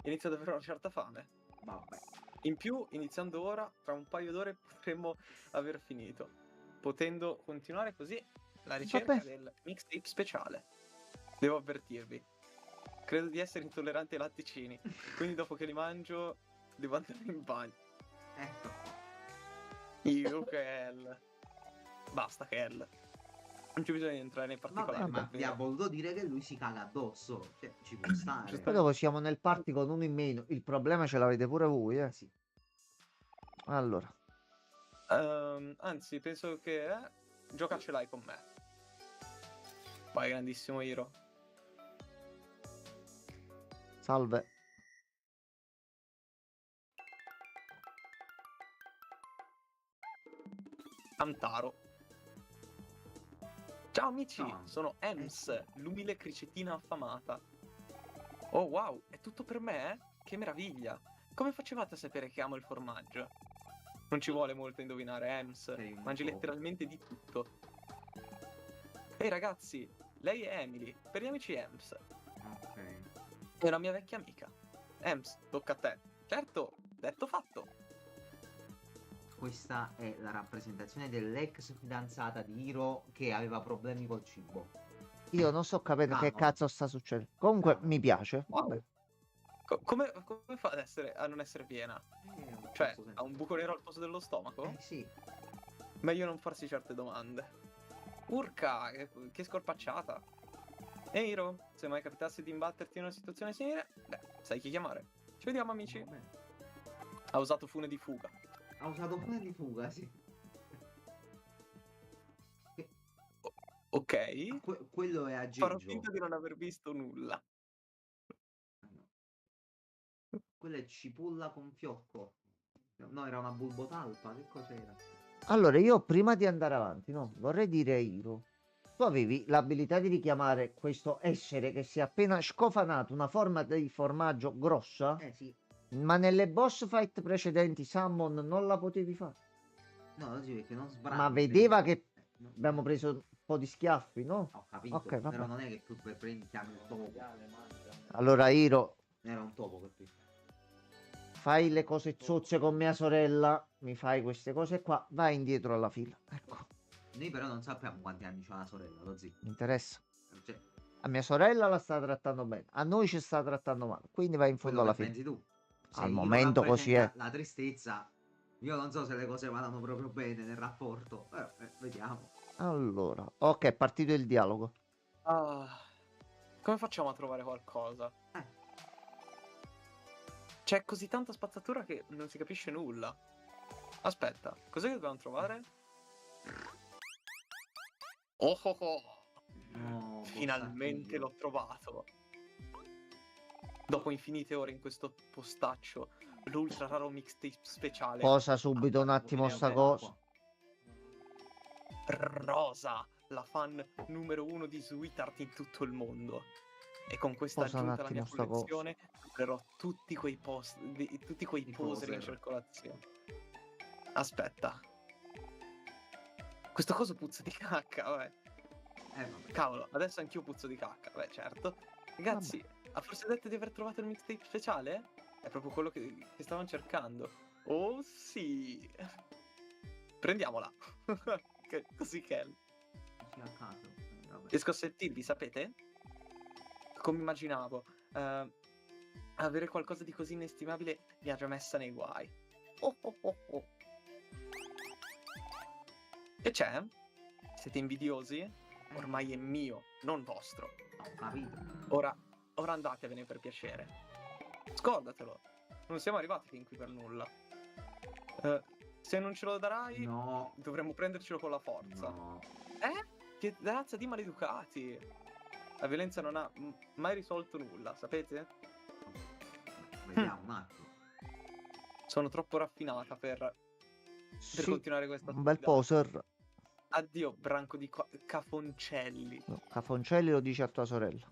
inizio ad avere una certa fame. Vabbè. In più, iniziando ora, tra un paio d'ore potremmo aver finito. Potendo continuare così la ricerca Vabbè. del mixtape speciale. Devo avvertirvi. Credo di essere intollerante ai latticini, quindi dopo che li mangio devo andare in bagno. Ecco. Io che L. Basta che L. Non c'è bisogno di entrare nei particolari. Vabbè, ma per vi ha vero. voluto dire che lui si caga addosso. Cioè, ci può stare. Giusto. Poi dopo siamo nel party con uno in meno. Il problema ce l'avete pure voi, eh. Sì. Allora, Anzi, penso che gioca ce l'hai con me. Vai, grandissimo Hiro. salve. Antaro. Ciao amici, Ciao. sono Ems, l'umile cricetina affamata. Oh wow, è tutto per me? Che meraviglia! Come facevate a sapere che amo il formaggio? Non ci vuole molto a indovinare, Ems. Sei un Mangi po'. letteralmente di tutto. Ehi ragazzi, lei è Emily, per gli amici Ems. Ok. È una mia vecchia amica. Ems, tocca a te. Certo, detto fatto. Questa è la rappresentazione dell'ex fidanzata di Hiro che aveva problemi col cibo. Io non sto capendo che no. cazzo sta succedendo. Comunque No. mi piace. Wow. Vabbè. Come fa a non essere piena? Cioè, ha un buco nero al posto dello stomaco? Sì. Meglio non farsi certe domande. Urca, che scorpacciata. Ehi Hiro, se mai capitasse di imbatterti in una situazione simile, beh, sai chi chiamare. Ci vediamo amici. Va bene. Ha usato fune di fuga. Ha usato fune di fuga, sì. Ok. Quello è Farò aggeggio. finta di non aver visto nulla. Quella è cipolla con fiocco. No, era una bulbotalpa. Che cos'era? Allora, io prima di andare avanti, no, vorrei dire a Hiro, tu avevi l'abilità di richiamare questo essere che si è appena scofanato una forma di formaggio grossa, Sì. ma nelle boss fight precedenti Summon non la potevi fare. No, sì, perché non sbrani. Ma vedeva che no. abbiamo preso un po' di schiaffi, no? Ho capito, Ok, vabbè. però non è che tu per prendi chiami il topo. Allora, Hiro, Era un topo per te. fai le cose zozze con mia sorella, mi fai queste cose qua, vai indietro alla fila. Ecco, Noi però non sappiamo quanti anni c'ha la sorella, lo zio. mi interessa. Cioè, A mia sorella la sta trattando bene, a noi ci sta trattando male, quindi vai in fondo quello alla che fila. pensi tu. Se Al io momento così è. La tristezza, io non so se le cose vadano proprio bene nel rapporto, però vediamo. Allora, ok, è partito il dialogo. Come facciamo a trovare qualcosa? C'è così tanta spazzatura che non si capisce nulla. Aspetta, cos'è che dobbiamo trovare? Oh oh oh! No, Finalmente l'ho trovato. Dopo infinite ore in questo postaccio, l'ultra raro mixtape speciale. Posa subito un attimo sta cosa. Rosa, la fan numero 1 di Sweetheart in tutto il mondo. E con questa Posa un aggiunta alla mia attimo sta cosa. collezione comprerò tutti quei tutti quei poser in circolazione. Aspetta. Questo coso puzza di cacca, vabbè. Vabbè. Cavolo, adesso anch'io puzzo di cacca, beh certo. Ragazzi, ha forse detto di aver trovato il mixtape speciale? È proprio quello che stavano cercando. Oh sì! Prendiamola! Così che è. A caso. Vabbè. Riesco a sentirvi, sapete? Come immaginavo. Avere qualcosa di così inestimabile mi ha già messa nei guai. Oh oh oh oh. Che c'è? Siete invidiosi? Ormai è mio, non vostro. Ho capito. Ora andatevene per piacere. Scordatelo. Non siamo arrivati fin qui per nulla. Se non ce lo darai, No. dovremmo prendercelo con la forza. No. Che razza di maleducati! La violenza non ha mai risolto nulla, sapete? Vediamo un attimo. Sono troppo raffinata per Sì, continuare questa un bel stupidaggine. poser. Addio, branco di cafoncelli. No, Cafoncelli lo dice a tua sorella.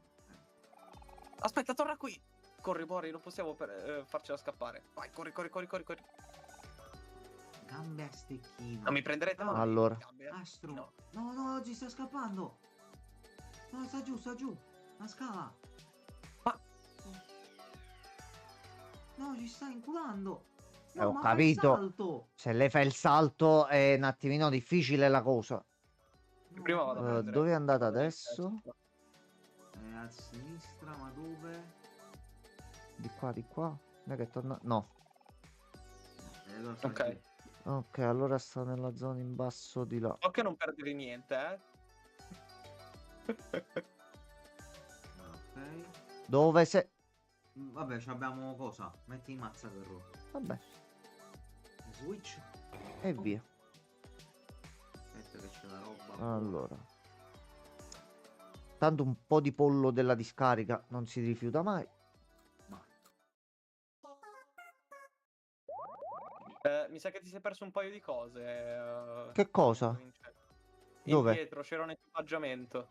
Aspetta, torna qui! Corri, Bori, non possiamo farcela scappare. Vai, corri. Gambe a stecchino. Non mi prenderete mai. Allora. Astro. No. No, oggi sta scappando. No, sta giù. La scala. Ma- No, ci sta inculando. Ho ma capito. fai il salto. Se lei fa il salto è un attimino difficile la cosa. No, Prima vado a ma- prendere. Dove è andata Vado di adesso? testa. a sinistra, ma dove? Di qua. Non è che torna. No. Allora sta Ok. giù. Ok, allora sta nella zona in basso di là. So che non perdevi niente, Ok. Dove sei? Vabbè, abbiamo cosa? Metti in mazza per Vabbè, switch. e via. Aspetta che c'è la roba. Allora. Tanto un po' di pollo della discarica non si rifiuta mai. Ma Mi sa che ti sei perso un paio di cose. Che cosa? Dove? Indietro, c'era un equipaggiamento.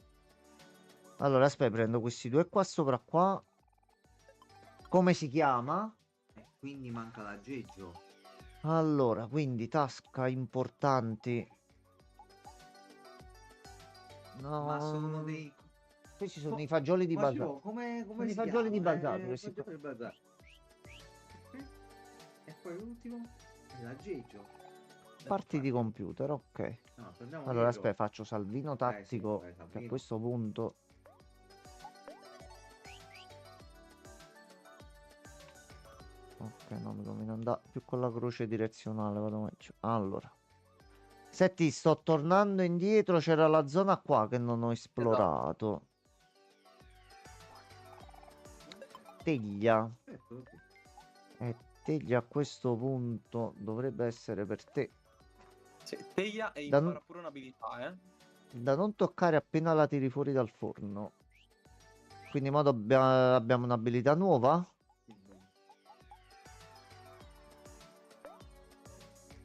Allora, aspetta, prendo questi due qua sopra qua. Come si chiama? quindi manca l'aggeggio. Allora, quindi tasca importanti. No. Ma sono dei. Questi sono i fagioli di Quasi bazar. no, come Sono i si fagioli di chiama? bazar, questi qua. fagioli di bazar. E poi l'ultimo è l'aggeggio. Parti di computer, ok. No, prendiamo Allora, dietro. aspetta, faccio salvino tattico. sì, Che a salvino. questo punto. Ok, no, mi conviene andare più con la croce direzionale, vado meglio. Allora. Senti, sto tornando indietro, c'era la zona qua che non ho esplorato. Teglia. Ok. E teglia a questo punto dovrebbe essere per te. Sì, Teia e Da- impara pure un'abilità, Da non toccare appena la tiri fuori dal forno. Quindi in modo abbiamo un'abilità nuova. Sì, bene.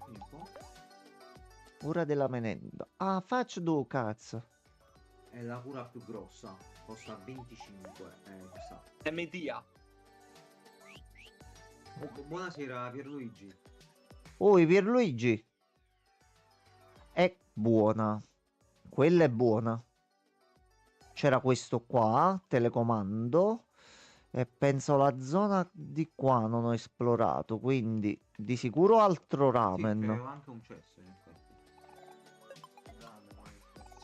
Info. Ora della menenda. Ah, faccio due cazzo. È la cura più grossa. Costa 25. Ci sta. È Media. Buonasera Pierluigi. Oh, Pierluigi. È buona. Quella è buona. C'era questo qua, telecomando. E penso la zona di qua non ho esplorato. Quindi di sicuro altro Sì, ramen. c'avevo anche un cesso in effetti.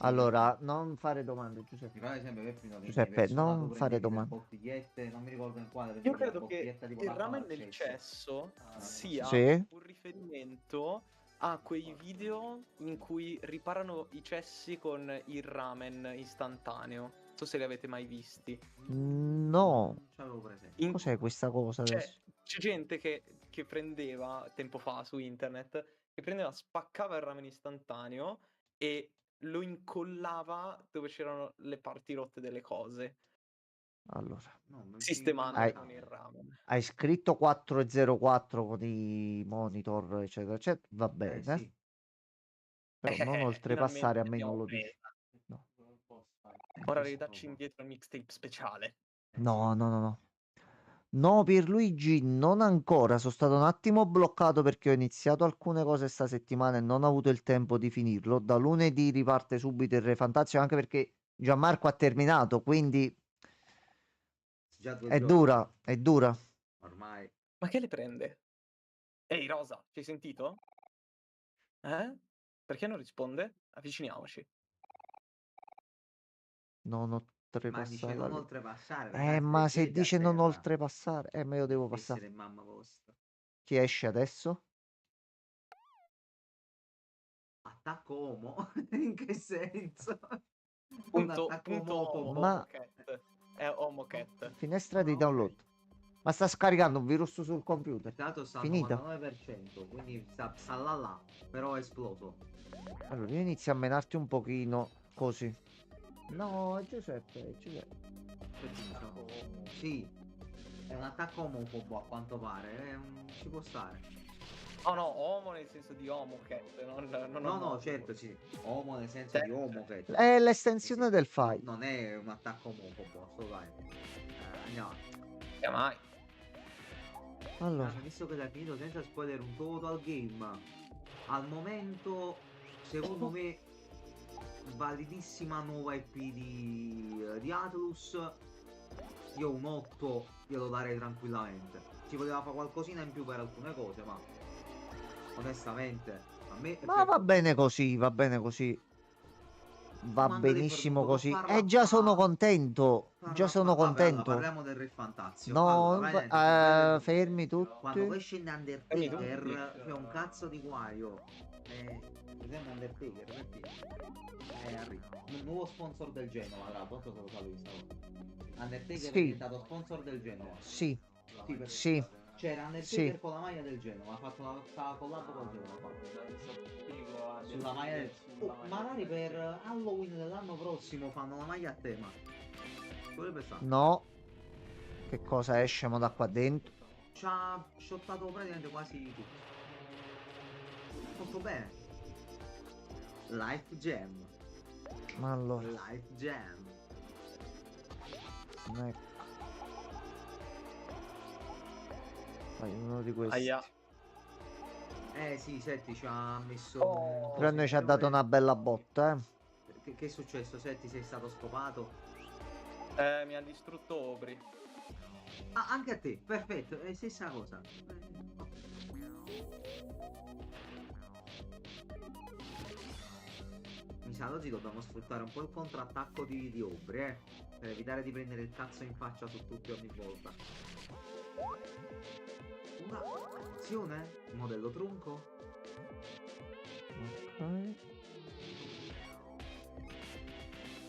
Allora, non fare domande, Mi Giuseppe. pare sempre che prima Giuseppe, non fare domande. bottigliette, non mi ricordo in quale. Io prendevi la credo che bottiglietta tipo il l'acqua ramen dal nel cesso Ah, sia Sì. un riferimento a quei video in cui riparano i cessi con il ramen istantaneo. Non so se li avete mai visti. No. Non c'avevo presente. In- Cos'è questa cosa C'è, adesso? c'è gente che prendeva tempo fa su internet, che prendeva, spaccava il ramen istantaneo e lo incollava dove c'erano le parti rotte delle cose, Allora, No, non ci sistemandole Hai- con il ramen. hai scritto 404 con i monitor, eccetera, eccetera. Va bene. sì. Però non oltrepassare, Finalmente a me abbiamo non lo preso. dici. No. Ora Questo ridacci proprio. indietro il mixtape speciale. No, no, no, no. No, Pierluigi, non ancora. Sono stato un attimo bloccato perché ho iniziato alcune cose sta settimana e non ho avuto il tempo di finirlo. Da lunedì riparte subito il Re Fantastico, anche perché Gianmarco ha terminato, quindi Già 2 è giorni. dura, è dura. Ormai. Ma che le prende? Ehi, Rosa, ci hai sentito? Eh? Perché non risponde? Avviciniamoci. Non Ma dice oltrepassare la non linea. oltrepassare, ragazzi. Ma se leggete a dice non terra. oltrepassare, ma io devo Essere passare. mamma vostra. Chi esce adesso? Attacco omo? In che senso? Un Punto, attacco punto omofobo. Ma- Homocat. È Homocat. Finestra di Ah, ok. download. Ma sta scaricando un virus sul computer. Tra l'altro sta al Finita. 99%, quindi sta là, però è esploso. Allora, io inizio a menarti un pochino così. No, Giuseppe. Sì, è un attacco omofobo a quanto pare, ci può stare. Oh no, Homo nel senso di Homocat, non No, omofobo. certo, sì. Omo nel senso di omo che È l'estensione del file. non è un attacco omofobo, assolutamente. Andiamo. Mai. Allora, Visto che l'hai finito senza spoiler un total game, al momento, secondo me, validissima nuova IP di Atlus. Io un 8 glielo darei tranquillamente. Ci poteva fare qualcosina in più per alcune cose, ma onestamente a me è ma va piaciuto. bene così, va bene così. Va Ma anche lì benissimo potuto così. farla Già sono fa- contento. Già sono Vabbè, allora, contento. parliamo del Re Fantazio. No, Allora, praticamente, fermi quando tutti. esce in Undertaker c'è un cazzo di guaio. Vediamo Undertaker, perché? Arriva. Un nuovo sponsor del Genova, tra l'altro, se lo sapevi stavolta. Undertaker Sì. è diventato sponsor del Genova. Sì, Sì, perché sì. c'era Undertaker Sì. con la maglia del Genova, ha fatto una collab col Genova. Sulla maglia del... magari per Halloween dell'anno prossimo fanno una maglia a tema. Dovrebbe stare. No. Che cosa esce mo da qua dentro? Ci ha shottato praticamente quasi tutto. Molto bene. Life Jam. Ma allora, Life Jam. ecco. Vai, uno di questi. Aia. Sì, Setti ci ha messo... Oh. Però a noi ci ha dato una bella botta, Che è successo? Setti, sei stato scopato? Mi ha distrutto Obri. Ah, anche a te, perfetto, è stessa cosa. Mi sa, oggi dobbiamo sfruttare un po' il contrattacco di Obre, per evitare di prendere il cazzo in faccia su tutti ogni volta. Attenzione, modello trunco.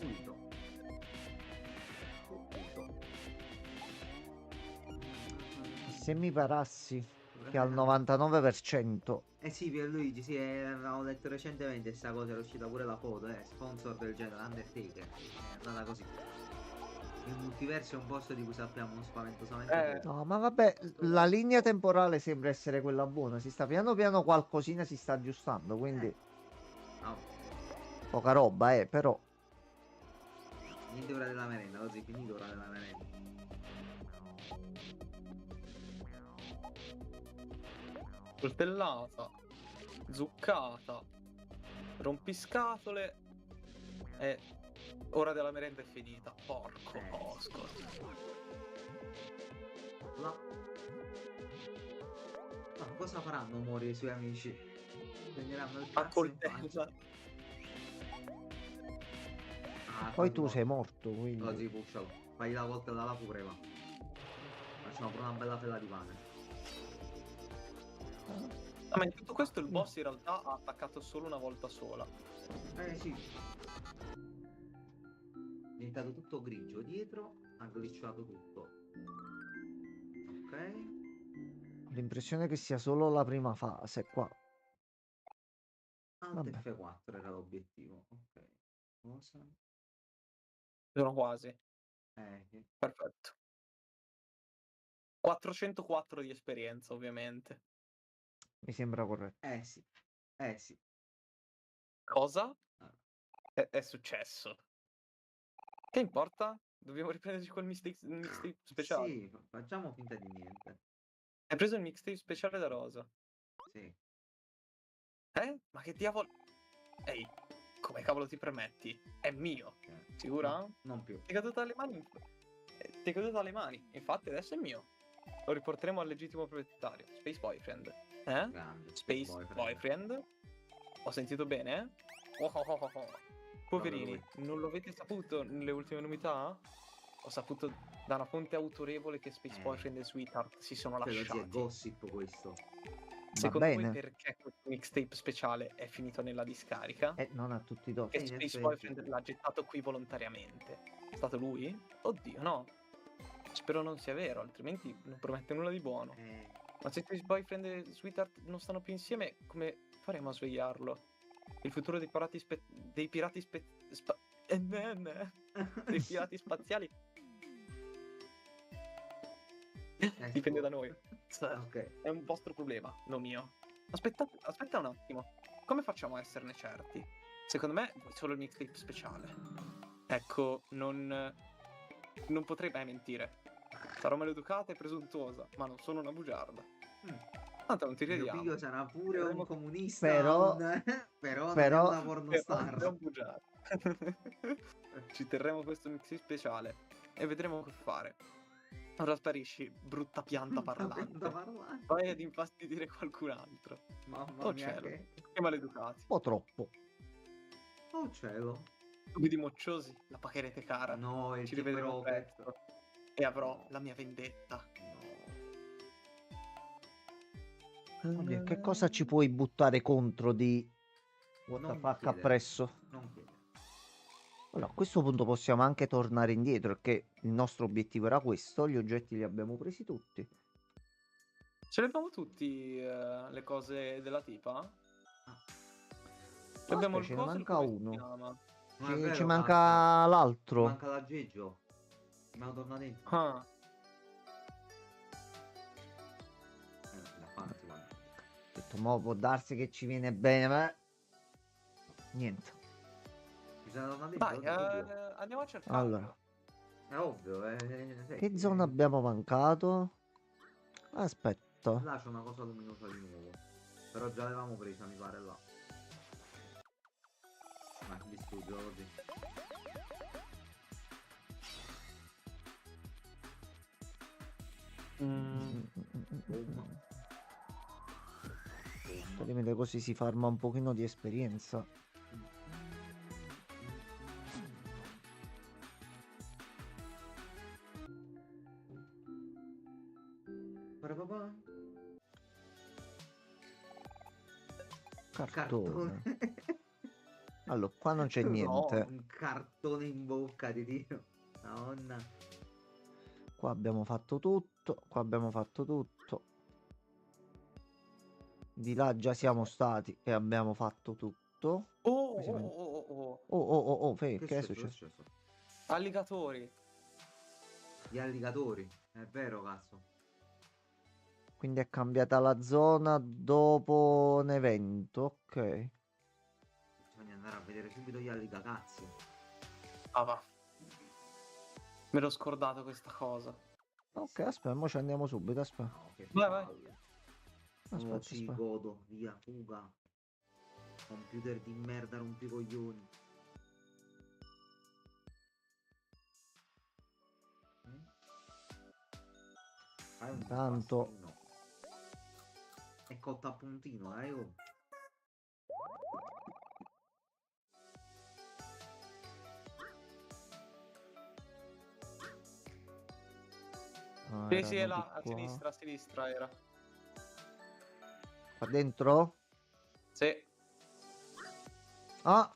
Pulito. Pulito. Se mi parassi che al 99%. Eh sì, Pierluigi, sì, avevamo letto recentemente questa cosa, era uscita pure la foto, sponsor del genere, Undertaker. È andata così. Il multiverso è un posto di cui sappiamo spaventosamente poco. No, ma vabbè, la linea temporale sembra essere quella buona. Si sta piano piano qualcosina si sta aggiustando, quindi Ah, poca roba, però. niente ora della merenda, così finito ora della merenda. Coltellata, zuccata, rompiscatole e ora della merenda è finita. Porco bosco. Là. Ma cosa faranno Mori e i suoi amici? Prenderanno il A cazzo in faccia. coltella. Ah, Poi tu no. sei morto, quindi. Così, puccialo. Fai la volta dalla pure, va. Facciamo pure una bella fella di pane. Ah, ma in tutto questo il boss in realtà ha attaccato solo una volta sola. Sì. È diventato tutto grigio dietro, ha glitchato tutto. Ok. Ho l'impressione che sia solo la prima fase qua. Alt Vabbè. F4 era l'obiettivo. Ok. Cosa? Sono quasi. Che... Perfetto. 404 di esperienza, ovviamente. Mi sembra corretto. sì. Sì. Cosa? Ah. È successo. Che importa? Dobbiamo riprenderci quel mixtape speciale. Sì, facciamo finta di niente. Hai preso il mixtape speciale da Rosa? Sì. Ma che diavolo... Ehi, come cavolo ti permetti? È mio. Sicura? No, non più. Ti è caduta alle mani? Ti è caduta alle mani. Infatti adesso è mio. Lo riporteremo al legittimo proprietario. Space Boyfriend. Grande. Space Boyfriend. Ho sentito bene? Poverini, non lo avete saputo nelle ultime novità? Ho saputo da una fonte autorevole che Space Boyfriend e Sweetheart si sono Credo lasciati. sia gossip questo. Secondo voi bene. perché questo mixtape speciale è finito nella discarica? Non a tutti i Che torti. in Space effetti. Boyfriend l'ha gettato qui volontariamente. È stato lui? Oddio, no. Spero non sia vero, altrimenti non promette nulla di buono. Ma se Space Boyfriend e Sweetheart non stanno più insieme, come faremo a svegliarlo? Il futuro dei pirati dei pirati dei pirati spaziali dipende da noi. Ok. È un vostro problema, non mio. Aspetta un attimo. Come facciamo a esserne certi? Secondo me vuoi solo il mixtape speciale. Ecco, non potrei mai mentire. Sarò maleducata e presuntuosa, ma non sono una bugiarda. Tanto non ti Mio crediamo. figlio sarà pure un Vedremo- comunista, Però- però non è però- una pornostar. Però bugiarda. Ci terremo questo mixtape speciale e vedremo cosa fare. Ora sparisci, brutta pianta parlante. Vai ad infastidire qualcun altro. Mamma Oh mia, cielo, che... che maleducati. Un po' troppo. Oh cielo. Stupidi mocciosi, la pagherete cara. No, il Ci Team rivedremo Rocket. presto. E avrò la mia vendetta. Oddio, che cosa ci puoi buttare contro di what the Non fuck chiedere. appresso? Non chiedere. Allora, a questo punto possiamo anche tornare indietro, perché il nostro obiettivo era questo, gli oggetti li abbiamo presi tutti. Ce le abbiamo tutti le cose della tipa? No, Abbiamo il ce ne coso, manca come si uno. chiama? Non è vero, Ci cazzo. manca l'altro. Manca l'aggeggio. Dobbiamo tornare dentro. Ah, Da farsi, guarda. Ho detto, mo può darsi che ci viene bene, ma... Niente. Bisogna tornare dentro, dai, è ovvio. andiamo a cercarlo. Allora, È ovvio, che zona abbiamo mancato? Aspetta. Là c'è una cosa luminosa di nuovo. Però già l'avevamo presa, mi pare, là. Di studio così. Praticamente così si farma un pochino di esperienza. Cartone. Allora, qua non c'è No, niente. un cartone in bocca, ti dico. Madonna. Qua abbiamo fatto tutto. Qua abbiamo fatto tutto. Di là già siamo stati e abbiamo fatto tutto. Oh, Qui siamo in- oh. Fe, che è Che è successo? successo? Alligatori. Gli alligatori. È vero, cazzo. Quindi è cambiata la zona dopo un evento. Ok. Bisogna andare a vedere subito gli alligacazzi. Ah, va. Me l'ho scordato questa cosa. Ok, aspetta, mo ci andiamo subito. Aspetta. No, che Vai, vai. palle. Aspetta, Oh, sì, aspetta. godo. Via, fuga. Computer di merda, rompicoglioni. Fai un Intanto- pastino. È cotta a puntino, oh. Ah, Sì, sì, è erano là, di qua. a sinistra era. Qua dentro? Sì. Ah,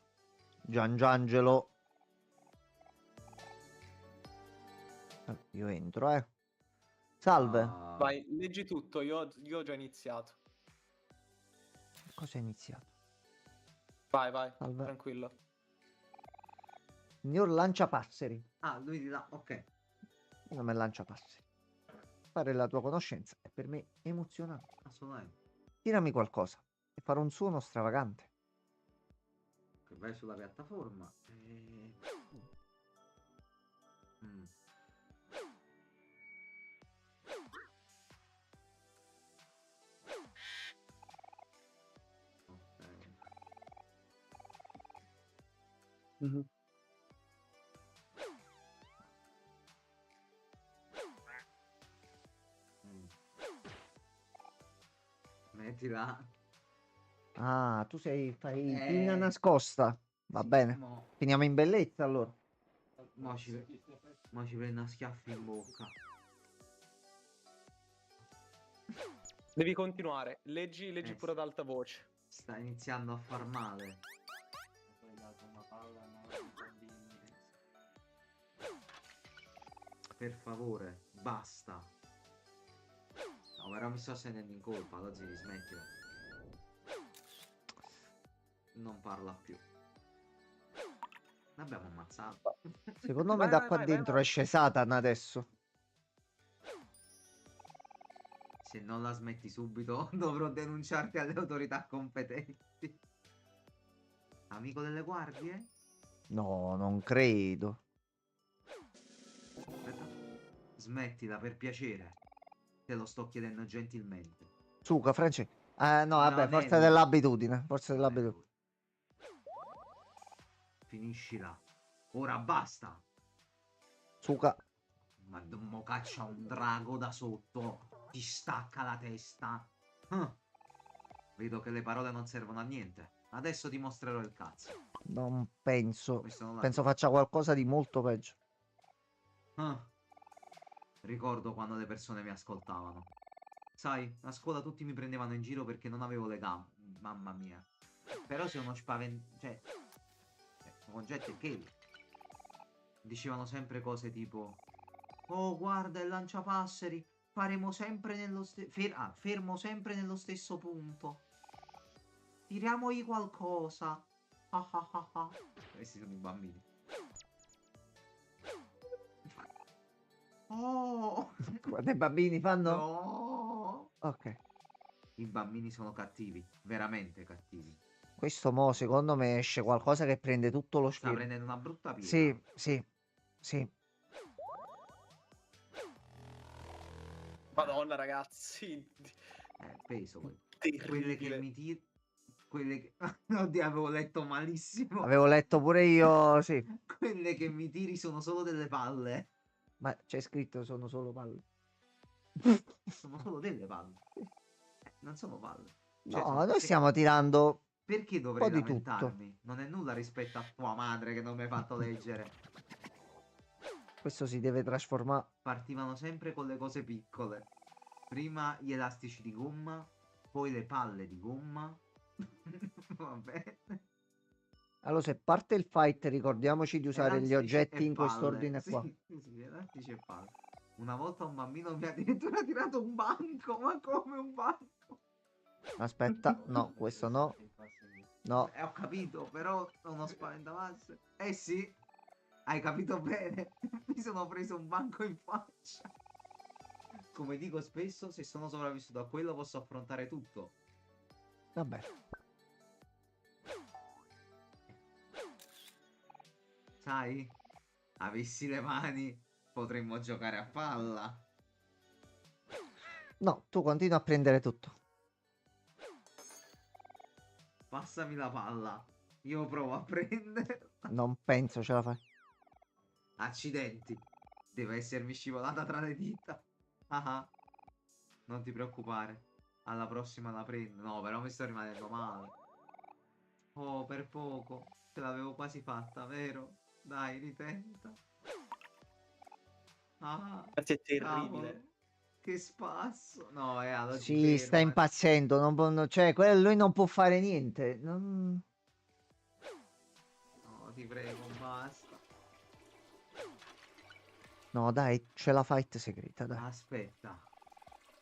Giangiangelo. Io entro, eh. Salve. Ah, Vai, leggi tutto, io ho già iniziato. Cosa è iniziato? Vai, Salve. tranquillo. Signor Lanciapasseri. ah, lui di là, ok. Il nome è Lanciapasseri. Fare la tua conoscenza è per me emozionante. Assolutamente. Tirami qualcosa e farò un suono stravagante. Che vai sulla piattaforma. Mm. Ok. Mm. Mettila. Ah, tu fai pinna nascosta. Va Sì, bene. mo Finiamo in bellezza allora. ci prende a schiaffi in bocca. Devi continuare. Leggi Eh, pure ad alta voce. Sta iniziando a far male. Poi hai dato una palla a noi bambini. Per favore, basta. No, però mi sto sentendo in colpa, Lozzi, smettila. Non parla più. L'abbiamo ammazzato. Secondo me Vai, da vai, qua vai, dentro vai. esce Satan adesso. Se non la smetti subito, dovrò denunciarti alle autorità competenti. Amico delle guardie? No, non credo. Aspetta. Smettila per piacere. Te lo sto chiedendo gentilmente. Suca, Francesco. No, vabbè, Non è forza lui. dell'abitudine. Forza Non è dell'abitudine. lui. Finiscila. Ora basta. Suca. Ma mo caccia un drago da sotto. Ti stacca la testa. Vedo che le parole non servono a niente. Adesso ti mostrerò il cazzo. Non penso. Questo non l'ha Penso detto. faccia qualcosa di molto peggio. Ricordo quando le persone mi ascoltavano. Sai, a scuola tutti mi prendevano in giro perché non avevo le gambe. Mamma mia. Però sei uno cioè, il concetto è che dicevano sempre cose tipo: oh, guarda il lanciapasseri, faremo sempre nello fermo sempre nello stesso punto. Tiriamogli qualcosa. Ah ah ah ah. Questi sono i bambini. Oh! Quando i bambini fanno... No! Ok. I bambini sono cattivi, veramente cattivi. Questo mo secondo me esce qualcosa che prende tutto lo Sta schermo. prendendo una brutta piega. Sì, sì, sì. Madonna, ragazzi. Peso poi. Terribile. Quelle che mi tiri. Quelle che. Oddio, avevo letto malissimo. Avevo letto pure io, sì. Quelle che mi tiri sono solo delle palle. Ma c'è scritto sono solo palle. Sono solo delle palle. Non sono palle. No, sono- noi stiamo tirando Perché un dovrei po' di tutto. lamentarmi? Non è nulla rispetto a tua madre che non mi hai fatto leggere. Questo si deve trasformare. Partivano sempre con le cose piccole. Prima gli elastici di gomma, poi le palle di gomma, Va bene. Allora, se parte il fight, ricordiamoci di usare gli Elastici oggetti e in palle. quest'ordine Sì, qua. sì, elastici e palle. Una volta un bambino mi ha addirittura tirato un banco, ma come un banco? Aspetta, no, questo no. No, Ho capito, però uno spaventamasse. Eh sì, hai capito bene. Mi sono preso un banco in faccia. Come dico spesso, se sono sopravvissuto a quello posso affrontare tutto. vabbè. Sai? Avessi le mani, potremmo giocare a palla. No, tu continua a prendere tutto. Passami la palla. Io provo a prendere. Non penso ce la fai. Accidenti. Deve essermi scivolata tra le dita. Ah ah. Non ti preoccupare. Alla prossima la prendo. No, però mi sto rimanendo male. Oh, per poco. Ce l'avevo quasi fatta, vero? Dai, ritenta. Ah, Ragazzi, è cavolo. terribile. Che spasso. No, allora ti Sì, sta ferma. impazzendo. Cioè, lui non può fare niente. No, ti prego, basta. No, dai, c'è la fight segreta, dai. Aspetta.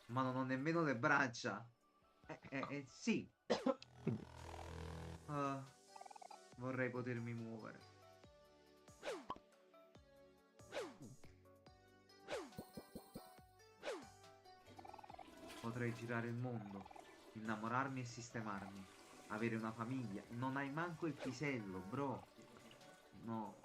Ma non ho nemmeno le braccia. Sì. Quindi, Ah, vorrei potermi muovere. Potrei girare il mondo, innamorarmi e sistemarmi, avere una famiglia. Non hai manco il pisello, bro. No,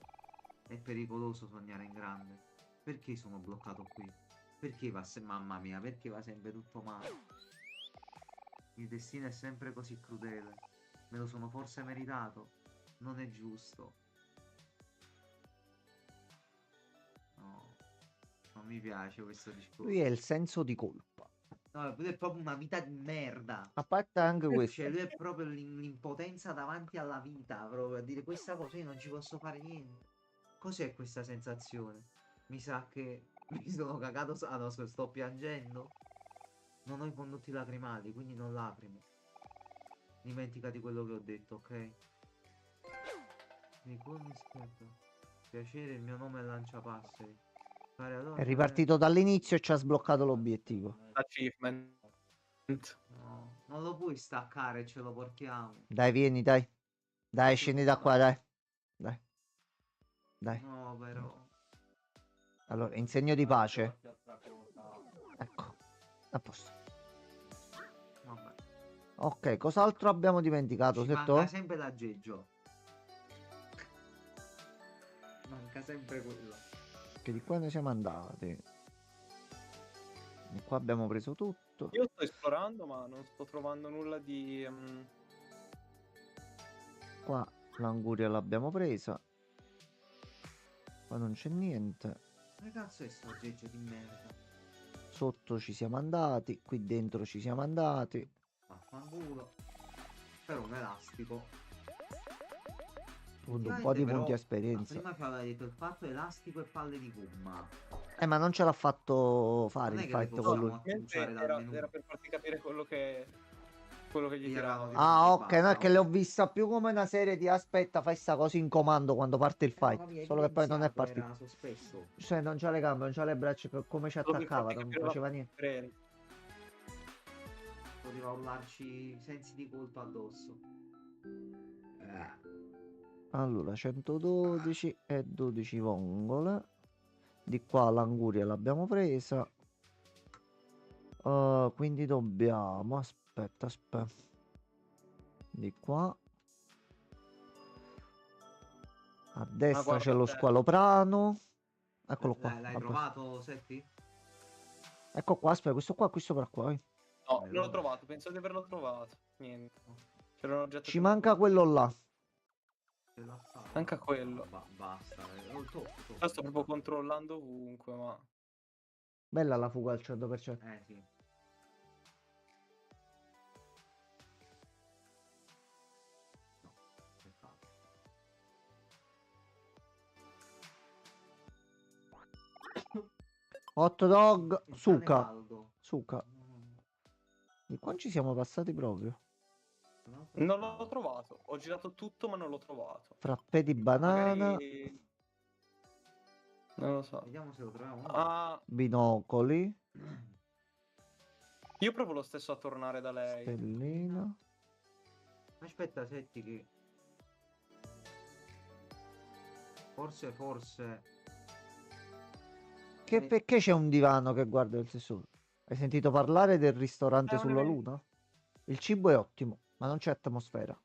è pericoloso sognare in grande. Perché sono bloccato qui? Perché mamma mia, perché va sempre tutto male? Il destino è sempre così crudele. Me lo sono forse meritato? Non è giusto. No, non mi piace questo discorso. lui è il senso di colpa. No, lui è proprio una vita di merda. A parte anche questo. Cioè, lui è proprio l'impotenza davanti alla vita, proprio a dire questa cosa io non ci posso fare niente. Cos'è questa sensazione? Mi sa che mi sono cagato. Ah no, sto piangendo. Non ho i condotti lacrimali, quindi non lacrimo. Dimentica di quello che ho detto, ok? Ricordi, aspetta. Piacere, il mio nome è Lanciapasseri. È ripartito dall'inizio e ci ha sbloccato l'obiettivo. Achievement. No, non lo puoi staccare, ce lo portiamo. Dai, vieni, dai. Dai, scendi da qua, dai. Dai. Dai. No, però. Allora, in segno di pace. Ecco. A posto. Vabbè. Ok, cos'altro abbiamo dimenticato, Ci Setto? manca sempre l'aggeggio. Manca sempre quello. Che di qua ne siamo andati. Di qua abbiamo preso tutto. Io sto esplorando, ma non sto trovando nulla di... Qua l'anguria l'abbiamo presa. Qua non c'è niente. Che cazzo è sto aggeggio di merda? Sotto ci siamo andati. Qui dentro ci siamo andati. Vaffanculo. Però un elastico. Un po' di Però, punti esperienza. prima ci aveva detto il fatto elastico e palle di gomma. Ma non ce l'ha fatto fare Non il è che le fight con possiamo lui. accucciare dal Era, menu. era per farti capire quello che gli Gli tiravo. avevamo Ah, ok, no, basta, è che l'ho vista più come una serie di aspetta, fai sta cosa in comando quando parte il fight. Capì, Solo che poi non è evidenziato, partito. era sospeso. Cioè, non c'ha le gambe, non c'ha le braccia, come ci Solo per attaccava, farti non capire la faceva niente. differenza. Poteva urlarci sensi di colpa addosso. Allora, 112 e 12 vongole. Di qua l'anguria l'abbiamo presa. Quindi dobbiamo... Aspetta. Di qua. A destra guarda c'è lo te. squaloprano. Eccolo qua. L'hai a posto. trovato, Setti? Ecco qua, aspetta, questo qua però. No, non l'ho trovato, penso di averlo trovato. Niente. C'era un oggetto Ci che manca non- quello là. Ce l'ha fatta. Manca quello. Basta. Tocco. Io sto proprio controllando ovunque, ma... Bella la fuga al 100%. Sì. No, peccato. Hot dog, Il suca. cane caldo. Suca. Di qua ci siamo passati proprio. Non l'ho trovato. Ho girato tutto, ma non l'ho trovato. Frappè di banana, Magari... Non lo so. Vediamo se lo troviamo. Ah, binocoli, io provo lo stesso a tornare da lei. stellina. Aspetta, senti che... Forse... Perché c'è un divano che guarda il stesso? Hai sentito parlare del ristorante È un sulla evento. Luna? Il cibo è ottimo, ma non c'è atmosfera.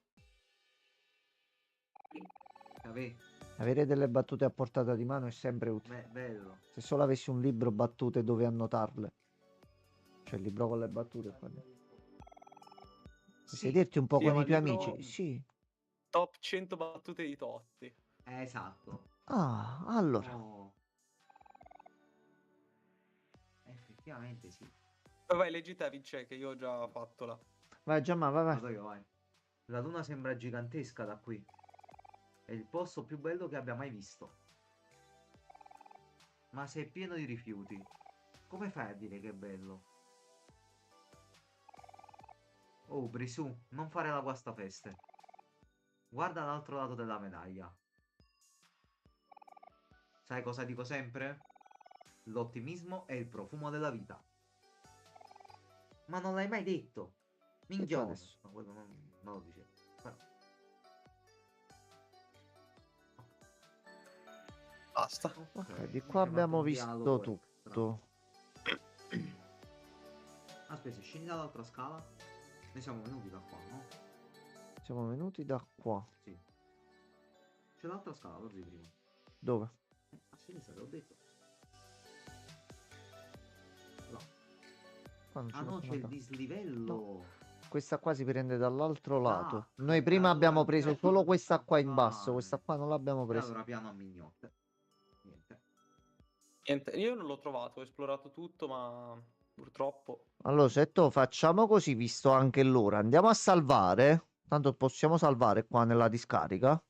Vabbè, Avere delle battute a portata di mano è sempre utile. bello. Se solo avessi un libro battute dove annotarle. Cioè il libro con le battute. Sì, Sederti un po' sì, con ma i tuoi libro- amici. Sì. Top 100 battute di Totti. Esatto. Ah, allora. Oh. Effettivamente sì. Vai, leggi te, Vince, che io ho già fatto là. Vai Giamma, vai. Vado io, vai. La luna sembra gigantesca da qui. È il posto più bello che abbia mai visto. Ma se è pieno di rifiuti, come fai a dire che è bello? Oh, Brisù, non fare la guastafeste. Guarda l'altro lato della medaglia. Sai cosa dico sempre? L'ottimismo è il profumo della vita. Ma non l'hai mai detto. Minchione. adesso? No, quello non lo dicevo. Però... Basta. Ok, di mi qua c'è abbiamo fatto un visto dialogo tutto. Aspetta, scendi dall'altra scala. Noi siamo venuti da qua, no? Siamo venuti da qua. Sì. C'è l'altra scala, lo di prima. Dove? A sinistra, te l'ho detto. No. Qua non ci Ah no, possiamo c'è il andare. dislivello. Questa qua si prende dall'altro lato. Ah, Noi prima allora abbiamo preso piano solo a questa qua in basso. campane. Questa qua non l'abbiamo E presa. allora piano a mignotte. Niente. Niente, io non l'ho trovato, ho esplorato tutto, ma purtroppo... Allora, se tu facciamo così, visto anche l'ora, andiamo a salvare. Tanto possiamo salvare qua nella discarica.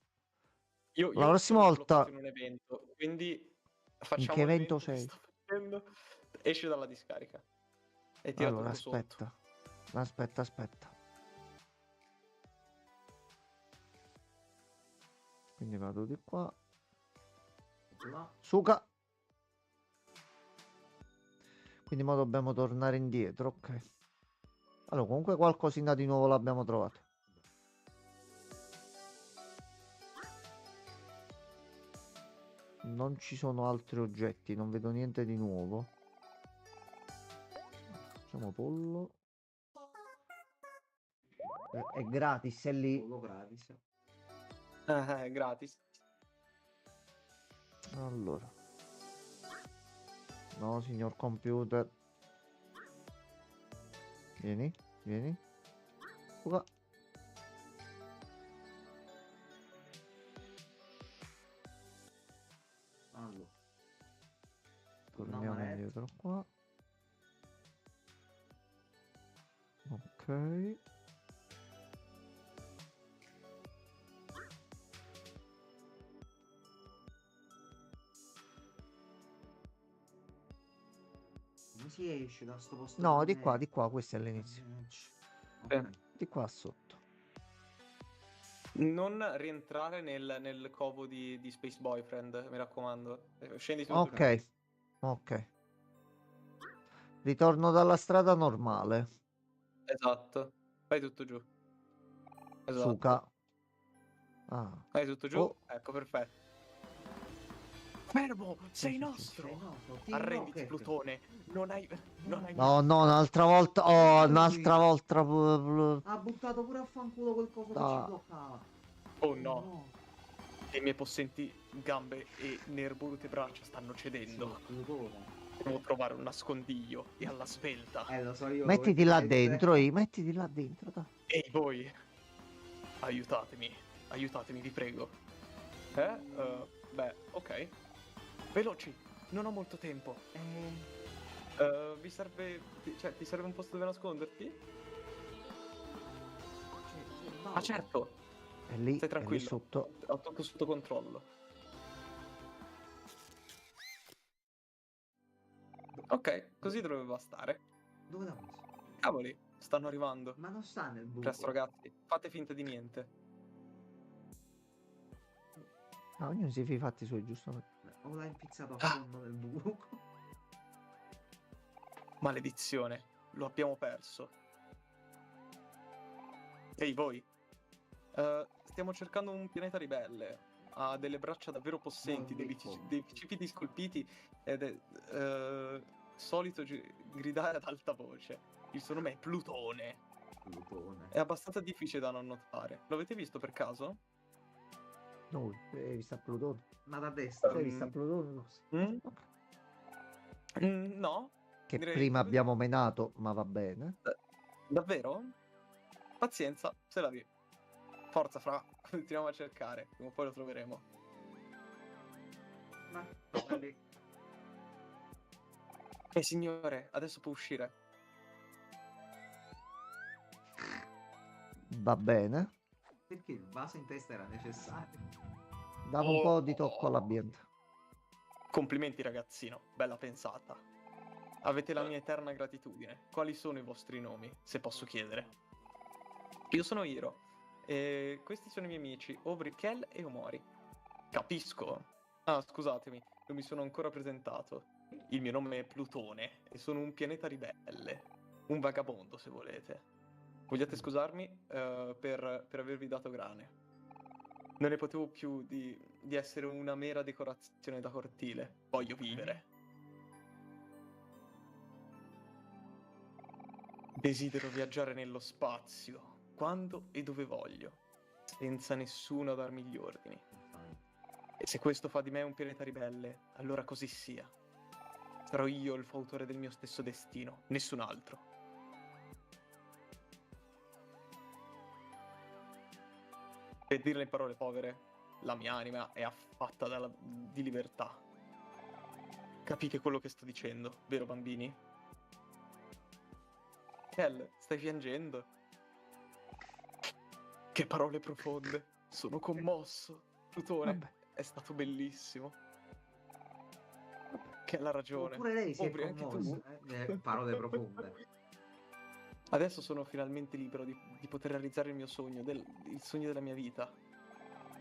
Io La prossima sono volta... bloccato in un evento, quindi In facciamo che evento l'evento che sei? sto facendo. Esci dalla discarica e tira Allora, tutto sotto. aspetta. Quindi vado di qua. Là. Suca. Quindi ora dobbiamo tornare indietro, ok. Allora, comunque qualcosina di nuovo l'abbiamo trovato. Non ci sono altri oggetti, non vedo niente di nuovo. Facciamo pollo. È gratis, è lì. Pollo gratis. Gratis. Allora. No, signor computer. Vieni. Qua. Allora. Torniamo Torniamo indietro qua. Ok. Come si esce da sto posto? No, di qua, questo è l'inizio. Ok. Di qua sotto. Non rientrare nel covo di Space Boyfriend, mi raccomando. Scendi tutto. Ok. Ok. Ritorno dalla strada normale. Esatto. Vai tutto giù. Esatto. Suca. Ah. Vai tutto giù. Oh. Ecco, perfetto. Fermo, sei sì, nostro. Sei nostro, Team Arrenditi, Rocket. Plutone. Non hai No, un'altra volta. Oh, un'altra volta. Ha buttato pure a fanculo quel coso che ci Ah. bloccava. Oh no. Le mie possenti gambe e nervolute braccia stanno cedendo. Sì, Plutone. Devo trovare un nascondiglio e alla svelta. Lo so io. Mettiti là dentro, mettiti là dentro, dai. Ehi voi, aiutatemi, vi prego. Beh, ok. Veloci, non ho molto tempo. Vi serve, cioè, ti serve un posto dove nasconderti? Ah, certo. È lì, Stai è lì tranquillo. sotto. Ho tutto sotto controllo. Ok, così dovrebbe bastare. Dove l'ha messo? Cavoli, stanno arrivando. Ma non sta nel buco. Presto ragazzi, fate finta di niente. No, ognuno si fa i fatti suoi, giustamente. O l'ha impizzato a Ah. fondo nel buco. Maledizione, lo abbiamo perso. Ehi voi, stiamo cercando un pianeta ribelle. Ha delle braccia davvero possenti, dei bicipiti scolpiti ed è solito gridare ad alta voce. Il suo nome è Plutone. Plutone. È abbastanza difficile da non notare. Lo avete visto per caso? No, hai visto a Plutone? Ma da destra. Hai visto a Plutone? No. Mm? Ok. No? Che Direi prima che- abbiamo menato, ma va bene. Davvero? Pazienza, se la vi. Forza, fra. Continuiamo a cercare. Prima o poi lo troveremo. Ma torna lì. Signore, adesso può uscire. Va bene. Perché il vaso in testa era necessario? Dava un po' di tocco all'ambiente. Complimenti, ragazzino. Bella pensata. Avete la mia eterna gratitudine. Quali sono i vostri nomi, se posso chiedere? Io sono Hiro. E questi sono i miei amici, Obrikel e Omori. Capisco. Ah, scusatemi, non mi sono ancora presentato. Il mio nome è Plutone e sono un pianeta ribelle. Un vagabondo, se volete. Vogliate scusarmi per avervi dato grane. Non ne potevo più di essere una mera decorazione da cortile. Voglio vivere. Desidero viaggiare nello spazio, quando e dove voglio, senza nessuno a darmi gli ordini. E se questo fa di me un pianeta ribelle, allora così sia. Sarò io il fautore del mio stesso destino, nessun altro. Per dirle in parole povere, la mia anima è affatta di libertà. Capite quello che sto dicendo, vero bambini? Kel, stai piangendo? Che parole profonde. Sono commosso. Plutone, Vabbè. è stato bellissimo. Kel ha ragione. Oppure lei si è Obri, anche tu? commossa. Parole profonde. Adesso sono finalmente libero di poter realizzare il mio sogno, il sogno della mia vita.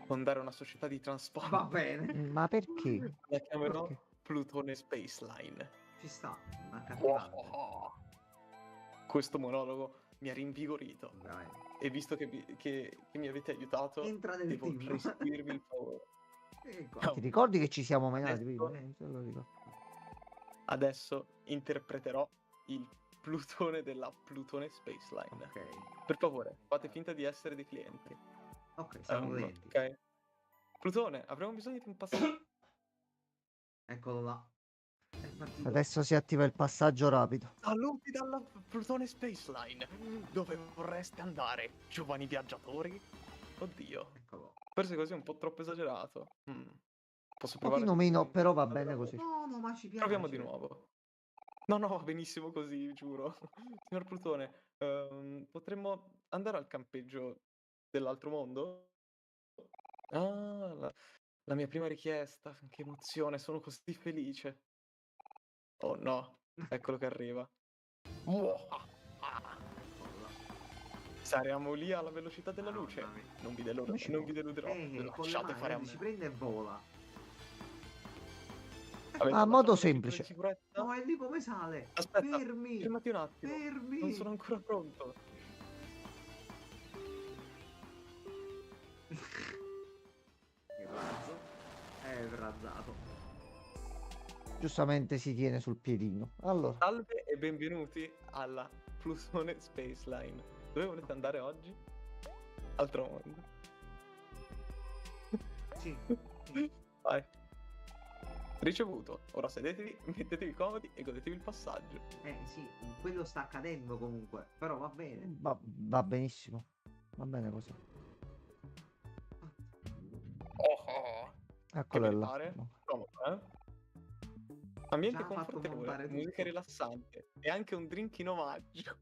Fondare una società di trasporto. Va bene. Ma perché? La chiamerò Perché? Plutone Space Line. Ci sta. Una cattivante. Questo monologo mi ha rinvigorito. Veramente. E visto che mi avete aiutato, Entra nel devo team. restituirvi il favore. Ecco. Ti ricordi che ci siamo menati Adesso- prima? Te lo ricordo. Adesso interpreterò il Plutone della Plutone Space Line. Ok. Per favore, fate finta di essere dei clienti. Ok, siamo clienti. Ok. Plutone, avremo bisogno di un passaggio. Eccolo là. È partito. Adesso si attiva il passaggio rapido. Saluti dalla Plutone Space Line. Dove vorreste andare, giovani viaggiatori? Oddio, Eccolo. forse così è un po' troppo esagerato. Posso Un provare? pochino meno, però va bene così. No, no, ma ci piace. Proviamo di nuovo. No, va benissimo così, giuro. Signor Plutone, potremmo andare al campeggio dell'altro mondo? Ah, la mia prima richiesta. Che emozione, sono così felice. Oh no, eccolo che arriva. Eccolo là. Saremo lì alla velocità della luce. Mamma mia. Non vi deluderò. Con le Lasciate fare a mani me. ci prende e vola. Avete Ah, abbastanza modo cinture semplice. di sicurezza? No, e lì come sale? Aspetta, Fermi. fermati un attimo. Fermi. Non sono ancora pronto. Il razzo è razzato. Giustamente si tiene sul piedino. Allora, Salve e benvenuti alla Plutone Space Line. Dove volete andare oggi? Altro mondo. Sì. Vai. Ricevuto. Ora sedetevi, mettetevi comodi e godetevi il passaggio. Sì, quello sta accadendo comunque. Però va bene. va benissimo. Va bene così. Oh, che Eccolo là. militare. Comodo, eh? Ambiente Già fatto montare confortevole, musica tutto. rilassante e anche un drink in omaggio.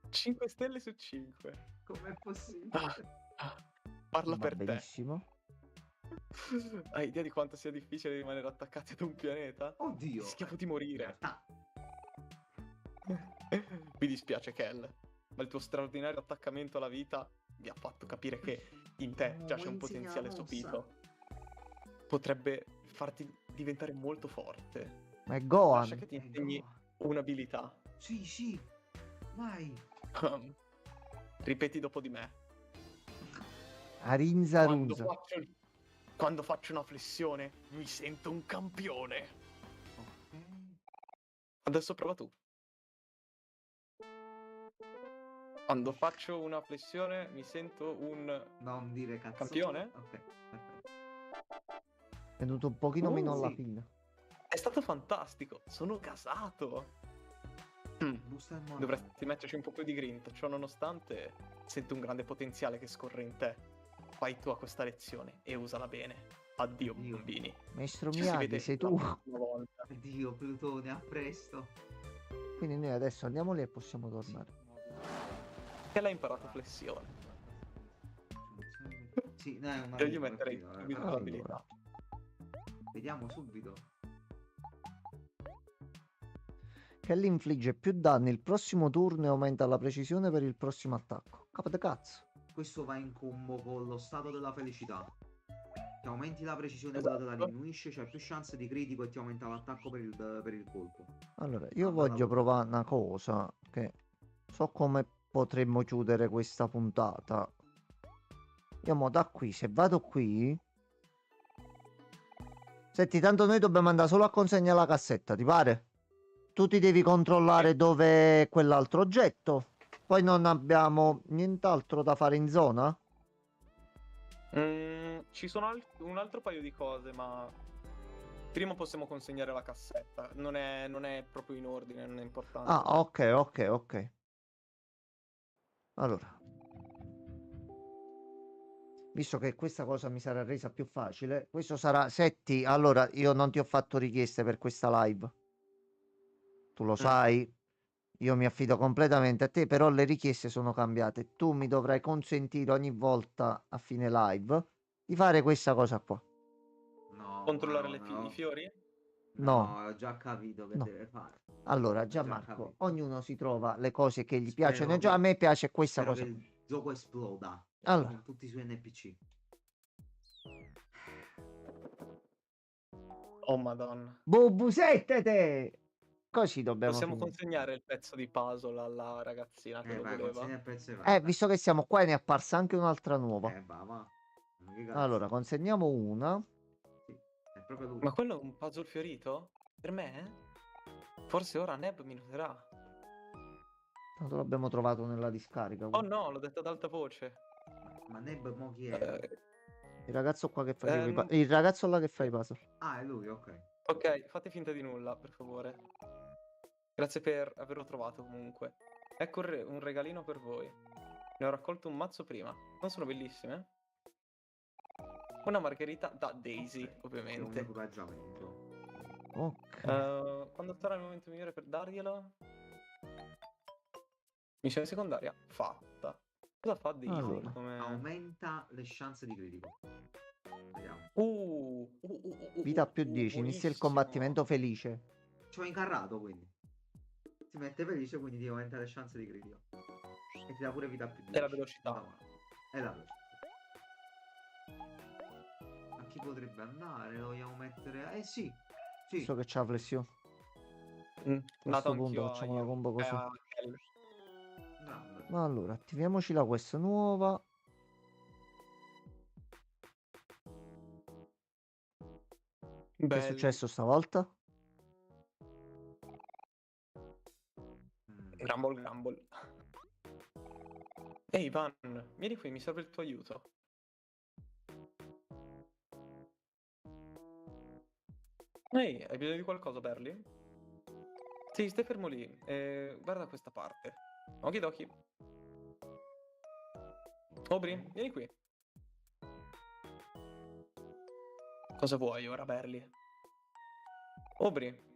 5 stelle su 5. Com'è possibile? Parla Va per te. benissimo. Hai idea di quanto sia difficile rimanere attaccati ad un pianeta? Oddio. Rischiamo di In morire. realtà. Mi dispiace, Kel, ma il tuo straordinario attaccamento alla vita mi ha fatto capire che in te già c'è un potenziale sopito. Potrebbe farti diventare molto forte. Ma è Lascia Gohan. che ti insegni un'abilità. Sì, sì, vai. Ripeti dopo di me. Arinza Quando Runza. quando faccio una flessione, mi sento un campione. Ok. Adesso prova tu. Quando faccio una flessione, mi sento un Non dire cazzo. campione? Ok, perfetto. È venuto un pochino meno alla sì. fine. È stato fantastico. Sono gasato. Busta il morale. Dovresti metterci un po' più di grinta. Ciò nonostante, sento un grande potenziale che scorre in te. Fai tu a questa lezione e usala bene. Addio, Dio. bambini. Maestro Ci si Miyagi, vede sei la tu. prossima volta. Addio, Plutone, a presto. Quindi noi adesso andiamo lì e possiamo tornare. Che l'hai imparato flessione. Sì, no, è una Io gli roba, metterei capito, subito però l'abilità. vediamo subito. Kelly infligge più danni il prossimo turno e aumenta la precisione per il prossimo attacco. Capo de cazzo. Questo va in combo con lo stato della felicità. Ti aumenti la precisione, quella te la Esatto. diminuisce, c'hai più chance di critico e ti aumenta l'attacco per il colpo. Allora, io Ah, voglio bella provare una cosa che so come potremmo chiudere questa puntata. Io mo da qui, se vado qui... Senti, tanto noi dobbiamo andare solo a consegnare la cassetta, ti pare? Tu ti devi controllare dove è quell'altro oggetto. Poi non abbiamo nient'altro da fare in zona? Ci sono un altro paio di cose, ma prima possiamo consegnare la cassetta. Non è proprio in ordine, non è importante. Ah, ok. Allora. Visto che questa cosa mi sarà resa più facile, questo sarà... Setti, allora, io non ti ho fatto richieste per questa live. Tu lo sai. Io mi affido completamente a te, però le richieste sono cambiate. Tu mi dovrai consentire ogni volta a fine live di fare questa cosa qua. No, Controllare no. i fiori? No. No, ho già capito che No. deve fare. Allora, Ho già Gianmarco, capito. ognuno si trova le cose che gli Spero piacciono. Già che- a me piace questa Spero cosa che qui. il gioco esploda Allora, con tutti i suoi NPC. Oh madonna. bubusettete! Così dobbiamo Possiamo finire. consegnare il pezzo di puzzle alla ragazzina che lo Vai, voleva? consegna il pezzo e vai. Visto che siamo qua, ne è apparsa anche un'altra nuova. Va. Ma che cazzo? Allora, consegniamo una. Sì, è proprio lui. Ma quello è un puzzle fiorito? Per me? Forse ora Neb mi noterà. Tanto l'abbiamo trovato nella discarica. Oh no, l'ho detto ad alta voce. Ma Neb mo chi era? Il ragazzo qua che faceva i non- puzzle. Il ragazzo là che fa i puzzle. Ah, è lui, ok. Ok, fate finta di nulla, per favore. Grazie per averlo trovato comunque. Ecco un regalino per voi. Ne ho raccolto un mazzo prima. Non sono bellissime? Una margherita da Daisy, Ok, È un ovviamente. equipaggiamento. Ok. Quando sarà il momento migliore per darglielo? Missione secondaria fatta. Cosa fa Daisy? Allora. Aumenta le chance di critico. Vediamo. Vita più 10. Inizia il combattimento felice. Ci ho incarrato quindi. Si mette felice, quindi ti aumenta le chance di critico. E ti dà pure vita più 10. E la velocità. No, è la velocità. A chi potrebbe andare? Lo vogliamo mettere. Sì. Sì. So che c'ha flessione. A Nato questo punto anch'io facciamo la combo così. Grande. Ma allora, attiviamoci la quest nuova. Che è successo stavolta? Grumble. Ehi Ivan, vieni qui, mi serve il tuo aiuto. Ehi, hai bisogno di qualcosa, Berli? Sì, stai fermo lì. Guarda questa parte. Okidoki. Obri, vieni qui. Cosa vuoi ora, Berli? Obri.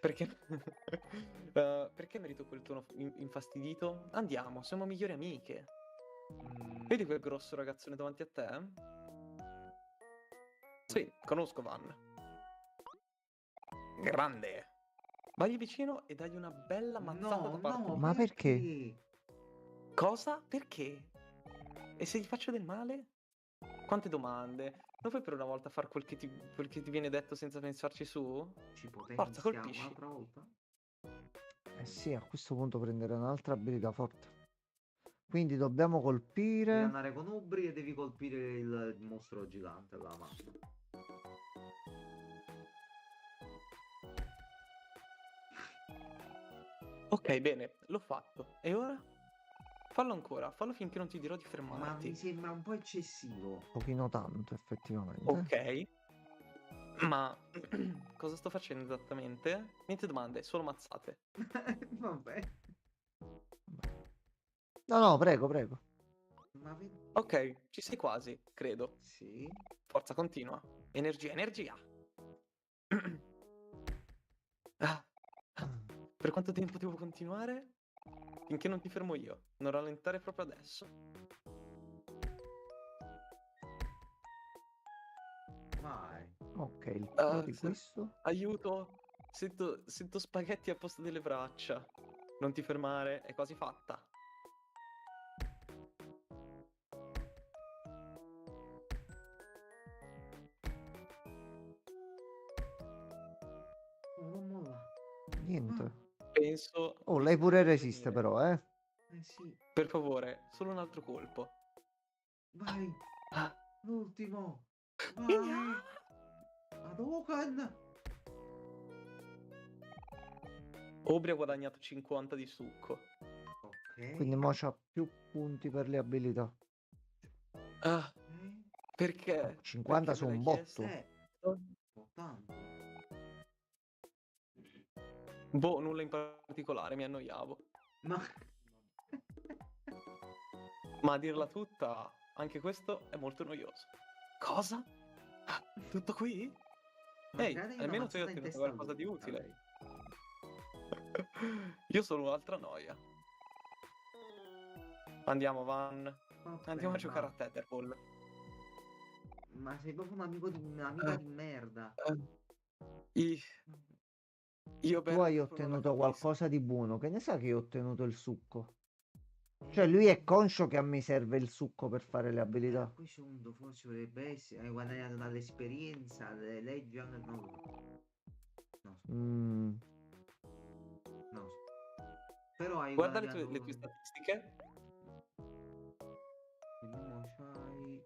Perché... perché merito quel tono infastidito? Andiamo, siamo migliori amiche. Vedi quel grosso ragazzone davanti a te? Sì, conosco Van. Grande. Vagli vicino e dagli una bella mazzata da No, parte no, di... Ma perché? perché? Cosa? Perché? E se gli faccio del male? Quante domande? Non puoi per una volta fare quel che ti viene detto senza pensarci su? Ci Forza, potenziamo colpisci. un'altra volta? Eh sì, a questo punto prendere un'altra abilità forte. Quindi dobbiamo Devi colpire. andare con Ubri e devi colpire il mostro gigante, la mano. Ok, bene, l'ho fatto. E ora? Fallo ancora, fallo finché non ti dirò di Ma fermarti. mi sembra un po' eccessivo. Un pochino tanto, effettivamente. Ok, ma cosa sto facendo esattamente? Niente domande, solo mazzate. Vabbè. No, no, prego, prego. Ma vedi? Ok, ci sei quasi, credo. Sì. Forza, continua. Energia, energia. Ah, per quanto tempo devo continuare? Finché non ti fermo io. Non rallentare proprio adesso. Vai. Ok, il pro di Se- questo. Aiuto! Sento spaghetti al posto delle braccia. Non ti fermare, è quasi fatta. Oh, non molla. Niente. Penso Oh, di lei pure saperlo resiste prevenire. però, eh. Sì. Per favore, solo un altro colpo. Vai. Ah. L'ultimo. Vai. Hadouken. Aubrey ha guadagnato 50 di succo. Ok. Quindi mo c'ha più punti per le abilità. Ah, Ok. perché? 50 Perché su me l'hai un chiesto? botto. 80. Boh, nulla in particolare, mi annoiavo. Ma... Ma a dirla tutta, anche questo è molto noioso. Cosa? Ah, tutto qui? Ehi, Magari una almeno tu hai mazzata in ottenuto testa a qualcosa di lui, utile. avrei. Io sono un'altra noia. Andiamo, Van. Vabbè, Andiamo a giocare va. a Tetherball. Ma sei proprio un amico di un'amica Eh, di merda. I- Io Tu bello hai proprio non la ottenuto capisco. qualcosa di buono. Che ne sa che io ho ottenuto il succo? Cioè, lui è conscio che a me serve il succo per fare le A abilità. questo punto forse dovrebbe essere. Hai guadagnato dall'esperienza, dalle leggi, anche non lo so. No, Mm, no. Però hai Guarda guadagnato. le tue statistiche. Quindi mo c'hai.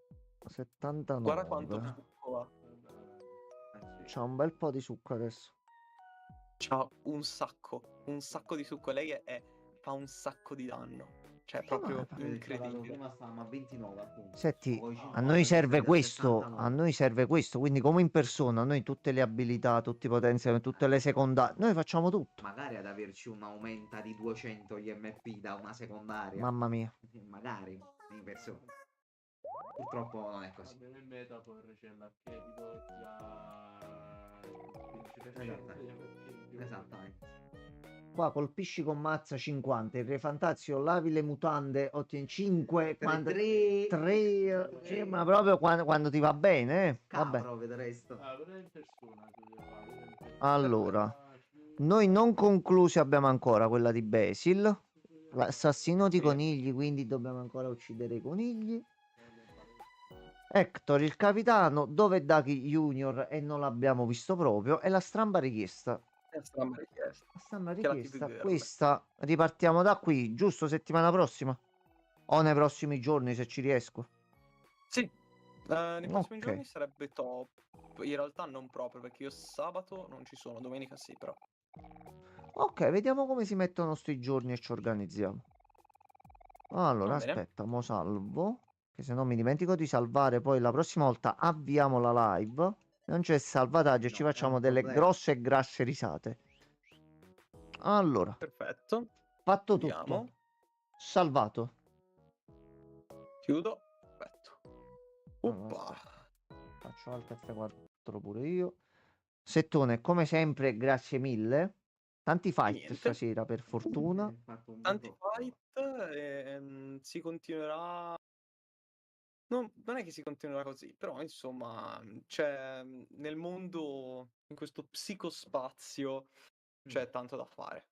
79. Guarda quanto succo ha. Sì. C'ha un bel po' di succo adesso. C'ha un sacco di succo. Fa un sacco di danno. Cioè, è Sì, ma proprio Ci ha dato incredibile. prima stavamo a 29 appunto. senti, Poi a 50 noi serve siete a questo, 69. a noi serve questo, quindi come in persona, noi tutte le abilità, tutti i potenziamenti, tutte le secondarie, noi facciamo tutto. Magari ad averci un aumenta di 200 gli MP da una secondaria. Mamma mia. Magari in persona. Purtroppo non è così. Almeno in Metafor c'è l'archetipo che dà il 15% Esattamente. di MP in più. Esattamente. Qua colpisci con mazza 50, il re fantazio, lavi le mutande, ottieni 5, 3 3, ma proprio quando ti va bene, vabbè. Capro vedreste. Ah, però in persona si deve fare, quello in persona. Allora, Facile. noi non conclusi abbiamo ancora quella di Basil, l'assassino di Sì. conigli, quindi dobbiamo ancora uccidere i conigli. Hector, il capitano, dove è Ducky Junior e non l'abbiamo visto proprio, e la stramba richiesta. È strana richiesta. La stramba Che la richiesta, TV girl. questa ripartiamo da qui, giusto settimana prossima? O nei prossimi giorni se ci riesco. Sì, nei prossimi Ok, giorni sarebbe top. In realtà non proprio, perché io sabato non ci sono, domenica sì, però. ok, vediamo come si mettono sti giorni e ci organizziamo. Allora, Va bene. aspetta, mo salvo, che se no mi dimentico di salvare, poi la prossima volta avviamo la live. Non c'è salvataggio e ci No, è facciamo un delle problema. grosse e grasse risate. Allora, Perfetto. fatto Andiamo. tutto. Salvato. Chiudo. Perfetto. Allora, Uppa. aspetta. Faccio Alt F4 pure io. Settone, come sempre, grazie mille. Tanti E fight niente. stasera, per fortuna. Hai fatto un Tanti botto. fight e si continuerà. Non è che si continuerà così, però insomma, c'è nel mondo, in questo psicospazio, c'è tanto da fare.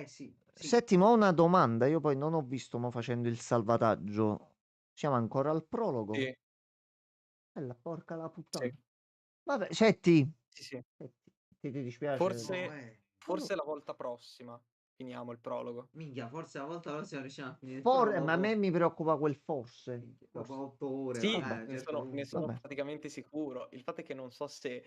Sì, sì. Settimo, ho una domanda. Io poi non ho visto mo facendo il salvataggio. Siamo ancora al prologo? Sì, La porca la sì, puttana. Vabbè, Setti. sì, sì. Setti, ti dispiace? No, Forse la volta prossima finiamo il prologo. minchia, forse la volta prossima riusciamo a finire il Ma a me mi preoccupa quel forse. Minchia, dopo Forse. 8 ore, Sì, Vabbè, certo, ne sono vabbè. praticamente sicuro. Il fatto è che non so se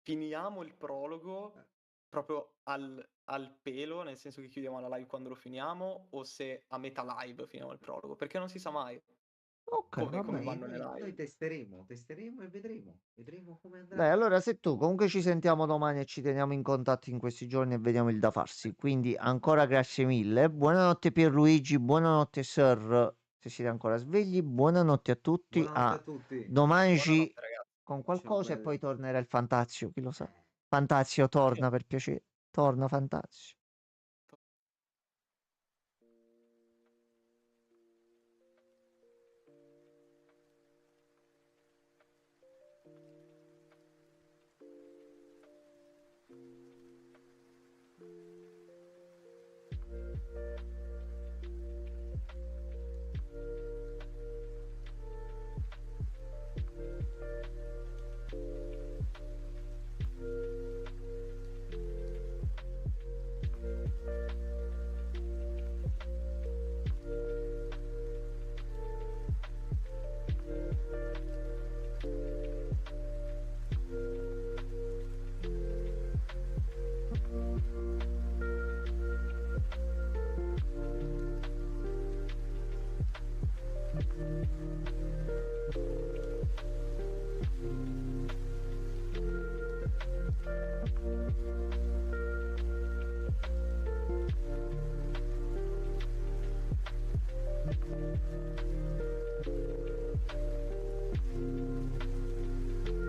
finiamo il prologo Eh. proprio al pelo, nel senso che chiudiamo la live quando lo finiamo, o se a metà live finiamo il prologo, perché non si sa mai Ok, va come bene. vanno le Noi live. testeremo e vedremo come Dai, andrà. allora se tu comunque ci sentiamo domani e ci teniamo in contatto in questi giorni e vediamo il da farsi. Quindi ancora grazie mille. Buonanotte Pierluigi, buonanotte Sir, se siete ancora svegli. Buonanotte a tutti. Buonanotte a A tutti. domani Buonanotte, ragazzi. con Ciao qualcosa e poi bello. tornerà il Fantazio, chi lo sa. Eh. Fantazio torna per piacere. Torna Fantazio.